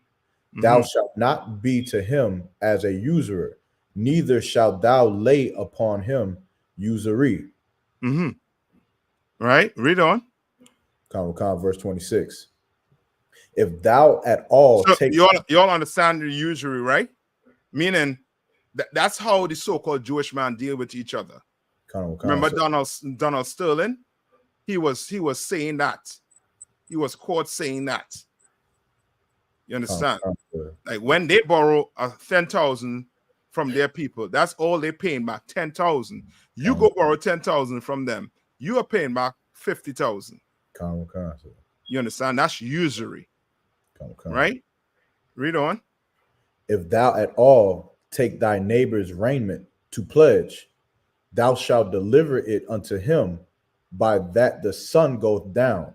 thou shalt not be to him as a usurer, neither shalt thou lay upon him usury. Right? Read on. Verse 26. If thou at all take... You all understand the usury, right? Meaning that's how the so-called Jewish man deal with each other. Remember Donald Sterling? He was saying that. He was caught saying that. You understand? Like when they borrow 10,000 from their people, that's all they're paying back, 10,000. You go borrow 10,000 from them, you are paying back 50,000. You understand? That's usury. Right? Read on. If thou at all take thy neighbor's raiment to pledge, thou shalt deliver it unto him by that the sun goeth down.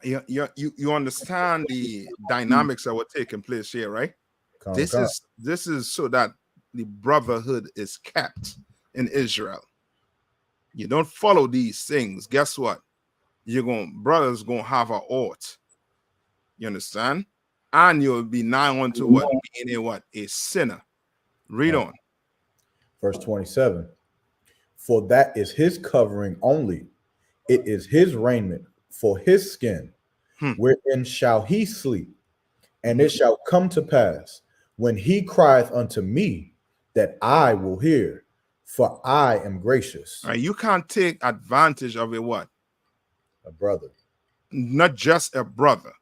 You understand the dynamics that were taking place here, right? This is so that the brotherhood is kept in Israel. You don't follow these things, guess what? Brothers gonna have a ought. You understand? And you'll be nigh unto what? Being a sinner. Read on. Verse 27. For that is his covering only. It is his raiment for his skin. Wherein shall he sleep? And it shall come to pass when he crieth unto me that I will hear, for I am gracious. Right, you can't take advantage of a what? A brother. Not just a brother.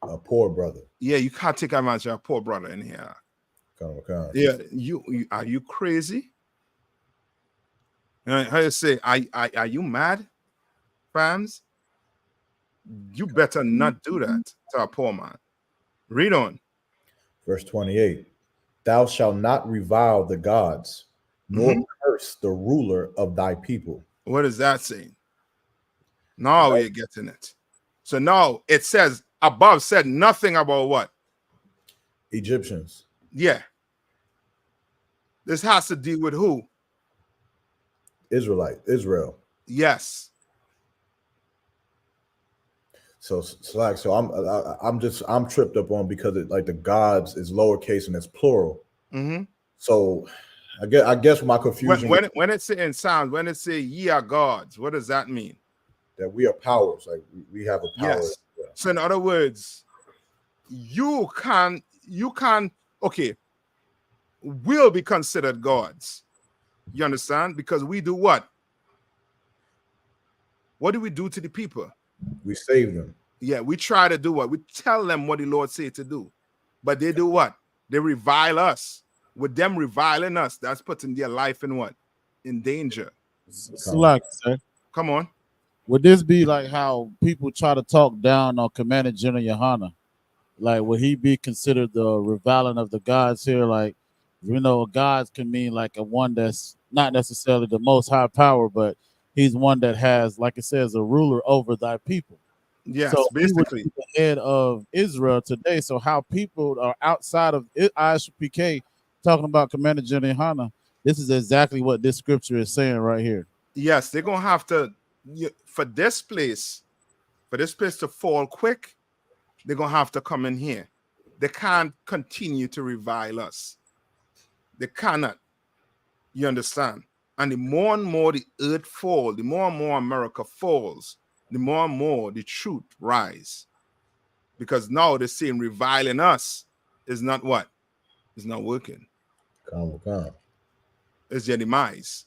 A poor brother. Yeah, you can't take advantage of a poor brother in here. Yeah, you are you crazy? How you say, are you mad, fams? You better not do that to a poor man. Read on. Verse 28. Thou shalt not revile the gods, nor curse the ruler of thy people. What is that saying? Now you're getting it. So now it says above said nothing about what? Egyptians. Yeah. This has to deal with who? Israel. Yes. So I'm tripped up on because it like the gods is lowercase and it's plural. So I guess my confusion when it's in Psalms, when it say ye are gods, what does that mean? That we are powers, like we have a power. Yes. Yeah. So in other words, you can okay, will be considered gods. You understand? Because we do what? What do we do to the people? We save them. Yeah, we try to do what? We tell them what the Lord said to do. But they do what? They revile us. With them reviling us, that's putting their life in what? In danger. Select, sir. Come on. Would this be like how people try to talk down on Commander General YAHANNA? Like, would he be considered the reviling of the gods here? Like, you know, gods can mean like a one that's not necessarily the most high power, but he's one that has, like it says, a ruler over thy people. Yes, so basically he would be the head of Israel today. So how people are outside of I.S.U.P.K. talking about Commander General YAHANNA, this is exactly what this scripture is saying right here. Yes, they're gonna have to for this place to fall quick. They're gonna have to come in here. They can't continue to revile us. They cannot. You understand? And the more and more the earth falls, the more and more America falls, the more and more the truth rise. Because now they're saying reviling us is not what? It's not working. It's your demise.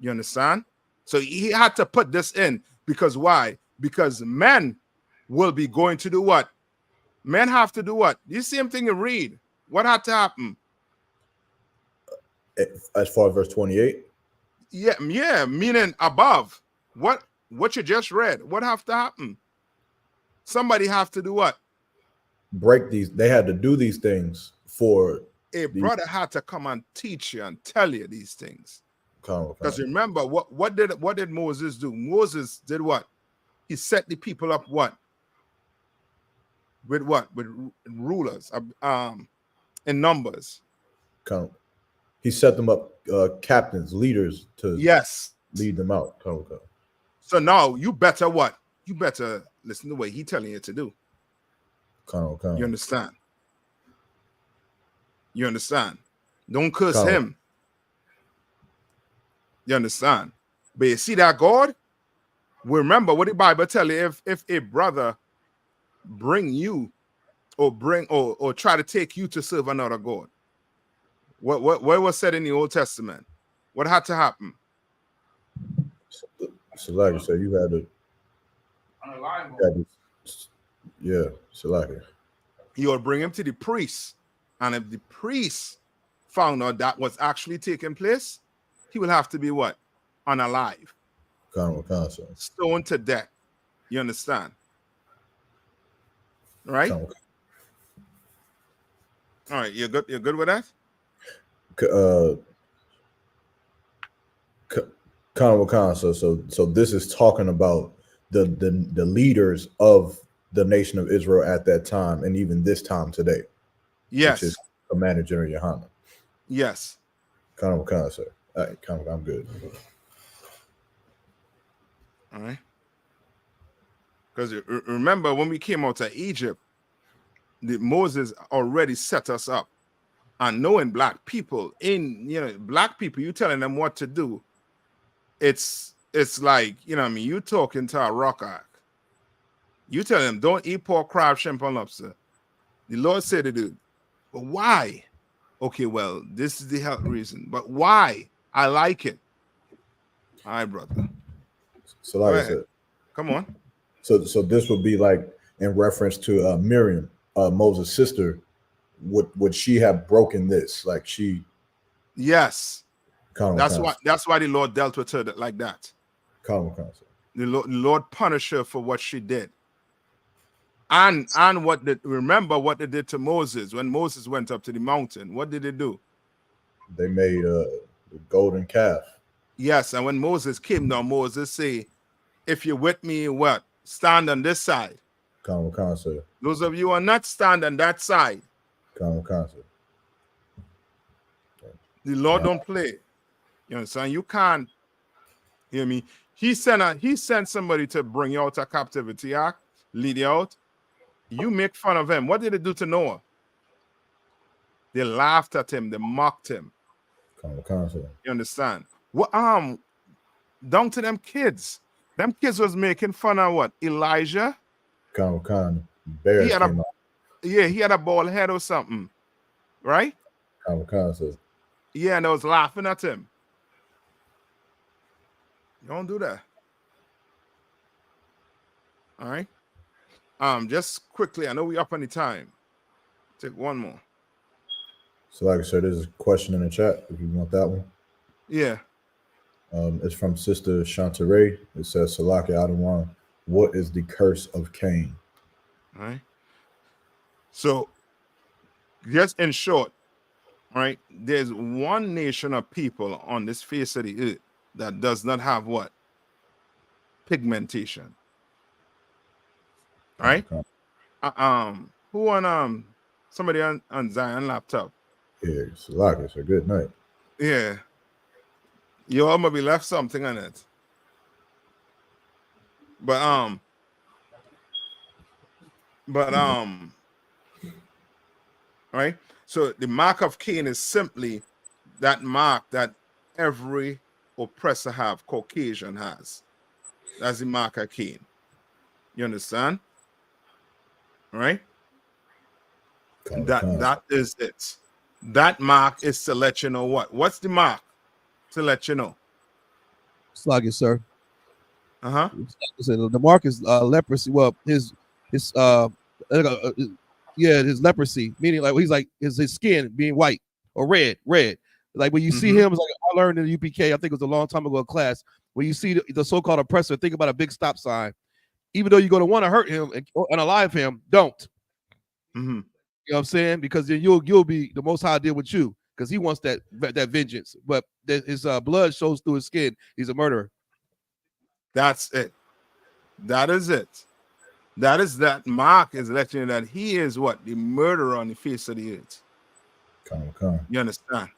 You understand? So he had to put this in because why? Because men will be going to do what? Men have to do what? The same thing you read. What had to happen? As far as verse 28? Yeah, meaning above. What you just read. What have to happen? Somebody have to do what? Break these. They had to do these things for a brother had to come and teach you and tell you these things. Because remember, what did Moses do? Moses did what? He set the people up what? With what? With rulers in numbers. He set them up captains, leaders to lead them out. So now you better what? You better listen to what he's telling you to do. You understand? You understand? Don't curse him. You understand? But you see that God? Remember what the Bible tell you, if a brother bring you or try to take you to serve another God. What was said in the Old Testament? What had to happen? So like you said, you had to so like he would bring him to the priest, and if the priest found out that was actually taking place, he will have to be what? Unalive. Stoned to death. You understand? Right? All right, you're good with that? So this is talking about the leaders of the nation of Israel at that time, and even this time today. Yes. Which is Commander General YAHANNA. Yes. Sir. All right, I'm good. All right. Because remember when we came out of Egypt, Moses already set us up. And knowing black people, black people, you telling them what to do. It's like, you talking to a rock arc. You tell them, don't eat pork, crab, shrimp, and lobster. The Lord said to do. But why? Okay, well, this is the health reason. But why? I like it. All right, brother. So like I said, come on. So this would be like in reference to Miriam, Moses' sister. Would she have broken this? Like she? Yes. That's why the Lord dealt with her like that. Common concept. The Lord punished her for what she did. And remember what they did to Moses when Moses went up to the mountain. What did they do? They made the golden calf. Yes, and when Moses came down, Moses say, if you're with me, what? Stand on this side. Common concept. Those of you who are not, stand on that side. Common concept. The Lord don't play. You understand? You can't hear me. He sent somebody to bring you out of captivity, lead you out. You make fun of him. What did they do to Noah? They laughed at him. They mocked him. Common concept. You understand? What down to them kids. Them kids was making fun of what? Elijah? Common concept. Bears came out. Yeah, he had a bald head or something. Right? Common concept. Yeah, and I was laughing at him. You don't do that. All right. Just quickly, I know we're up on the time. Take one more. So, like I said, there's a question in the chat if you want that one. Yeah. It's from Sister Shantaray. It says, Salaki Adawan, what is the curse of Cain? All right. So, just in short, right, there's one nation of people on this face of the earth that does not have what? Pigmentation. All right. Who on somebody on Zion laptop? Yeah, Salaki, it's a good night. Yeah. You all maybe left something on it. But right. So the mark of Cain is simply that mark that every oppressor have, Caucasian has. That's the mark of Cain. You understand? Right? That is it. That mark is to let you know what? What's the mark? To let you know. Slug it, sir. Uh-huh. The mark is leprosy. Well, his leprosy, meaning like he's like his skin being white or red. Like when you see him, it's like I learned in the UPK, I think it was a long time ago in class, when you see the so-called oppressor, think about a big stop sign. Even though you're going to want to hurt him and unalive him, don't. You know what I'm saying? Because then you'll be the Most High deal with you because he wants that vengeance. But his blood shows through his skin. He's a murderer. That's it. That is it. That mark is letting you know that he is what? The murderer on the face of the earth. You understand?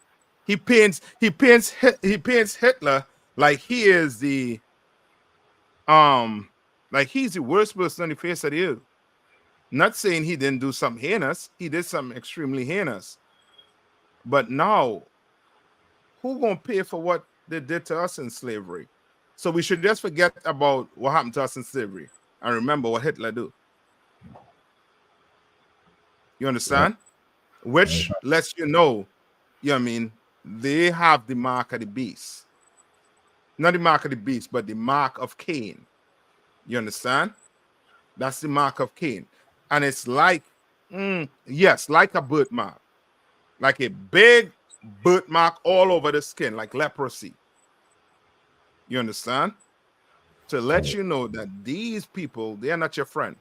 He paints Hitler like he is the like he's the worst person on the face of the earth. Not saying he didn't do something heinous. He did something extremely heinous. But now, who gonna pay for what they did to us in slavery? So we should just forget about what happened to us in slavery and remember what Hitler did. You understand? Which lets you know, you know what I mean, they have the mark of the beast. Not the mark of the beast, but the mark of Cain. You understand? That's the mark of Cain. And it's like, yes, like a birthmark. Like a big birthmark all over the skin, like leprosy. You understand? To let you know that these people, they are not your friend.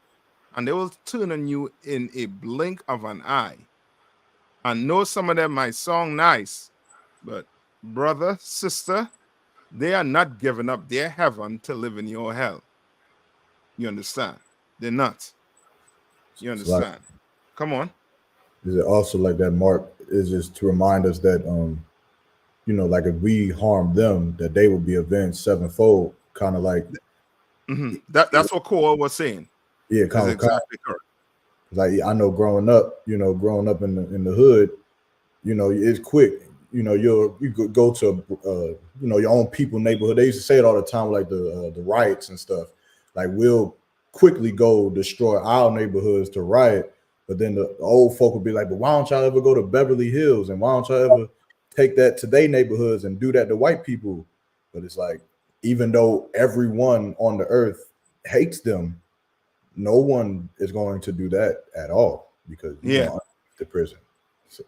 And they will turn on you in a blink of an eye. I know some of them might sound nice, but brother, sister, they are not giving up their heaven to live in your hell. You understand? They're not. You understand? Come on. Is it also like that mark is just to remind us that you know, like if we harm them, that they will be avenged sevenfold, kind of like that's what Cole was saying. Yeah, kind of exactly correct. Like I know growing up in the hood, you know, it's quick. You know, you could go to you know, your own people neighborhood. They used to say it all the time, like the riots and stuff. Like we'll quickly go destroy our neighborhoods to riot, but then the old folk would be like, but why don't y'all ever go to Beverly Hills and why don't y'all ever take that to their neighborhoods and do that to white people? But it's like, even though everyone on the earth hates them, no one is going to do that at all because you're going to prison. So,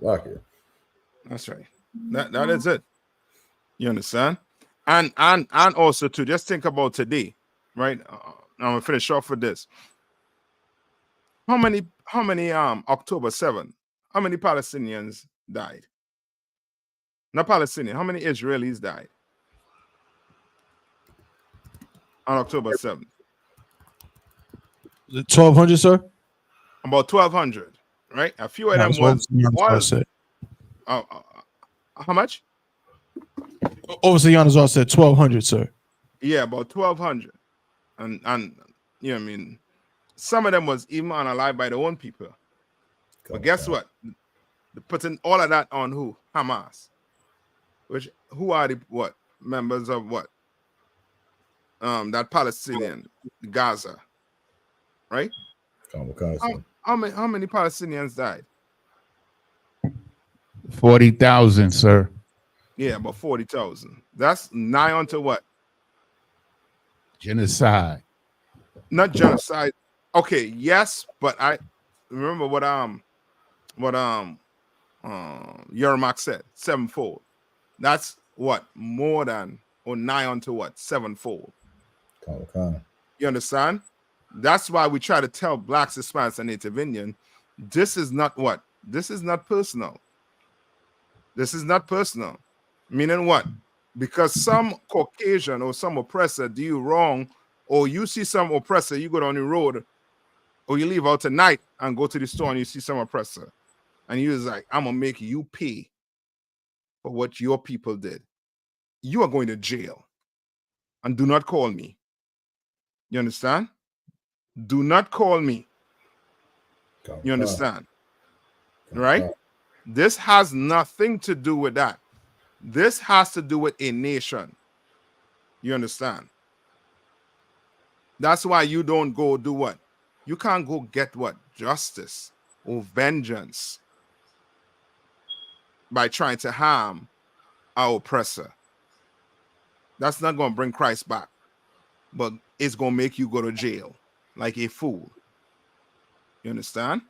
that's right. That is it. You understand? And also to just think about today, right? I'm gonna finish off with this. How many October 7th? How many Palestinians died? Not Palestinian. How many Israelis died on October 7th? 1,200, sir. About 1,200, right? A few of No, them that's what was Giannis said. how much? Overseer Giannis said 1,200, sir. Yeah, about 1,200, and you know what I mean. Some of them was even unalive by their own people. But guess what? They're putting all of that on who? Hamas. Who are the what? Members of what? That Palestinian, Gaza. Right? How many Palestinians died? 40,000, sir. Yeah, about 40,000. That's nigh onto what? Genocide. Not genocide. Okay, yes, but I remember what Yermak said, sevenfold. That's what? More than or nigh onto what? Sevenfold. You understand? That's why we try to tell blacks, Hispanics, and Native Indian, this is not what? This is not personal. This is not personal. Meaning what? Because some Caucasian or some oppressor do you wrong, or you see some oppressor, you go down the road, or you leave out tonight and go to the store and you see some oppressor, and you're like, I'm gonna make you pay for what your people did. You are going to jail. And do not call me. You understand? Do not call me. You understand? Right? This has nothing to do with that. This has to do with a nation. You understand? That's why you don't go do what? You can't go get what? Justice or vengeance by trying to harm our oppressor. That's not going to bring Christ back, but it's going to make you go to jail like a fool. You understand?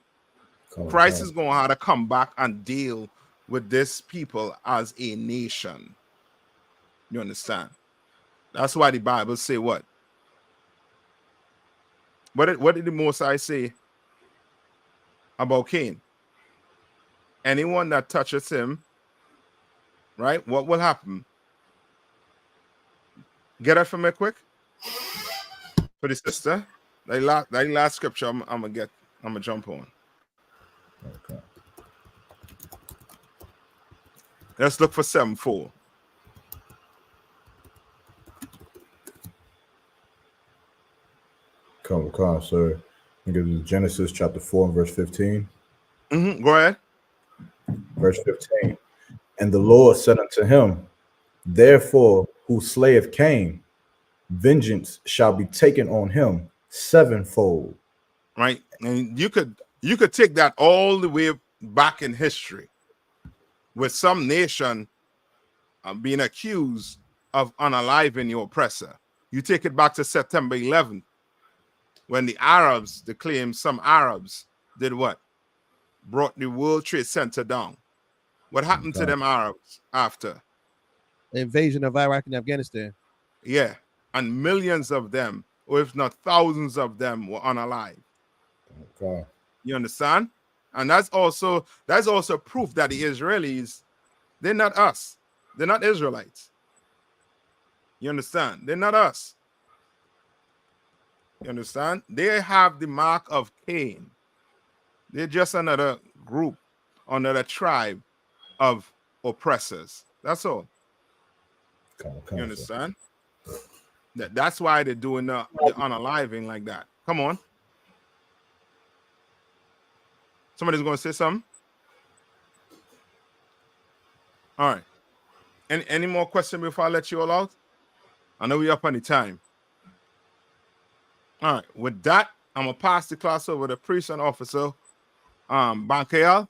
Christ is going to have to come back and deal with this people as a nation. You understand? That's why the Bible say what? What did the Most High say about Cain? Anyone that touches him, right? What will happen? Get that for me quick. For the sister. That last scripture I'm gonna jump on. Okay. Let's look for 7:4. Come, sir. I think it's Genesis chapter 4 and verse 15. Go ahead. Verse 15. And the Lord said unto him, therefore, who slayeth Cain, vengeance shall be taken on him sevenfold. Right. And you could take that all the way back in history with some nation being accused of unaliving your oppressor. You take it back to September 11th when the Arabs, they claim some Arabs did what? Brought the World Trade Center down. What happened to them Arabs after? The invasion of Iraq and Afghanistan. Yeah. And millions of them, or if not thousands of them, were unalive. Okay. You understand? And that's also proof that the Israelis, they're not us. They're not Israelites. You understand? They're not us. You understand? They have the mark of Cain. They're just another group, another tribe of oppressors. That's all. You understand? That's why they're doing the unaliving like that. Come on. Somebody's going to say something? All right. Any more questions before I let you all out? I know we're up on the time. All right. With that, I'm going to pass the class over to priest and officer, Bankeal.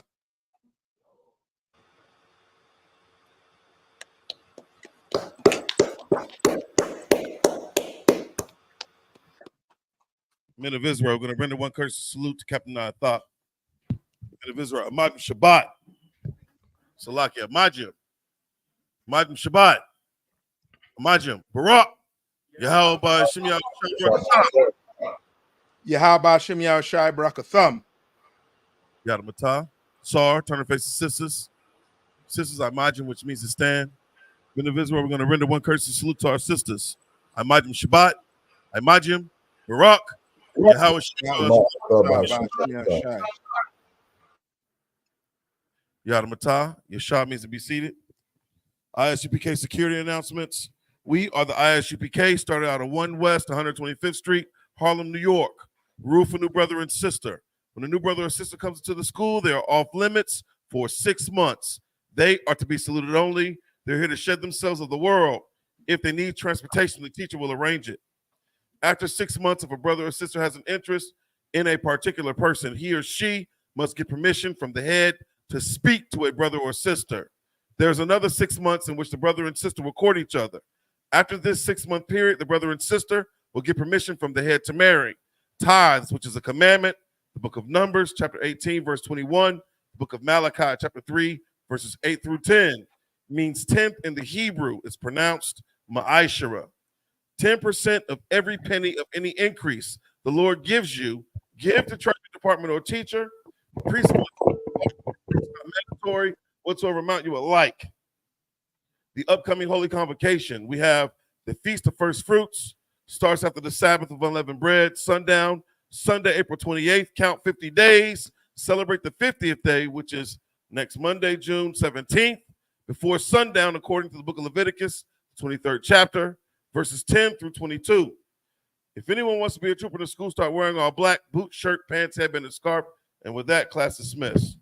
Men of Israel, we're going to render one courteous salute to Captain Nayathaq. Men of Israel, Ahmad Shabbat. Salakia, Majib. Shabbat. Majim, Barak, Yahweh by Shimei Yahweh Shimei Shai Barakatham. Yadamatah, Sar, turn and face the sisters. Sisters, I Majim, which means to stand. Men of Israel, we're going to render one courtesy salute to our sisters. I Majim Shabbat, I Majim, Barak, Yahweh Yadamatah, Yeshua means to be seated. I.S.U.P.K security announcements. We are the I.S.U.P.K, started out on 1 West 125th Street, Harlem, New York. Rule for new brother and sister. When a new brother or sister comes into the school, they are off limits for 6 months. They are to be saluted only. They're here to shed themselves of the world. If they need transportation, the teacher will arrange it. After 6 months, if a brother or sister has an interest in a particular person, he or she must get permission from the head to speak to a brother or sister. There's another 6 months in which the brother and sister will court each other. After this 6-month period, the brother and sister will get permission from the head to marry. Tithes, which is a commandment, the book of Numbers, chapter 18, verse 21, the book of Malachi, chapter 3, verses 8 through 10, means 10th in the Hebrew. It's pronounced ma'ashara. 10% of every penny of any increase the Lord gives you, give to treasury department or teacher. Priest mandatory, whatsoever amount you would like. The upcoming Holy Convocation, we have the Feast of First Fruits, starts after the Sabbath of Unleavened Bread, sundown, Sunday, April 28th, count 50 days, celebrate the 50th day, which is next Monday, June 17th, before sundown, according to the book of Leviticus, 23rd chapter, verses 10 through 22. If anyone wants to be a trooper in the school, start wearing all black, boot, shirt, pants, headband, and scarf. And with that, class dismissed.